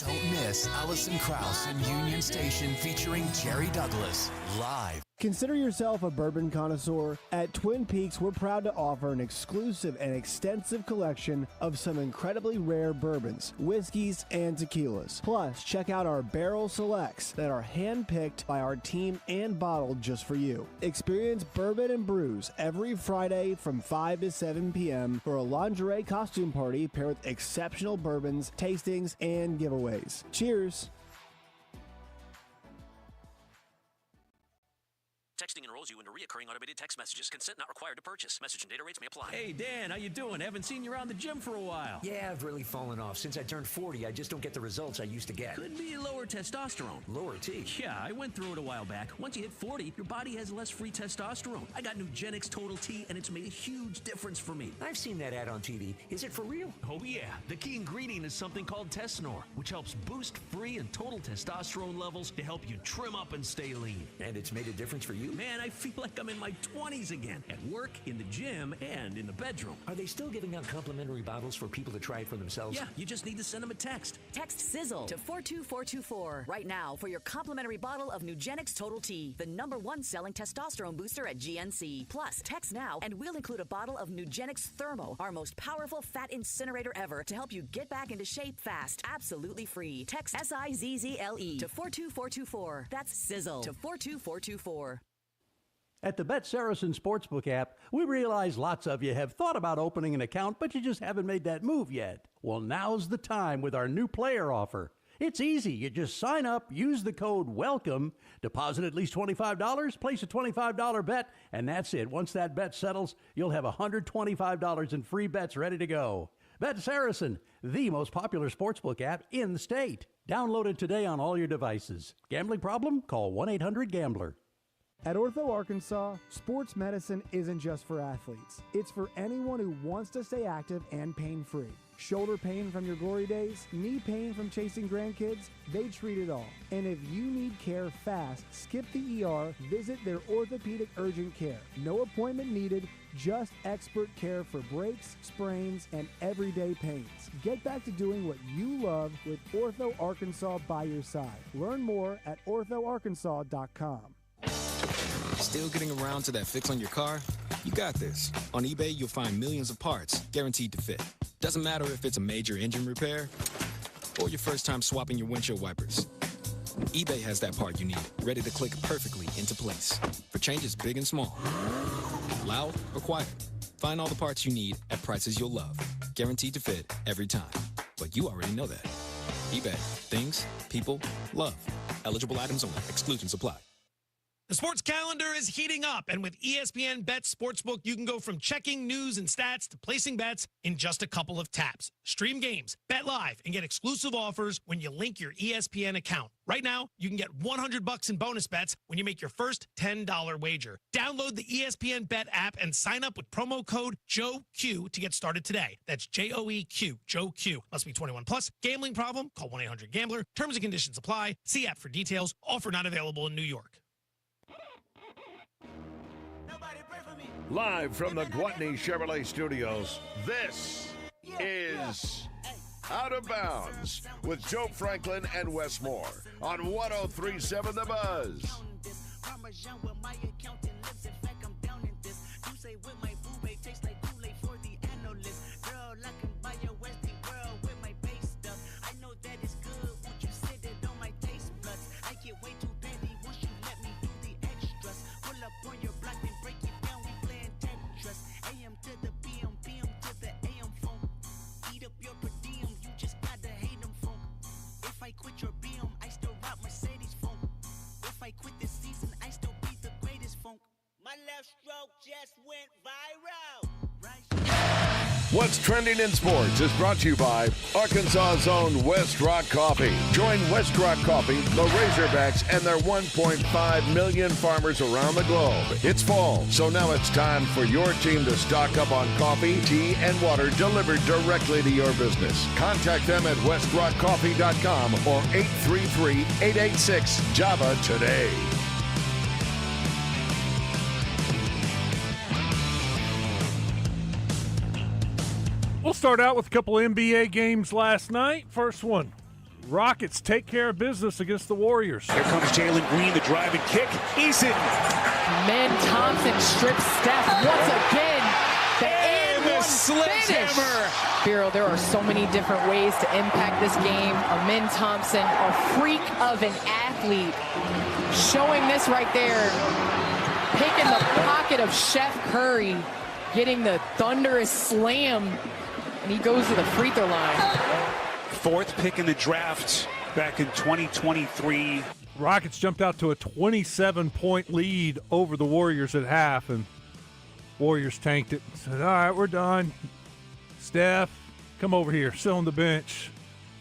Don't miss Allison Krauss and Union Station featuring Jerry Douglas live. Consider yourself a bourbon connoisseur. At Twin Peaks, we're proud to offer an exclusive and extensive collection of some incredibly rare bourbons, whiskeys, and tequilas. Plus, check out our barrel selects that are hand-picked by our team and bottled just for you. Experience Bourbon and Brews every Friday from 5 to 7 p.m. for a lingerie costume party paired with exceptional bourbons, tastings, and giveaways. Cheers! Texting enrolls you into recurring automated text messages. Consent not required to purchase. Message and data rates may apply. Hey, Dan, how you doing? Haven't seen you around the gym for a while. Yeah, I've really fallen off. Since I turned 40, I just don't get the results I used to get. Could be lower testosterone. Lower T? Yeah, I went through it a while back. Once you hit 40, your body has less free testosterone. I got Nugenix Total T, and it's made a huge difference for me. I've seen that ad on TV. Is it for real? Oh, yeah. The key ingredient is something called Tesnor, which helps boost free and total testosterone levels to help you trim up and stay lean. And it's made a difference for you? Man, I feel like I'm in my 20s again, at work, in the gym, and in the bedroom. Are they still giving out complimentary bottles for people to try it for themselves? Yeah, you just need to send them a text. Text Sizzle to 42424 right now for your complimentary bottle of Nugenix Total T, the #1 selling testosterone booster at GNC. Plus, text now and we'll include a bottle of Nugenix Thermo, our most powerful fat incinerator ever, to help you get back into shape fast. Absolutely free. Text SIZZLE to 42424. That's Sizzle to 42424. At the Bet Saracen Sportsbook app, we realize lots of you have thought about opening an account, but you just haven't made that move yet. Well, now's the time with our new player offer. It's easy. You just sign up, use the code WELCOME, deposit at least $25, place a $25 bet, and that's it. Once that bet settles, you'll have $125 in free bets ready to go. Bet Saracen, the most popular sportsbook app in the state. Download it today on all your devices. Gambling problem? Call 1-800-GAMBLER. At Ortho Arkansas, sports medicine isn't just for athletes. It's for anyone who wants to stay active and pain-free. Shoulder pain from your glory days, knee pain from chasing grandkids, they treat it all. And if you need care fast, skip the ER, visit their orthopedic urgent care. No appointment needed, just expert care for breaks, sprains, and everyday pains. Get back to doing what you love with Ortho Arkansas by your side. Learn more at orthoarkansas.com. Still getting around to that fix on your car? You got this. On eBay, you'll find millions of parts guaranteed to fit. Doesn't matter if it's a major engine repair or your first time swapping your windshield wipers. eBay has that part you need, ready to click perfectly into place for changes big and small. Loud or quiet, find all the parts you need at prices you'll love. Guaranteed to fit every time. But you already know that. eBay. Things, people, love. Eligible items only. Exclusions apply. The sports calendar is heating up, and with ESPN Bet Sportsbook, you can go from checking news and stats to placing bets in just a couple of taps. Stream games, bet live, and get exclusive offers when you link your ESPN account. Right now, you can get $100 in bonus bets when you make your first $10 wager. Download the ESPN Bet app and sign up with promo code JOEQ to get started today. That's JOEQ, Joe Q. Must be 21 plus. Gambling problem? Call 1-800-GAMBLER. Terms and conditions apply. See app for details. Offer not available in New York. Live from the Gwatney Chevrolet Studios, this is Out of Bounds with Joe Franklin and Wes Moore on 103.7 The Buzz. What's trending in sports is brought to you by Arkansas's own West Rock Coffee. Join West Rock Coffee, the Razorbacks, and their 1.5 million farmers around the globe. It's fall, so now it's time for your team to stock up on coffee, tea, and water delivered directly to your business. Contact them at westrockcoffee.com or 833-886-JAVA today. We'll start out with a couple NBA games last night. First one, Rockets take care of business against the Warriors. Here comes Jalen Green, the drive and kick. Eason. Men Thompson strips Steph once again. The sledgehammer. Bureau, there are so many different ways to impact this game. Amin Thompson, a freak of an athlete, showing this right there. Picking the pocket of Chef Curry, getting the thunderous slam. And he goes to the free throw line. Fourth pick in the draft back in 2023. Rockets jumped out to a 27-point lead over the Warriors at half, and Warriors tanked it. Said, all right, we're done. Steph, come over here. Sit on the bench.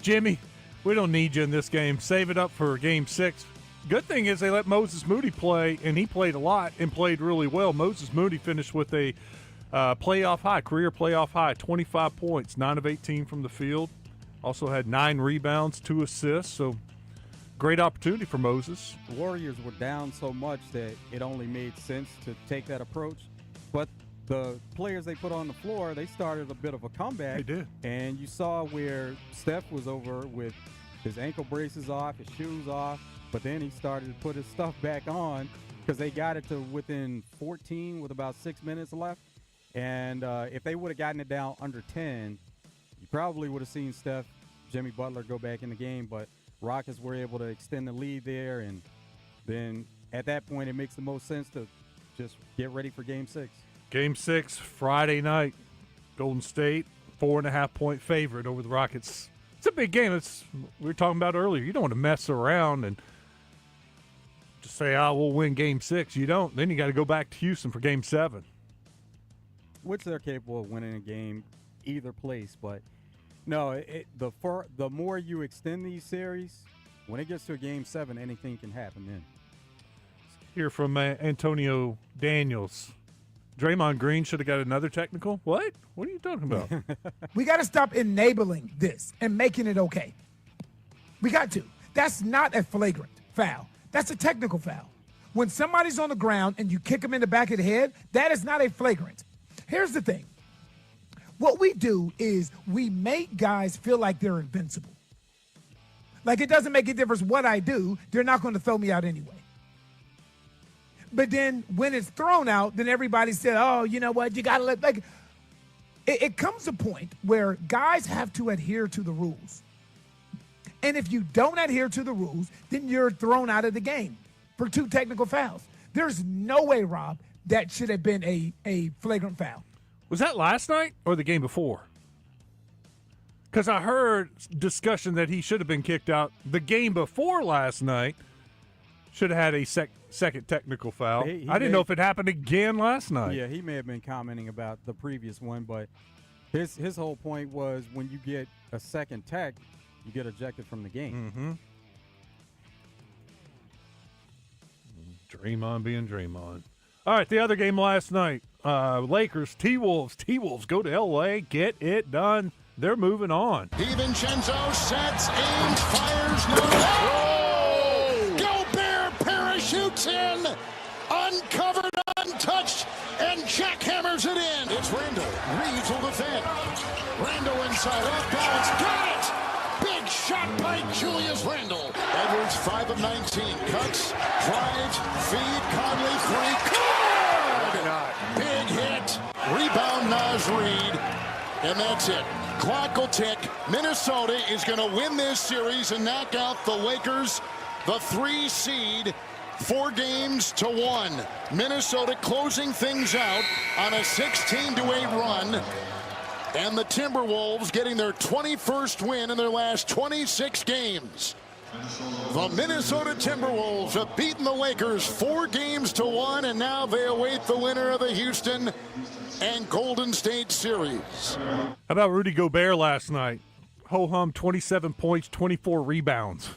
Jimmy, we don't need you in this game. Save it up for game 6. Good thing is they let Moses Moody play, and he played a lot and played really well. Moses Moody finished with a playoff high, career playoff high, 25 points, 9 of 18 from the field. Also had 9 rebounds, 2 assists. So great opportunity for Moses. The Warriors were down so much that it only made sense to take that approach. But the players they put on the floor, they started a bit of a comeback. They did. And you saw where Steph was over with his ankle braces off, his shoes off, but then he started to put his stuff back on because they got it to within 14 with about 6 minutes left. And if they would have gotten it down under 10, you probably would have seen Steph, Jimmy Butler go back in the game. But Rockets were able to extend the lead there, and then at that point it makes the most sense to just get ready for Game 6. Game 6, Friday night. Golden State, 4.5-point favorite over the Rockets. It's a big game. We were talking about earlier. You don't want to mess around and just say, we'll win Game 6. You don't. Then you got to go back to Houston for Game 7. Which they're capable of winning a game either place. But, no, the more you extend these series, when it gets to a Game 7, anything can happen then. Hear from Antonio Daniels. Draymond Green should have got another technical? What? What are you talking about? We got to stop enabling this and making it okay. We got to. That's not a flagrant foul. That's a technical foul. When somebody's on the ground and you kick them in the back of the head, that is not a flagrant. Here's the thing. What we do is we make guys feel like they're invincible. Like it doesn't make a difference what I do. They're not going to throw me out anyway. But then when it's thrown out, then everybody said, oh, you know what, you got to let, it comes a point where guys have to adhere to the rules. And if you don't adhere to the rules, then you're thrown out of the game for 2 technical fouls. There's no way, Rob, that should have been a flagrant foul. Was that last night or the game before? Because I heard discussion that he should have been kicked out. The game before last night should have had a second technical foul. I didn't know if it happened again last night. Yeah, he may have been commenting about the previous one, but his whole point was when you get a second tech, you get ejected from the game. Mm-hmm. Draymond being Draymond. All right, the other game last night, Lakers, T-Wolves. T-Wolves go to L.A., get it done. They're moving on. DiVincenzo sets, aims, fires, no. Oh! Gobert parachutes in, uncovered, untouched, and jackhammers it in. It's Randall. Reeves will defend. Randall inside, off balance, got it! Big shot by Julius Randle. Edwards, 5 of 19. Cuts, drives, feed, Conley, 3. Good! Big hit. Rebound, Naz Reid. And that's it. Clock will tick. Minnesota is going to win this series and knock out the Lakers, the 3 seed, 4-1. Minnesota closing things out on a 16-8 run. And the Timberwolves getting their 21st win in their last 26 games. The Minnesota Timberwolves have beaten the Lakers 4-1, and now they await the winner of the Houston and Golden State series. How about Rudy Gobert last night? Ho-hum, 27 points, 24 rebounds.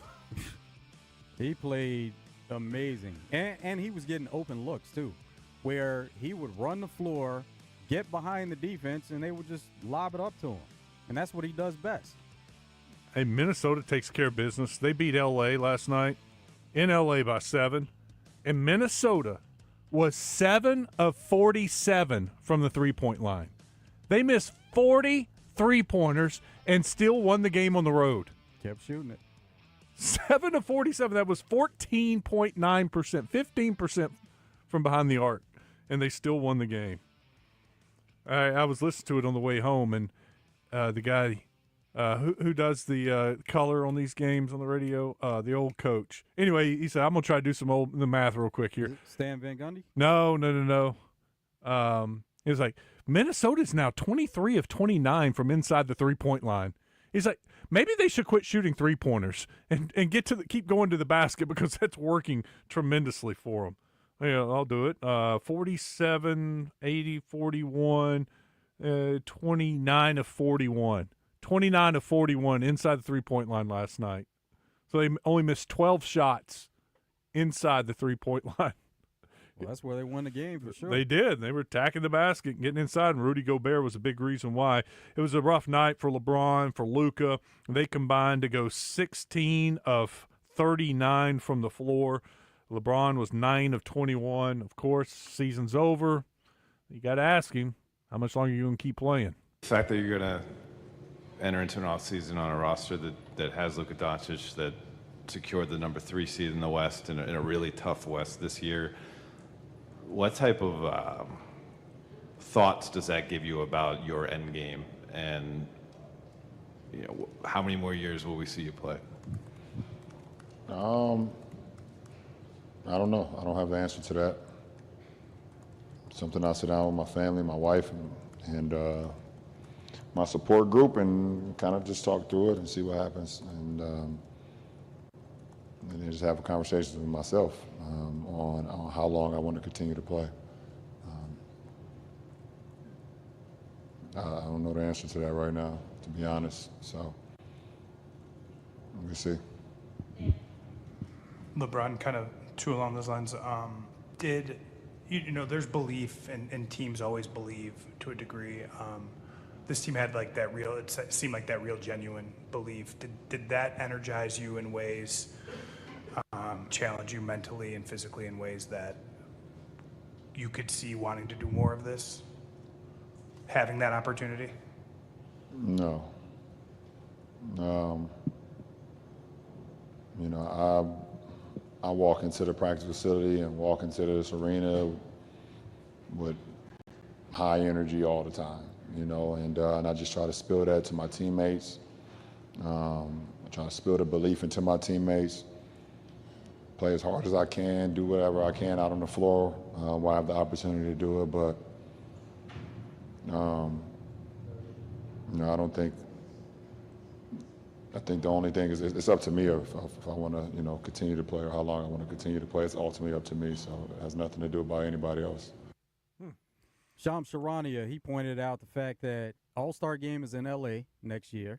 He played amazing. And he was getting open looks, too, where he would run the floor, get behind the defense, and they would just lob it up to him. And that's what he does best. Hey, Minnesota takes care of business. They beat L.A. last night, in L.A. by 7. And Minnesota was 7 of 47 from the three-point line. They missed 40 three-pointers and still won the game on the road. Kept shooting it. 7 of 47. That was 14.9%, 15% from behind the arc, and they still won the game. I was listening to it on the way home, and the guy who does the color on these games on the radio, the old coach. Anyway, he said, I'm going to try to do the math real quick here. Stan Van Gundy? No. He was like, Minnesota's now 23 of 29 from inside the three-point line. He's like, maybe they should quit shooting three-pointers and keep going to the basket because that's working tremendously for them. Yeah, I'll do it. 47, 80, 41, 29 of 41. 29 of 41 inside the three-point line last night. So they only missed 12 shots inside the three-point line. Well, that's where they won the game for sure. They did. They were attacking the basket and getting inside, and Rudy Gobert was a big reason why. It was a rough night for LeBron, for Luka. They combined to go 16 of 39 from the floor. LeBron was 9 of 21. Of course, season's over. You got to ask him, how much longer are you going to keep playing? The fact that you're going to enter into an offseason on a roster that has Luka Doncic, that secured the number 3 seed in the West in a really tough West this year, what type of thoughts does that give you about your end game? And how many more years will we see you play? I don't know. I don't have the answer to that. Something I sit down with my family, my wife, and my support group, and kind of just talk through it and see what happens, and then just have a conversation with myself on how long I want to continue to play. I don't know the answer to that right now, to be honest. So we'll see. LeBron, kind of too along those lines, there's belief, and teams always believe to a degree. This team had like that real, it seemed like that real genuine belief. Did that energize you in ways, challenge you mentally and physically in ways that you could see wanting to do more of this? Having that opportunity? No. I walk into the practice facility and walk into this arena with high energy all the time, and I just try to spill that to my teammates. I try to spill the belief into my teammates, play as hard as I can, do whatever I can out on the floor while I have the opportunity to do it, but I think the only thing is it's up to me if I want to, continue to play, or how long I want to continue to play. It's ultimately up to me, so it has nothing to do about anybody else. Shams Charania, he pointed out the fact that All-Star Game is in L.A. next year,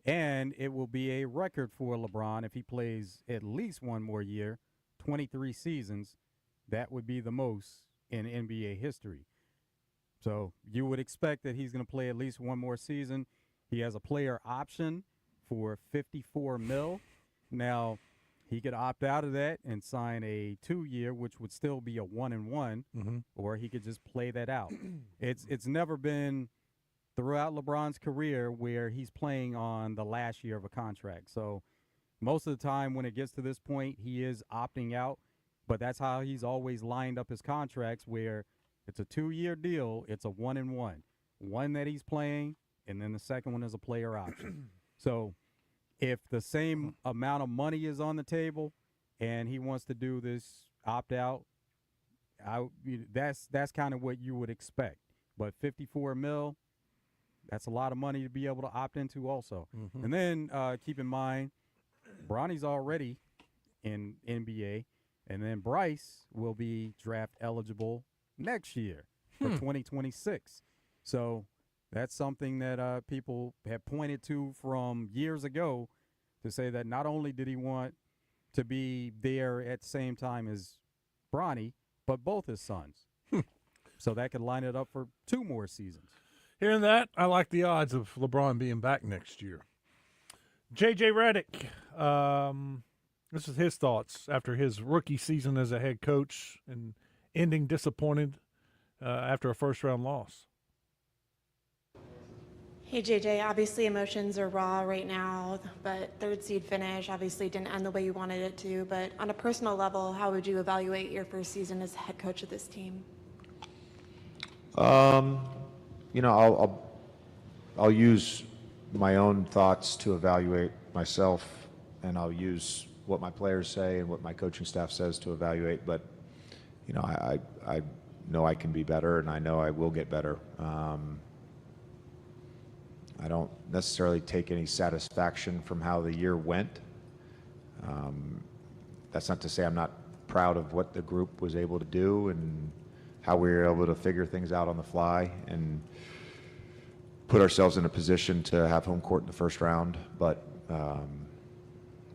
and it will be a record for LeBron if he plays at least one more year, 23 seasons. That would be the most in NBA history. So you would expect that he's going to play at least one more season. He has a player option for $54 million. Now, he could opt out of that and sign a 2-year, which would still be a 1-and-1, or he could just play that out. It's never been throughout LeBron's career where he's playing on the last year of a contract. So most of the time when it gets to this point, he is opting out, but that's how he's always lined up his contracts, where it's a 2-year deal, it's a 1-and-1. One that he's playing, and then the second one is a player option. So if the same amount of money is on the table and he wants to do this opt-out, that's kind of what you would expect. But $54 million, that's a lot of money to be able to opt into also. And then keep in mind, Bronny's already in NBA, and then Bryce will be draft eligible next year for 2026. So that's something that people have pointed to from years ago to say that not only did he want to be there at the same time as Bronny, but both his sons. So that could line it up for 2 more seasons. Hearing that, I like the odds of LeBron being back next year. J.J. Redick, this is his thoughts after his rookie season as a head coach and ending disappointed after a first-round loss. Hey, JJ, obviously emotions are raw right now, but third seed finish obviously didn't end the way you wanted it to. But on a personal level, how would you evaluate your first season as head coach of this team? I'll use my own thoughts to evaluate myself, and I'll use what my players say and what my coaching staff says to evaluate. But, I know I can be better, and I know I will get better. I don't necessarily take any satisfaction from how the year went. That's not to say I'm not proud of what the group was able to do and how we were able to figure things out on the fly and put ourselves in a position to have home court in the first round. But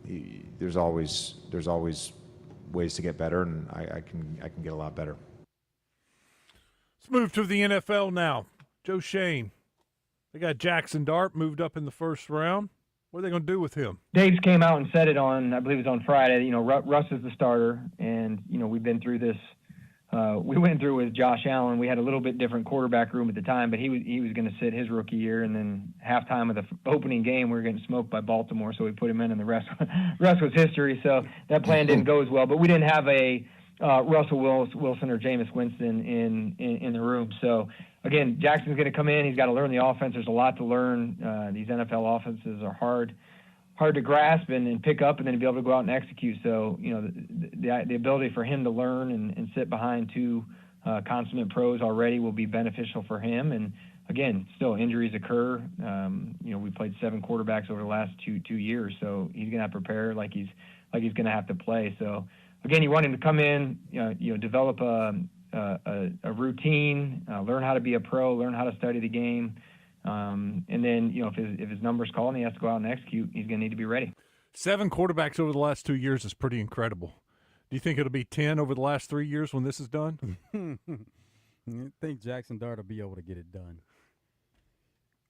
there's always ways to get better, and I can get a lot better. Let's move to the NFL now. Joe Shane. They got Jackson Dart moved up in the first round. What are they going to do with him? Dave's came out and said it on, I believe it was on Friday. You know, Russ is the starter, and you know we've been through this. We went through with Josh Allen. We had a little bit different quarterback room at the time, but he was going to sit his rookie year, and then halftime of the opening game, we were getting smoked by Baltimore, so we put him in, and the rest was history. So that plan didn't go as well. But we didn't have a Russell Wilson or Jameis Winston in the room. So again, Jackson's going to come in. He's got to learn the offense. There's a lot to learn. These NFL offenses are hard to grasp and pick up, and then to be able to go out and execute. So, you know, the ability for him to learn and sit behind two consummate pros already will be beneficial for him. And again, still injuries occur. You know, we played 7 quarterbacks over the last two years, so he's going to have to prepare like he's going to have to play. So again, you want him to come in, you know, develop a routine, learn how to be a pro, learn how to study the game. And then, you know, if his number's called and he has to go out and execute, he's going to need to be ready. 7 quarterbacks over the last 2 years is pretty incredible. Do you think it'll be 10 over the last 3 years when this is done? I think Jackson Dart will be able to get it done.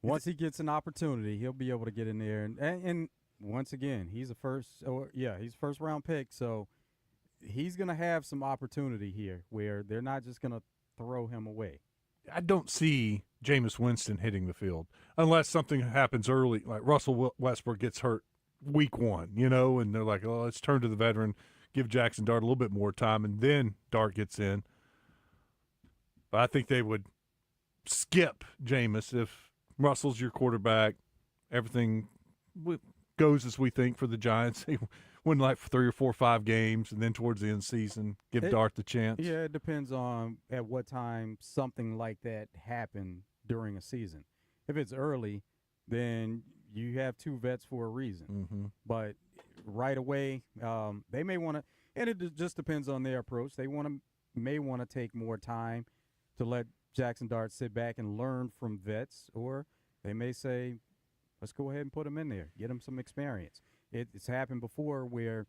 Once he gets an opportunity, he'll be able to get in there. And once again, he's a first-round pick, so he's going to have some opportunity here where they're not just going to throw him away. I don't see Jameis Winston hitting the field unless something happens early, like Russell Westbrook gets hurt week 1, you know, and they're like, oh, let's turn to the veteran, give Jackson Dart a little bit more time, and then Dart gets in. But I think they would skip Jameis if Russell's your quarterback, everything goes as we think for the Giants. He win like 3 or 4 or 5 games, and then towards the end of the season, give Dart the chance. Yeah, it depends on at what time something like that happened during a season. If it's early, then you have 2 vets for a reason. Mm-hmm. But right away, they may want to, and it just depends on their approach. They may want to take more time to let Jackson Dart sit back and learn from vets, or they may say, let's go ahead and put him in there, get him some experience. It's happened before where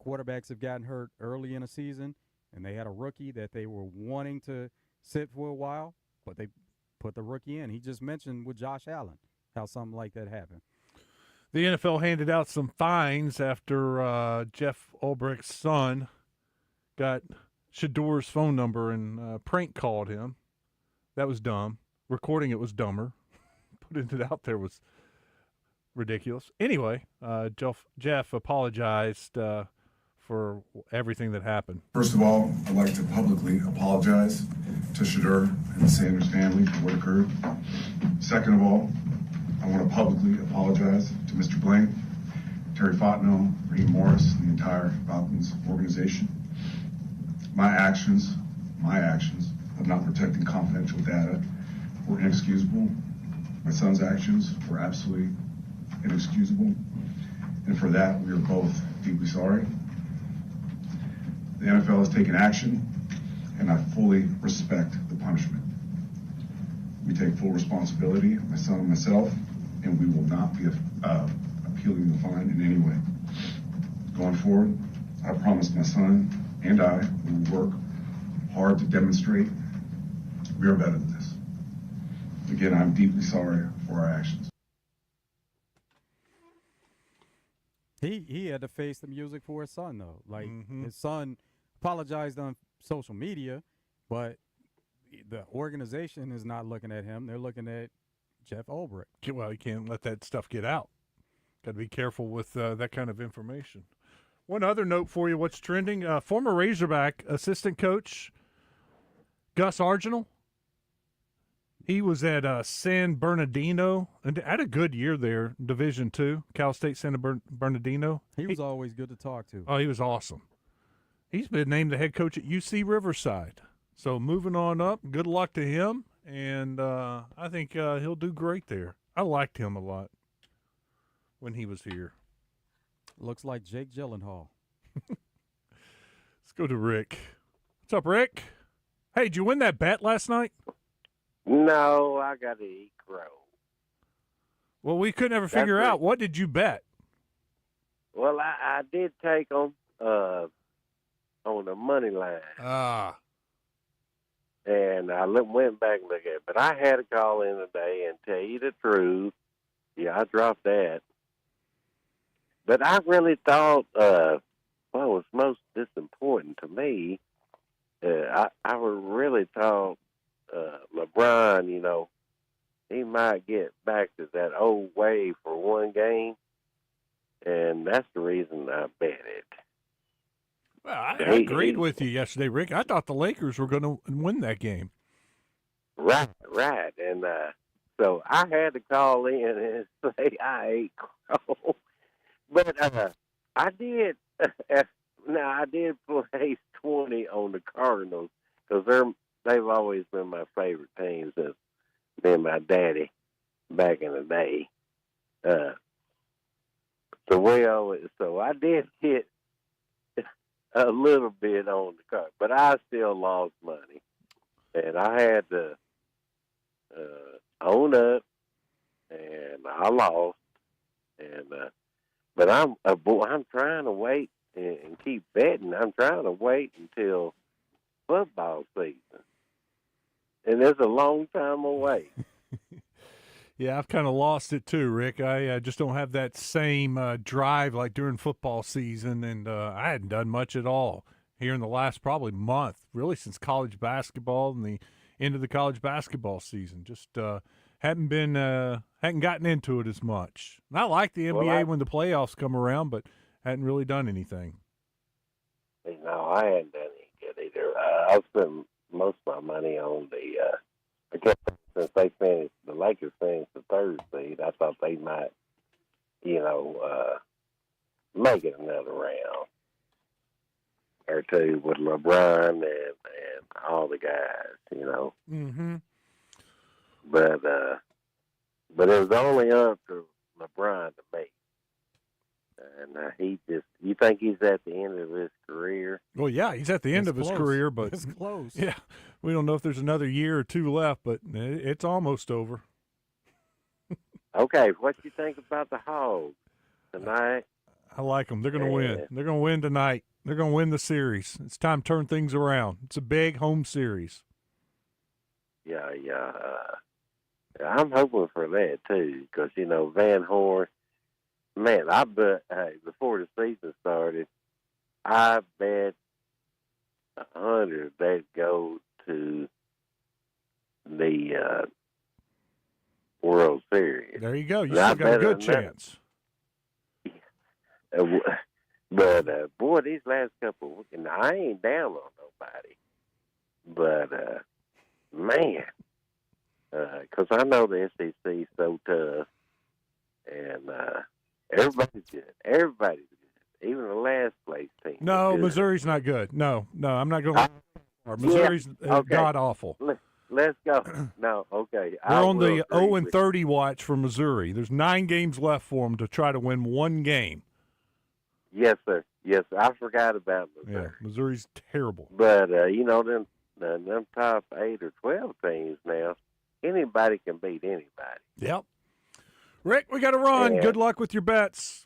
quarterbacks have gotten hurt early in a season, and they had a rookie that they were wanting to sit for a while, but they put the rookie in. He just mentioned with Josh Allen how something like that happened. The NFL handed out some fines after Jeff Ulbricht's son got Shador's phone number and prank called him. That was dumb. Recording it was dumber. Putting it out there was ridiculous. Anyway, Jeff apologized for everything that happened. First of all, I'd like to publicly apologize to Shador and the Sanders family for what occurred. Second of all, I want to publicly apologize to Mr. Blank, Terry Fontenot, Raheem Morris, and the entire Falcons organization. My actions of not protecting confidential data were inexcusable. My son's actions were absolutely inexcusable, and for that we are both deeply sorry. The NFL has taken action, and I fully respect the punishment. We take full responsibility, my son and myself, and we will not be appealing the fine in any way. Going forward, I promise my son and I will work hard to demonstrate we are better than this. Again, I'm deeply sorry for our actions. He had to face the music for his son, though. Like, his son apologized on social media, but the organization is not looking at him. They're looking at Jeff Ulbricht. Well, you can't let that stuff get out. Got to be careful with that kind of information. One other note for you, what's trending. Former Razorback assistant coach Gus Argenal. He was at San Bernardino and had a good year there, Division II, Cal State San Bernardino. He was always good to talk to. Oh, he was awesome. He's been named the head coach at UC Riverside. So moving on up, good luck to him, and I think he'll do great there. I liked him a lot when he was here. Looks like Jake Gyllenhaal. Let's go to Rick. What's up, Rick? Hey, did you win that bet last night? No, I got to eat crow. Well, we couldn't ever figure out. What did you bet? Well, I did take them on the money line. Ah. And I went back and looked at it. But I had to call in today and tell you the truth. Yeah, I dropped that. but I really thought what was most disappointing to me, I really thought LeBron, you know, he might get back to that old way for one game, and that's the reason I bet it. Well, I agreed with you yesterday, Rick. I thought the Lakers were going to win that game. Right. And so I had to call in and say I ate crow. But I did. Now, I did place 20 on the Cardinals because they've always been my favorite team since me and my daddy back in the day. So I did hit a little bit on the card, but I still lost money, and I had to own up, and I lost. And but I'm trying to wait and keep betting. I'm trying to wait until football season, and it's a long time away. Yeah, I've kind of lost it too, Rick. I just don't have that same drive like during football season, and I hadn't done much at all here in the last probably month, really since college basketball and the end of the college basketball season. Just hadn't gotten into it as much. And I like the NBA when the playoffs come around, but hadn't really done anything. No, I hadn't done any good either. I spent most of my money on since they finished, the Lakers finished the third seed, I thought they might, make it another round or two with LeBron and all the guys, Mm-hmm. But it was only up to LeBron to make. And you think he's at the end of his career? Well, yeah, he's at the end of his career, but it's close. Yeah, we don't know if there's another year or two left, but it's almost over. Okay, what you think about the Hogs tonight? I like them. They're going to win. They're going to win tonight. They're going to win the series. It's time to turn things around. It's a big home series. Yeah. I'm hoping for that, too, because, Van Horn, man, I bet, before the season started, I bet 100 they'd go to the World Series. There you go. You still got a good chance. But, boy, these last couple of weeks, I ain't down on nobody. But, man, because I know the SEC is so tough, and everybody's good. Everybody's good. Even the last place team. No, Missouri's not good. No, I'm not going to. Missouri's god-awful. Let's go. No, okay. We're on the 0-30 watch for Missouri. There's 9 games left for them to try to win one game. Yes, sir. Yes, I forgot about Missouri. Yeah, Missouri's terrible. But, them top 8 or 12 teams now, anybody can beat anybody. Yep. Rick, we got to run. Yeah. Good luck with your bets.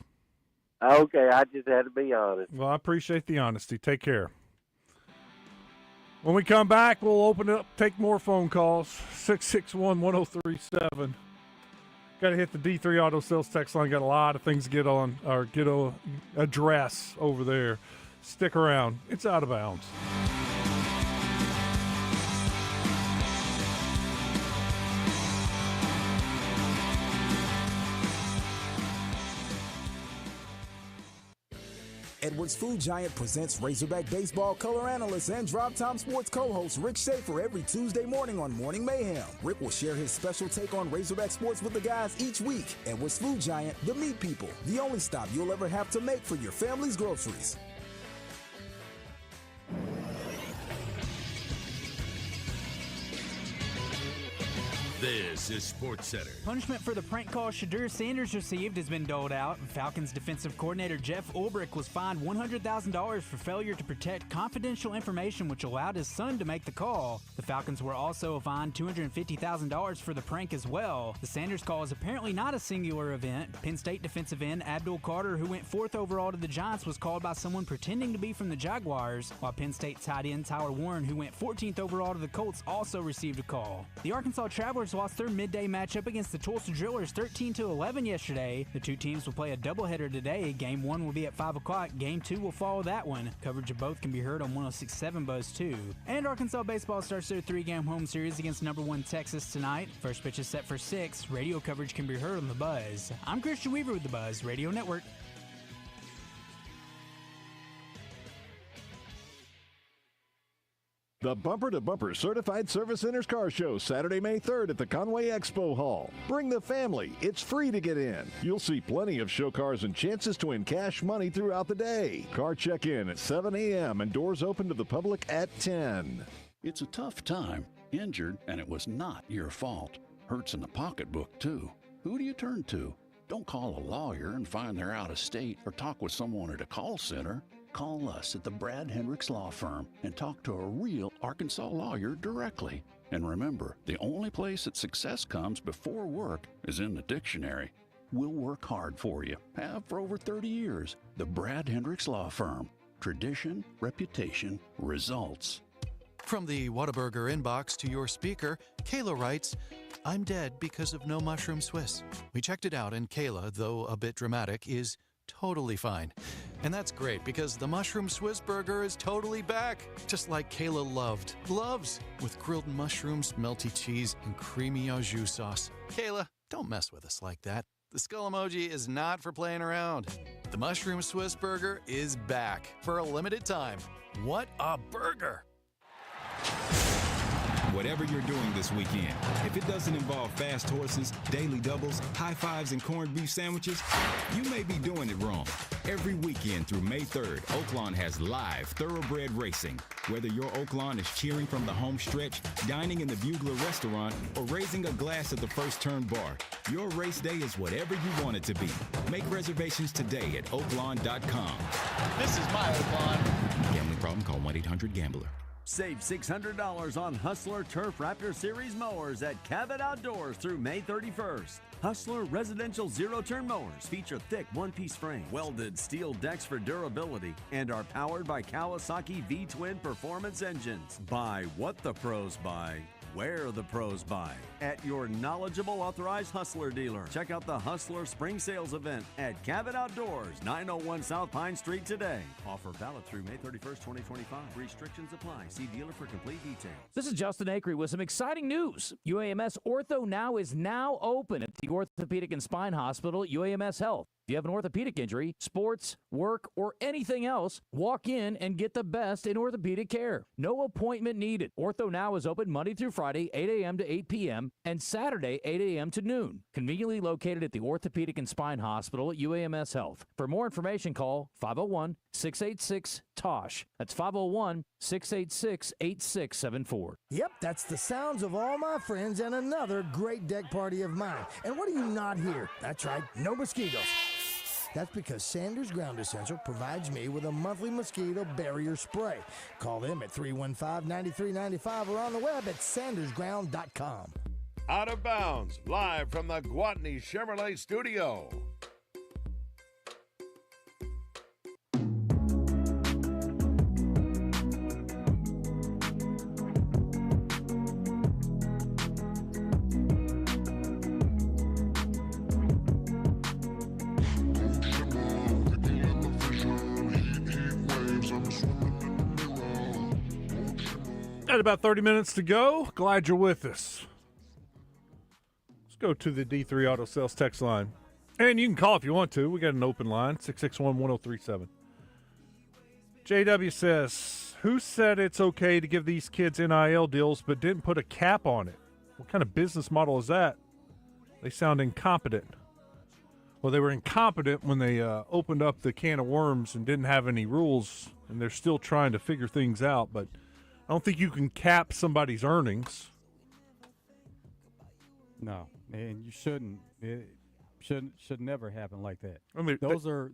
Okay, I just had to be honest. Well, I appreciate the honesty. Take care. When we come back, we'll open it up, take more phone calls. 661-1037. Got to hit the D3 Auto Sales text line. Got a lot of things to get on or get a address over there. Stick around. It's Out of Bounds. Edwards Food Giant presents Razorback Baseball color analyst and Drop Time Sports co-host Rick Schaefer every Tuesday morning on Morning Mayhem. Rick will share his special take on Razorback sports with the guys each week. Edwards Food Giant, the meat people, the only stop you'll ever have to make for your family's groceries. This is SportsCenter. Punishment for the prank call Shadur Sanders received has been doled out. Falcons defensive coordinator Jeff Ulbrich was fined $100,000 for failure to protect confidential information which allowed his son to make the call. The Falcons were also fined $250,000 for the prank as well. The Sanders call is apparently not a singular event. Penn State defensive end Abdul Carter, who went 4th overall to the Giants, was called by someone pretending to be from the Jaguars, while Penn State tight end Tyler Warren, who went 14th overall to the Colts, also received a call. The Arkansas Travelers will lost their midday matchup against the Tulsa Drillers 13-11 yesterday. The two teams will play a doubleheader today. Game 1 will be at 5 o'clock. Game 2 will follow that one. Coverage of both can be heard on 106.7 Buzz 2. And Arkansas baseball starts their 3-game home series against number 1 Texas tonight. First pitch is set for 6. Radio coverage can be heard on the Buzz. I'm Christian Weaver with the Buzz Radio Network. The Bumper to Bumper Certified Service Centers Car Show, Saturday, May 3rd at the Conway Expo Hall. Bring the family. It's free to get in. You'll see plenty of show cars and chances to win cash money throughout the day. Car check-in at 7 a.m. and doors open to the public at 10. It's a tough time. Injured, and it was not your fault. Hurts in the pocketbook, too. Who do you turn to? Don't call a lawyer and find they're out of state or talk with someone at a call center. Call us at the Brad Hendricks Law Firm and talk to a real Arkansas lawyer directly. And remember, the only place that success comes before work is in the dictionary. We'll work hard for you. Have for over 30 years. The Brad Hendricks Law Firm. Tradition, reputation, results. From the Whataburger inbox to your speaker, Kayla writes, I'm dead because of no mushroom Swiss. We checked it out, and Kayla, though a bit dramatic, is totally fine. And that's great because the mushroom Swiss burger is totally back, just like Kayla loves, with grilled mushrooms, melty cheese, and creamy au jus sauce. Kayla, don't mess with us like that. The skull emoji is not for playing around. The mushroom Swiss burger is back for a limited time. What a burger! Whatever you're doing this weekend, if it doesn't involve fast horses, daily doubles, high fives, and corned beef sandwiches, you may be doing it wrong. Every weekend through May 3rd, Oaklawn has live thoroughbred racing. Whether your Oaklawn is cheering from the home stretch, dining in the Bugler restaurant, or raising a glass at the First Turn bar, your race day is whatever you want it to be. Make reservations today at oaklawn.com. This is my Oaklawn. Gambling problem? Call 1-800-GAMBLER. Save $600 on Hustler Turf Raptor Series mowers at Cabot Outdoors through May 31st. Hustler residential zero-turn mowers feature thick one-piece frame, welded steel decks for durability, and are powered by Kawasaki V-twin performance engines. Buy what the pros buy, where the pros buy. At your knowledgeable authorized Hustler dealer. Check out the Hustler Spring Sales event at Cabot Outdoors, 901 South Pine Street today. Offer valid through May 31st, 2025. Restrictions apply. See dealer for complete details. This is Justin Acree with some exciting news. UAMS Ortho Now is now open at the Orthopedic and Spine Hospital at UAMS Health. If you have an orthopedic injury, sports, work, or anything else, walk in and get the best in orthopedic care. No appointment needed. Ortho Now is open Monday through Friday, 8 a.m. to 8 p.m., and Saturday, 8 a.m. to noon. Conveniently located at the Orthopedic and Spine Hospital at UAMS Health. For more information, call 501-686-TOSH. That's 501-686-8674. Yep, that's the sounds of all my friends and another great deck party of mine. And what do you not hear? That's right, no mosquitoes. That's because Sanders Ground Essential provides me with a monthly mosquito barrier spray. Call them at 315-9395 or on the web at sandersground.com. Out of Bounds, live from the Gwatney Chevrolet studio. Got about 30 minutes to go. Glad you're with us. Let's go to the D3 Auto Sales text line. And you can call if you want to. We got an open line, 661-1037. JW says, who said it's okay to give these kids NIL deals but didn't put a cap on it? What kind of business model is that? They sound incompetent. Well, they were incompetent when they opened up the can of worms and didn't have any rules, and they're still trying to figure things out, but I don't think you can cap somebody's earnings. No, and you shouldn't. It should never happen like that. I mean, those are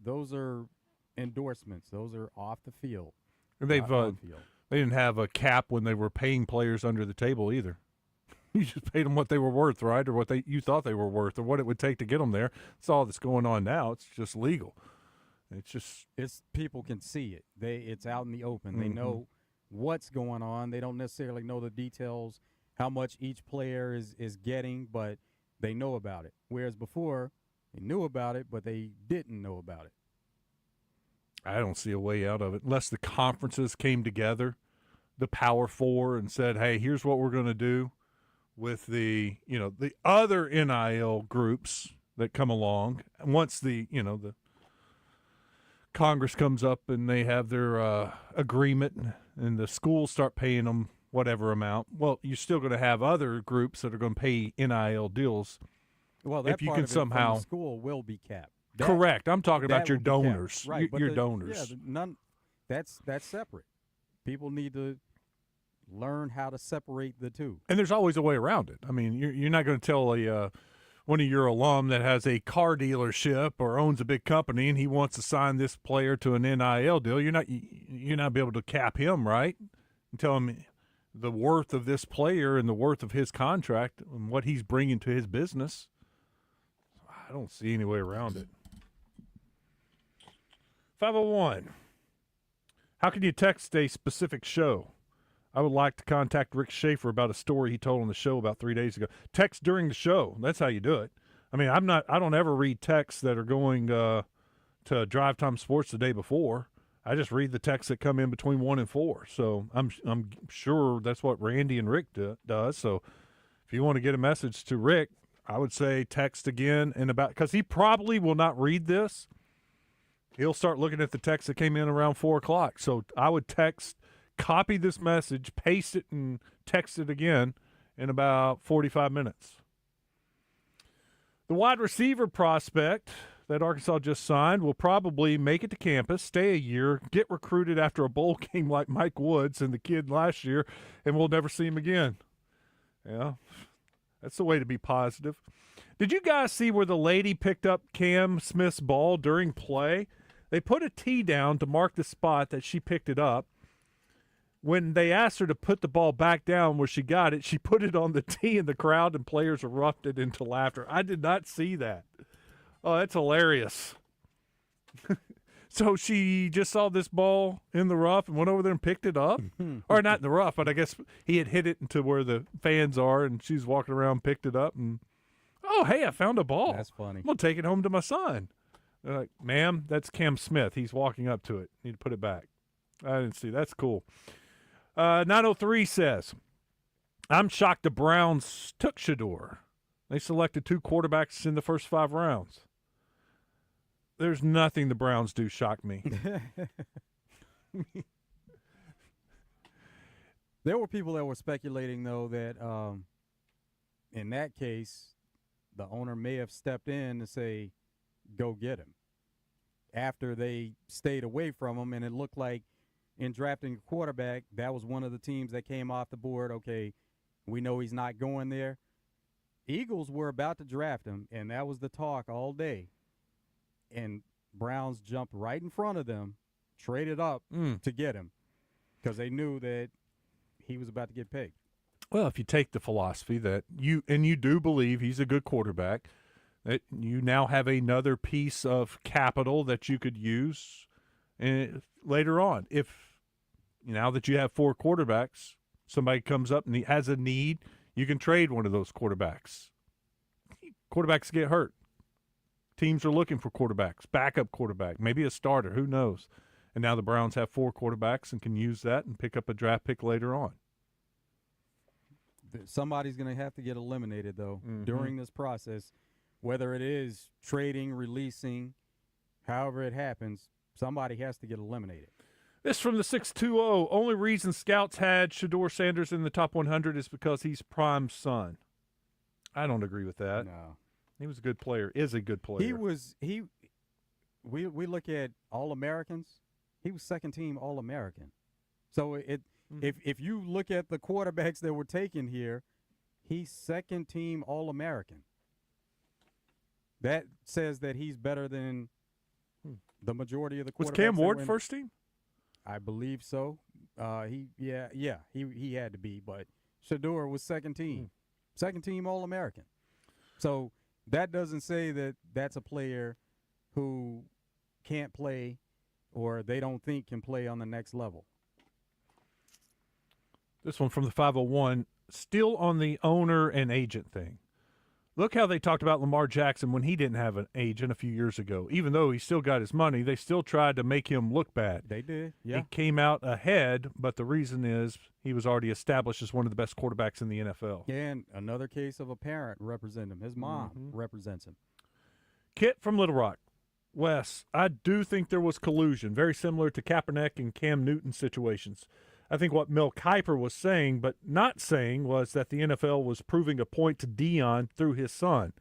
endorsements. Those are off the field. And they didn't have a cap when they were paying players under the table either. You just paid them what they were worth, right, or what you thought they were worth, or what it would take to get them there. That's all that's going on now. It's just legal. It's people can see it. It's out in the open. They know what's going on. They don't necessarily know the details how much each player is getting, but they know about it. Whereas before, they knew about it, but they didn't know about it. I don't see a way out of it unless the conferences came together, the Power Four, and said, hey, here's what we're going to do with the other NIL groups that come along. And once the Congress comes up and they have their agreement and the schools start paying them whatever amount, well, you're still going to have other groups that are going to pay NIL deals. Well, that if you part can of it somehow from the school will be capped. Correct. I'm talking about your will be capped. donors. Right, but your donors. Yeah, none. That's separate. People need to learn how to separate the two. And there's always a way around it. I mean, you're not going to tell one of your alum that has a car dealership or owns a big company and he wants to sign this player to an NIL deal. You're not be able to cap him, right? And tell him the worth of this player and the worth of his contract and what he's bringing to his business. I don't see any way around it. 501. How can you text a specific show? I would like to contact Rick Schaefer about a story he told on the show about 3 days ago. Text during the show. That's how you do it. I mean, I don't ever read texts that are going to Drive Time Sports the day before. I just read the texts that come in between 1 and 4. So I'm sure that's what Randy and Rick does. So if you want to get a message to Rick, I would say text again because he probably will not read this. He'll start looking at the text that came in around 4 o'clock. So I would text, copy this message, paste it, and text it again in about 45 minutes. The wide receiver prospect that Arkansas just signed will probably make it to campus, stay a year, get recruited after a bowl game like Mike Woods and the kid last year, and we'll never see him again. Yeah, that's the way to be positive. Did you guys see where the lady picked up Cam Smith's ball during play? They put a tee down to mark the spot that she picked it up. When they asked her to put the ball back down where she got it, she put it on the tee, and the crowd and players erupted into laughter. I did not see that. Oh, that's hilarious. So she just saw this ball in the rough and went over there and picked it up? Or not in the rough, but I guess he had hit it into where the fans are, and she's walking around, picked it up, and, oh, hey, I found a ball. That's funny. I'm going to take it home to my son. They're like, ma'am, that's Cam Smith. He's walking up to it. Need to put it back. I didn't see. That's cool. 903 says, I'm shocked the Browns took Shador. They selected 2 quarterbacks in the first 5 rounds. There's nothing the Browns do shock me. There were people that were speculating, though, that in that case, the owner may have stepped in to say, go get him, after they stayed away from him. And it looked like in drafting a quarterback, that was one of the teams that came off the board. Okay, we know he's not going there. Eagles were about to draft him, and that was the talk all day. And Browns jumped right in front of them, traded up to get him because they knew that he was about to get picked. Well, if you take the philosophy that you do believe he's a good quarterback, that you now have another piece of capital that you could use later on. If now that you have 4 quarterbacks, somebody comes up and he has a need, you can trade one of those quarterbacks. Quarterbacks get hurt. Teams are looking for quarterbacks, backup quarterback, maybe a starter, who knows. And now the Browns have 4 quarterbacks and can use that and pick up a draft pick later on. Somebody's going to have to get eliminated, though, during this process. Whether it is trading, releasing, however it happens, somebody has to get eliminated. This from the 620. Only reason scouts had Shador Sanders in the top 100 is because he's Prime's son. I don't agree with that. No. He was a good player, is a good player. We look at All-Americans. He was second-team All-American. So if you look at the quarterbacks that were taken here, he's second-team All-American. That says that he's better than the majority of the quarterbacks. Was Cam Ward first team? I believe so. He had to be, but Shador was second team All-American. So that doesn't say that that's a player who can't play or they don't think can play on the next level. This one from the 501. still on the owner and agent thing. Look how they talked about Lamar Jackson when he didn't have an agent a few years ago. Even though he still got his money, they still tried to make him look bad. They did, yeah. He came out ahead, but the reason is he was already established as one of the best quarterbacks in the NFL. And another case of a parent representing him. His mom represents him. Kit from Little Rock. Wes, I do think there was collusion, very similar to Kaepernick and Cam Newton situations. I think what Mel Kiper was saying, but not saying, was that the NFL was proving a point to Deion through his son.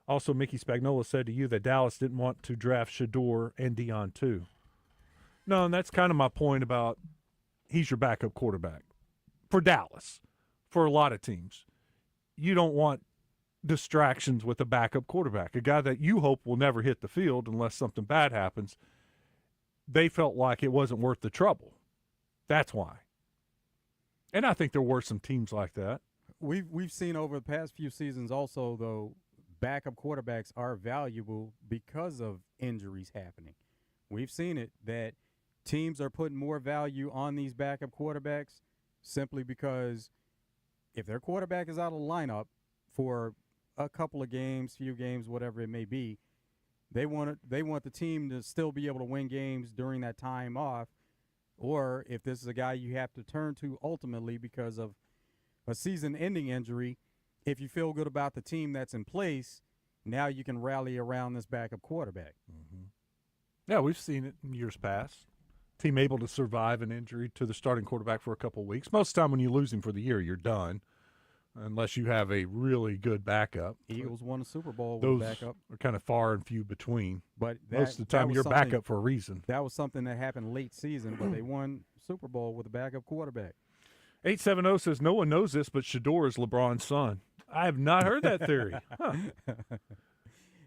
Also, Mickey Spagnola said to you that Dallas didn't want to draft Shador and Deion too. No, and that's kind of my point about he's your backup quarterback. For Dallas, for a lot of teams, you don't want distractions with a backup quarterback, a guy that you hope will never hit the field unless something bad happens. They felt like it wasn't worth the trouble. That's why. And I think there were some teams like that. We've seen over the past few seasons also, though, backup quarterbacks are valuable because of injuries happening. We've seen it that teams are putting more value on these backup quarterbacks simply because if their quarterback is out of the lineup for a couple of games, few games, whatever it may be, they want the team to still be able to win games during that time off. Or if this is a guy you have to turn to ultimately because of a season-ending injury, if you feel good about the team that's in place, now you can rally around this backup quarterback. Mm-hmm. Yeah, we've seen it in years past. Team able to survive an injury to the starting quarterback for a couple of weeks. Most of the time when you lose him for the year, you're done, unless you have a really good backup. Eagles won a Super Bowl Those with backup. are kind of far and few between. But most of the time, you're backup for a reason. That was something that happened late season, but they won Super Bowl with a backup quarterback. 870 says, no one knows this, but Shador is LeBron's son. I have not heard that theory. Huh.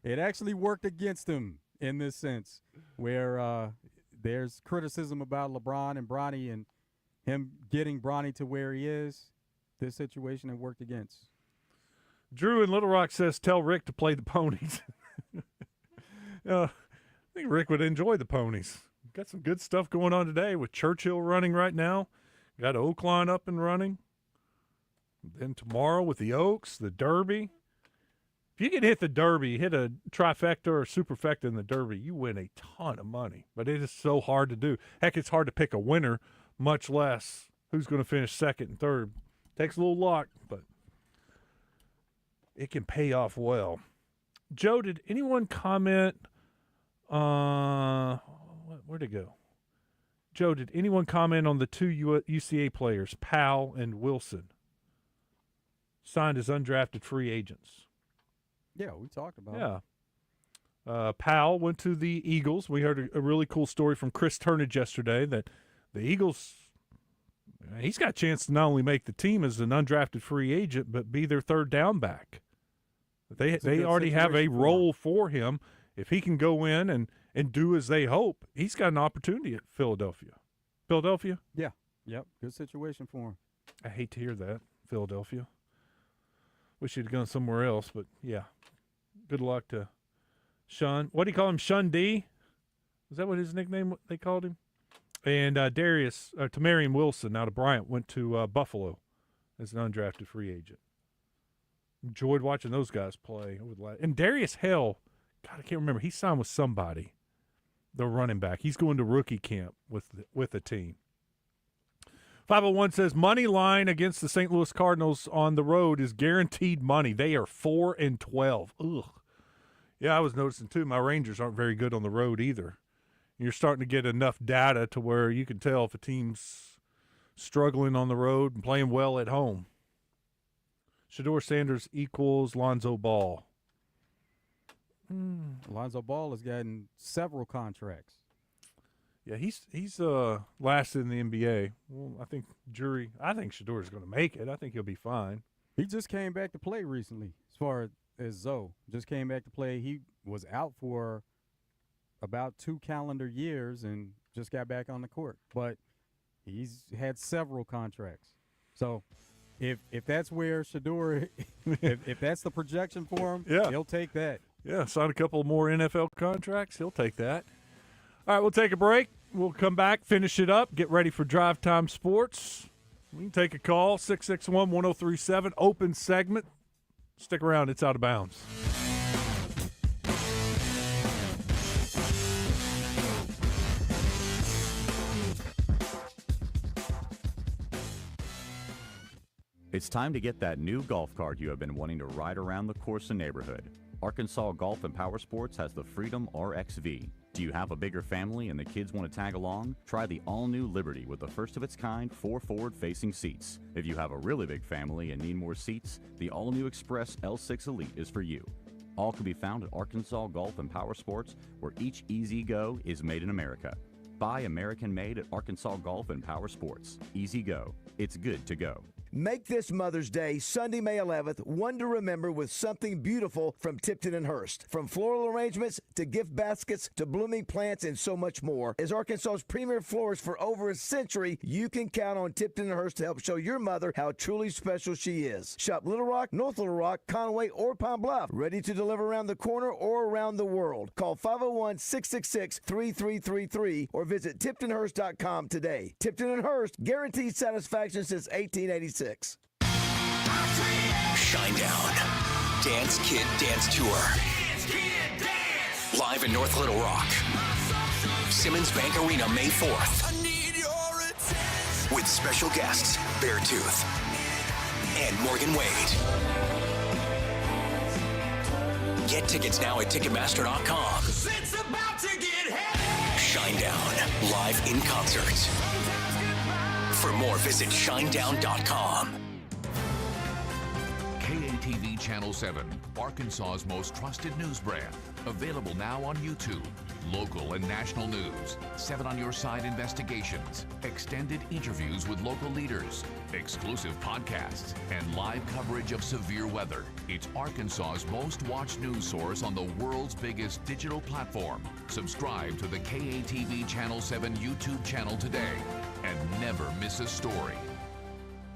It actually worked against him in this sense, where there's criticism about LeBron and Bronny and him getting Bronny to where he is. This situation it worked against. Drew in Little Rock says, tell Rick to play the ponies. I think Rick would enjoy the ponies. Got some good stuff going on today with Churchill running right now. Got Oakline up and running. Then tomorrow with the Oaks, the Derby. If you can hit the Derby, hit a trifecta or a superfecta in the Derby, you win a ton of money. But it is so hard to do. Heck, it's hard to pick a winner, much less who's going to finish second and third. Takes a little luck, but it can pay off well. Joe, did anyone comment? Where'd it go? Joe, did anyone comment on the two UCA players, Powell and Wilson, signed as undrafted free agents? Yeah, we talked about it. Powell went to the Eagles. We heard a really cool story from Chris Turnage yesterday that the Eagles, he's got a chance to not only make the team as an undrafted free agent, but be their third down back. They already have a role for him. If he can go in and do as they hope, he's got an opportunity at Philadelphia. Philadelphia? Yeah. Yep. Good situation for him. I hate to hear that, Philadelphia. Wish he'd gone somewhere else, but yeah. Good luck to Sean. What do you call him? Sean D? Is that what his nickname they called him? And Tamarian Wilson out of Bryant went to Buffalo as an undrafted free agent. Enjoyed watching those guys play. And Darius Hale, God, I can't remember. He signed with somebody, the running back. He's going to rookie camp with the team. 501 says, money line against the St. Louis Cardinals on the road is guaranteed money. They are 4-12. Ugh. Yeah, I was noticing, too, my Rangers aren't very good on the road either. You're starting to get enough data to where you can tell if a team's struggling on the road and playing well at home. Shador Sanders equals Lonzo Ball. Lonzo Ball has gotten several contracts. Yeah, he's last in the NBA. Well, I think Shador is going to make it. I think he'll be fine. He just came back to play recently, as far as Zoe. Just came back to play. He was out for about 2 calendar years and just got back on the court. But he's had several contracts. So if that's where Shador, if that's the projection for him, he'll take that. Yeah, sign a couple more NFL contracts. He'll take that. All right, we'll take a break. We'll come back, finish it up, get ready for Drive Time Sports. We can take a call, 661-1037, open segment. Stick around, it's Out of Bounds. It's time to get that new golf cart you have been wanting to ride around the course and neighborhood. Arkansas Golf and Power Sports has the Freedom RXV. Do you have a bigger family and the kids want to tag along? Try the all-new Liberty with the first-of-its-kind 4 forward-facing seats. If you have a really big family and need more seats, the all-new Express L6 Elite is for you. All can be found at Arkansas Golf and Power Sports, where each Easy Go is made in America. Buy American-made at Arkansas Golf and Power Sports. Easy Go. It's good to go. Make this Mother's Day, Sunday, May 11th, one to remember with something beautiful from Tipton and Hurst. From floral arrangements to gift baskets to blooming plants and so much more. As Arkansas's premier florist for over a century, you can count on Tipton and Hurst to help show your mother how truly special she is. Shop Little Rock, North Little Rock, Conway, or Pine Bluff. Ready to deliver around the corner or around the world. Call 501-666-3333 or visit TiptonHurst.com today. Tipton and Hurst, guaranteed satisfaction since 1886. Shinedown. Dance Kid Dance Tour. Live in North Little Rock. Simmons Bank Arena, May 4th. With special guests, Beartooth and Morgan Wade. Get tickets now at Ticketmaster.com. Shinedown. Live in concert. For more, visit Shinedown.com. KATV Channel 7, Arkansas's most trusted news brand. Available now on YouTube. Local and national news, 7 on Your Side investigations, extended interviews with local leaders, exclusive podcasts, and live coverage of severe weather. It's Arkansas's most watched news source on the world's biggest digital platform. Subscribe to the KATV Channel 7 YouTube channel today and never miss a story.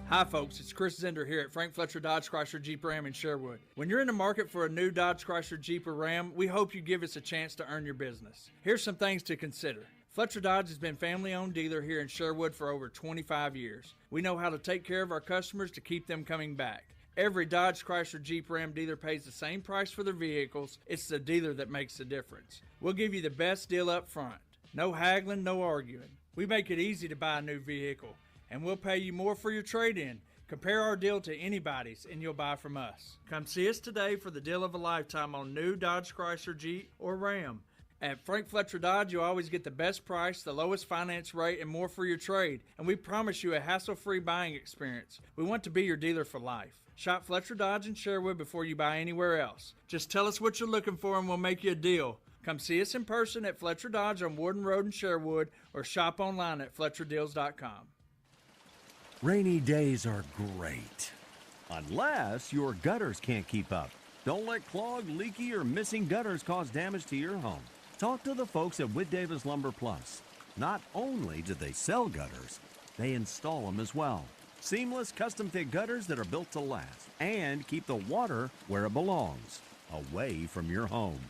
Hi folks, it's Chris Zender here at Frank Fletcher Dodge Chrysler Jeep Ram in Sherwood. When you're in the market for a new Dodge Chrysler Jeep or Ram, we hope you give us a chance to earn your business. Here's some things to consider. Fletcher Dodge has been family-owned dealer here in Sherwood for over 25 years. We know how to take care of our customers to keep them coming back. Every Dodge Chrysler Jeep Ram dealer pays the same price for their vehicles. It's the dealer that makes the difference. We'll give you the best deal up front. No haggling, no arguing. We make it easy to buy a new vehicle, and we'll pay you more for your trade-in. Compare our deal to anybody's, and you'll buy from us. Come see us today for the deal of a lifetime on new Dodge Chrysler Jeep or Ram. At Frank Fletcher Dodge, you'll always get the best price, the lowest finance rate, and more for your trade. And we promise you a hassle-free buying experience. We want to be your dealer for life. Shop Fletcher Dodge in Sherwood before you buy anywhere else. Just tell us what you're looking for and we'll make you a deal. Come see us in person at Fletcher Dodge on Warden Road in Sherwood or shop online at FletcherDeals.com. Rainy days are great, unless your gutters can't keep up. Don't let clogged, leaky, or missing gutters cause damage to your home. Talk to the folks at Whit Davis Lumber Plus. Not only do they sell gutters, they install them as well. Seamless, custom-fit gutters that are built to last and keep the water where it belongs, away from your home.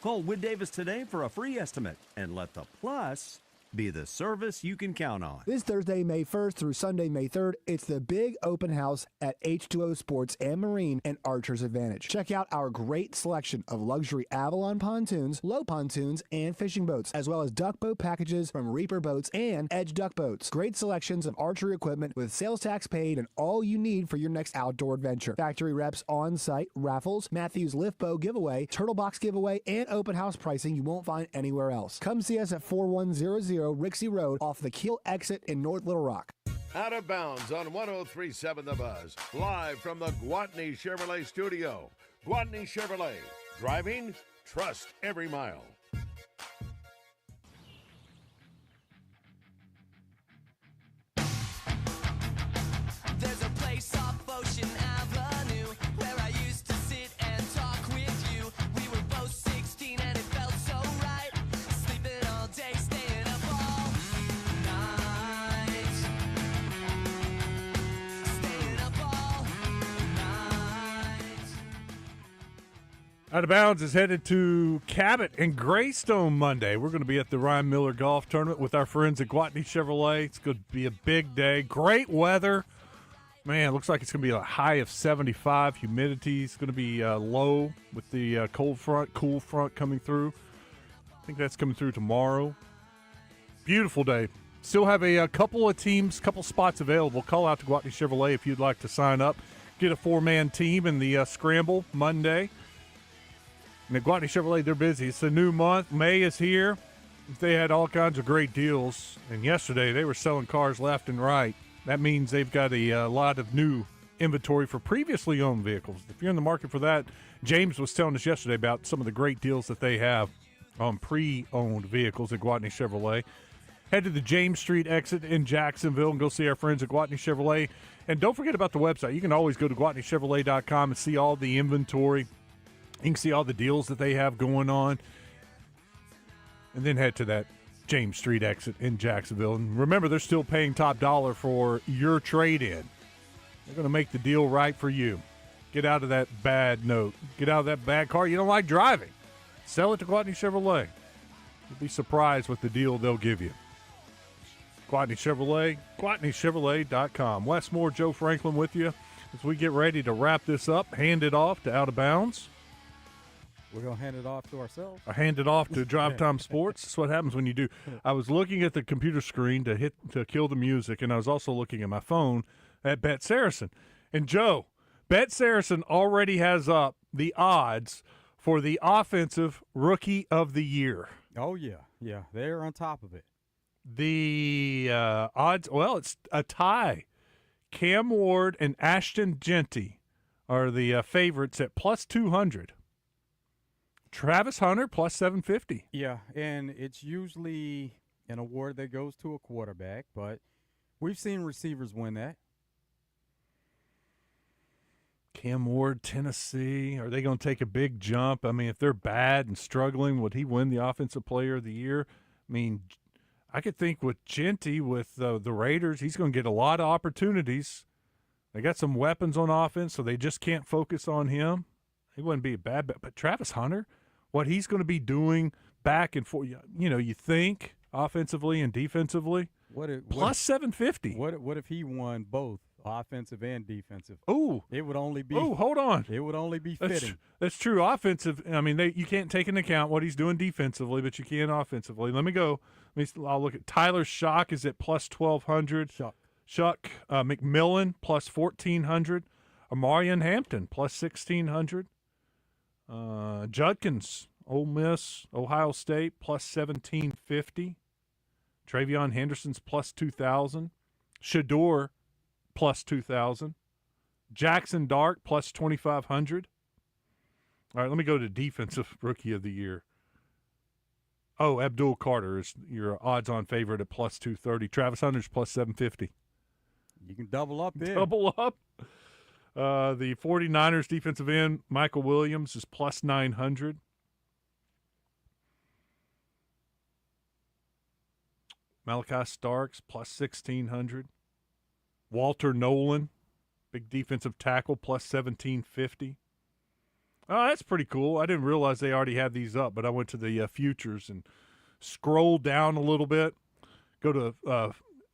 Call Whit Davis today for a free estimate and let the Plus be the service you can count on. This Thursday, May 1st through Sunday, May 3rd, it's the big open house at H2O Sports and Marine and Archer's Advantage. Check out our great selection of luxury Avalon pontoons, low pontoons, and fishing boats, as well as duck boat packages from Reaper Boats and Edge Duck Boats. Great selections of archery equipment with sales tax paid and all you need for your next outdoor adventure. Factory reps on site, raffles, Matthews Lift Bow giveaway, Turtle Box giveaway, and open house pricing you won't find anywhere else. Come see us at 4100 Rixey Road off the Keel exit in North Little Rock. Out of Bounds on 103.7 The Buzz. Live from the Gwatney Chevrolet studio. Gwatney Chevrolet. Driving, trust every mile. There's a place off Ocean Avenue where I used to sit and talk with you. We were both 16 and it felt so right. Sleeping all day, staying up all night. Staying up all night. Out of Bounds is headed to Cabot and Greystone Monday. We're going to be at the Ryan Miller Golf Tournament with our friends at Gwatney Chevrolet. It's going to be a big day. Great weather. Man, it looks like it's going to be a high of 75. Humidity is going to be low with the cool front coming through. I think that's coming through tomorrow. Beautiful day. Still have a couple of teams, couple spots available. Call out to Gwatney Chevrolet if you'd like to sign up. Get a 4-man team in the Scramble Monday. And at Gwatney Chevrolet, they're busy. It's a new month. May is here. They had all kinds of great deals. And yesterday, they were selling cars left and right. That means they've got a lot of new inventory for previously owned vehicles. If you're in the market for that, James was telling us yesterday about some of the great deals that they have on pre-owned vehicles at Gwatney Chevrolet. Head to the James Street exit in Jacksonville and go see our friends at Gwatney Chevrolet. And don't forget about the website. You can always go to GwatneyChevrolet.com and see all the inventory. You can see all the deals that they have going on. And then head to that James Street exit in Jacksonville. And remember, they're still paying top dollar for your trade-in. They're going to make the deal right for you. Get out of that bad note. Get out of that bad car you don't like driving. Sell it to Gwatney Chevrolet. You'll be surprised with the deal they'll give you. Gwatney Chevrolet, GwatneyChevrolet.com. Wes Moore, Joe Franklin with you as we get ready to wrap this up, hand it off to Out of Bounds. We're going to hand it off to ourselves? I hand it off to Drive Time Sports. That's what happens when you do. I was looking at the computer screen to kill the music, and I was also looking at my phone at Bet Saracen. And, Joe, Bet Saracen already has up the odds for the Offensive Rookie of the Year. Oh, yeah. Yeah, they're on top of it. The odds, well, it's a tie. Cam Ward and Ashton Genty are the favorites at plus 200. Travis Hunter plus 750. Yeah, and it's usually an award that goes to a quarterback, but we've seen receivers win that. Cam Ward, Tennessee, are they going to take a big jump? I mean, if they're bad and struggling, would he win the Offensive Player of the Year? I mean, I could think with Genty, with the Raiders, he's going to get a lot of opportunities. They got some weapons on offense, so they just can't focus on him. He wouldn't be a bad bet. But Travis Hunter, what he's going to be doing back and forth, you think offensively and defensively, plus 750. What if he won both offensive and defensive? Ooh. It would only be. Oh, hold on. It would only be fitting. That's true. Offensive, I mean, you can't take into account what he's doing defensively, but you can offensively. Let me go. I'll look at Tyler Shock is at plus 1,200. Shuck McMillan plus 1,400. Amarian Hampton plus 1,600. Judkins, Ole Miss, Ohio State plus 1,750. Travion Henderson's plus 2,000. Shador plus 2,000. Jackson Dart plus 2,500. All right, let me go to Defensive Rookie of the Year. Oh, Abdul Carter is your odds-on favorite at plus 230. Travis Hunter's plus 750. You can double up there. Double up. The 49ers defensive end, Michael Williams, is plus 900. Malachi Starks, plus 1,600. Walter Nolan, big defensive tackle, plus 1,750. Oh, that's pretty cool. I didn't realize they already had these up, but I went to the futures and scrolled down a little bit, go to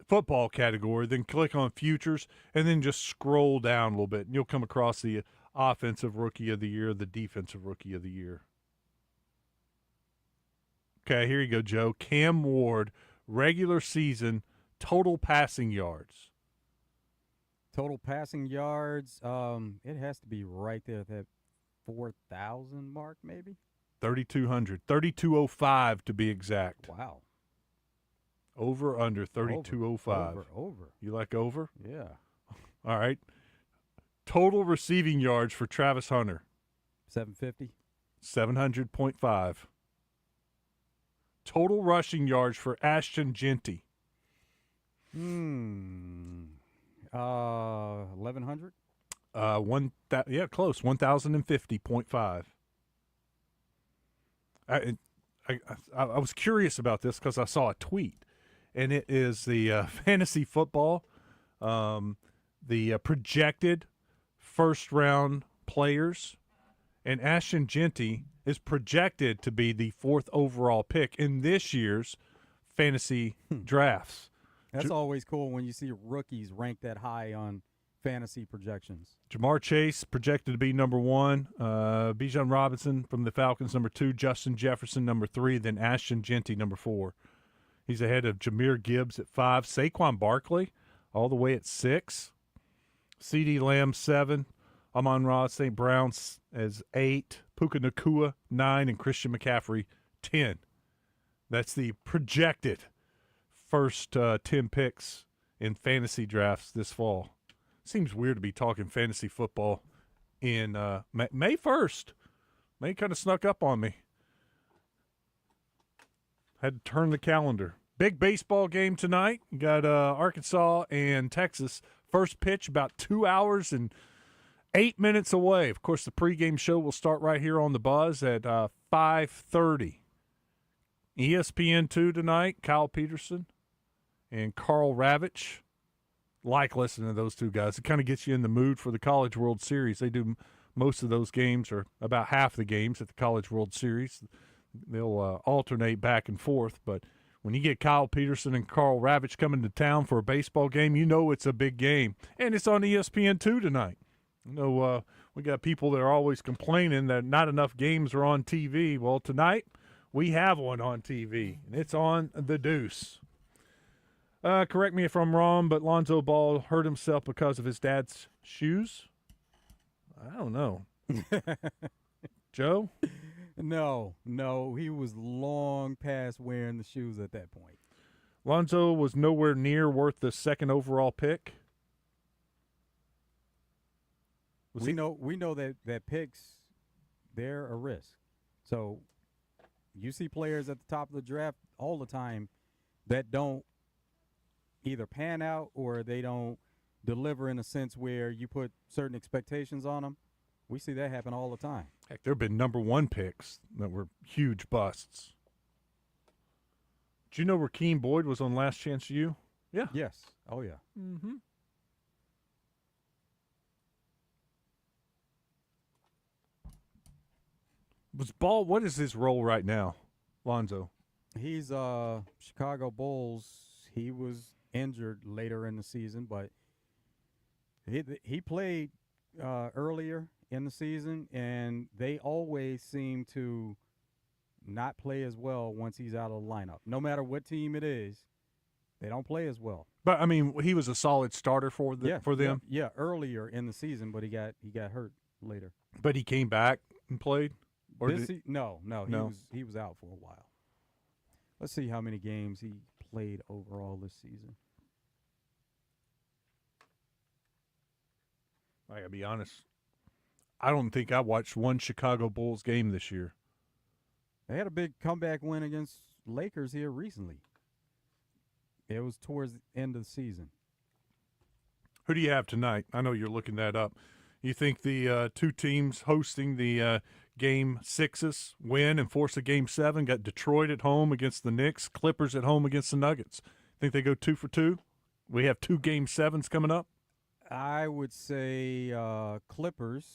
football category, then click on futures, and then just scroll down a little bit, and you'll come across the Offensive Rookie of the Year, the Defensive Rookie of the Year. Okay, here you go, Joe. Cam Ward, regular season, total passing yards. Total passing yards, it has to be right there at that 4,000 mark, maybe? 3,200. 3,205 to be exact. Wow. Over, under, 3,205. Over. You like over? Yeah. All right. Total receiving yards for Travis Hunter. 750. 700.5. Total rushing yards for Ashton Genty. 1,100. Close. 1,050.5. I was curious about this because I saw a tweet, and it is the fantasy football, the projected first-round players, and Ashton Genty is projected to be the 4th overall pick in this year's fantasy drafts. That's always cool when you see rookies ranked that high on fantasy projections. Jamar Chase projected to be number 1. Bijan Robinson from the Falcons, number 2. Justin Jefferson, number 3. Then Ashton Jeanty, number 4. He's ahead of Jahmyr Gibbs at 5. Saquon Barkley all the way at 6. CeeDee Lamb, 7. Amon-Ra St. Brown as 8. Puka Nacua, 9. And Christian McCaffrey, 10. That's the projected first 10 picks in fantasy drafts this fall. Seems weird to be talking fantasy football in May 1st. May kind of snuck up on me. Had to turn the calendar. Big baseball game tonight. You got Arkansas and Texas. First pitch about 2 hours and 8 minutes away. Of course, the pregame show will start right here on the Buzz at 5:30. ESPN2 tonight, Kyle Peterson and Carl Ravitch. Like listening to those two guys. It kind of gets you in the mood for the College World Series. They do most of those games, or about half the games at the College World Series. They'll alternate back and forth. But when you get Kyle Peterson and Carl Ravitch coming to town for a baseball game, you know it's a big game. And it's on ESPN2 tonight. You know, we got people that are always complaining that not enough games are on TV. Well, tonight we have one on TV, and it's on The Deuce. Correct me if I'm wrong, but Lonzo Ball hurt himself because of his dad's shoes? I don't know. Joe? No, he was long past wearing the shoes at that point. Lonzo was nowhere near worth the second overall pick? We know that picks, they're a risk. So you see players at the top of the draft all the time that don't either pan out or they don't deliver in a sense where you put certain expectations on them. We see that happen all the time. Heck, there have been number 1 picks that were huge busts. Did you know Rakeem Boyd was on Last Chance U? Yeah. Yes. Oh, yeah. Mm-hmm. Was Ball, what is his role right now, Lonzo? He's Chicago Bulls. He was injured later in the season, but he played earlier in the season, and they always seem to not play as well once he's out of the lineup. No matter what team it is, they don't play as well. But I mean, he was a solid starter for them. Yeah, earlier in the season, but he got hurt later. But he came back and played. Or no, he was out for a while. Let's see how many games he played overall this season. I gotta be honest. I don't think I watched one Chicago Bulls game this year. They had a big comeback win against Lakers here recently. It was towards the end of the season. Who do you have tonight? I know you're looking that up. You think the two teams hosting the Game 6s win and force a Game 7? Got Detroit at home against the Knicks, Clippers at home against the Nuggets. Think they go 2 for 2? We have 2 Game 7s coming up. I would say Clippers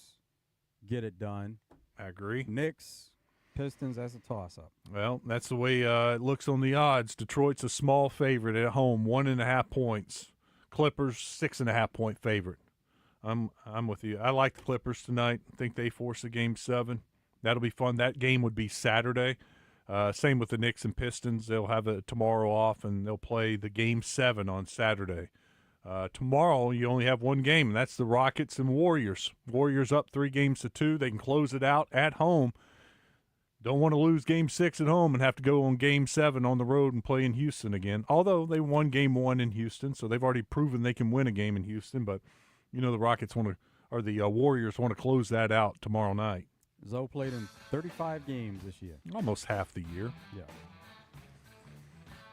get it done. I agree. Knicks, Pistons, that's a toss-up. Well, that's the way it looks on the odds. Detroit's a small favorite at home, 1.5 points. Clippers, 6.5 point favorite. I'm with you. I like the Clippers tonight. I think they force a Game 7. That'll be fun. That game would be Saturday. Same with the Knicks and Pistons. They'll have it tomorrow off, and they'll play the Game 7 on Saturday. Tomorrow you only have one game, and that's the Rockets and Warriors. Warriors up 3-2. They can close it out at home. Don't want to lose Game 6 at home and have to go on Game 7 on the road and play in Houston again. Although they won Game 1 in Houston, so they've already proven they can win a game in Houston. But you know the Rockets the Warriors want to close that out tomorrow night. Zoe played in 35 games this year. Almost half the year. Yeah.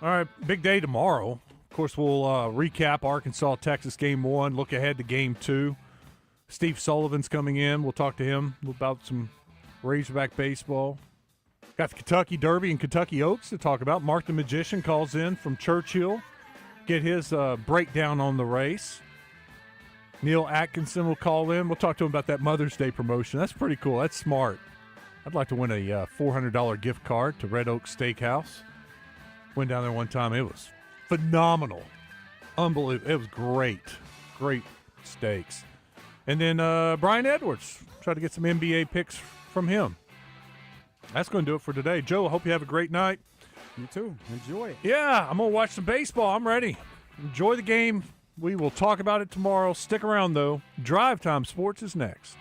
All right, big day tomorrow. Of course, we'll recap Arkansas-Texas Game 1, look ahead to Game 2. Steve Sullivan's coming in. We'll talk to him about some Razorback baseball. Got the Kentucky Derby and Kentucky Oaks to talk about. Mark the Magician calls in from Churchill. Get his breakdown on the race. Neil Atkinson will call in. We'll talk to him about that Mother's Day promotion. That's pretty cool. That's smart. I'd like to win a $400 gift card to Red Oak Steakhouse. Went down there one time. It was phenomenal. Unbelievable. It was great. Great Steaks. And then Brian Edwards, try to get some NBA picks from him. That's going to do it for today. Joe, I hope you have a great night. You too. Enjoy it. Yeah, I'm going to watch some baseball. I'm ready. Enjoy the game. We will talk about it tomorrow. Stick around, though. Drive Time Sports is next.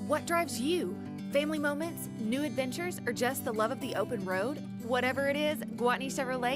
What drives you? Family moments, new adventures, or just the love of the open road? Whatever it is, Gwatney Chevrolet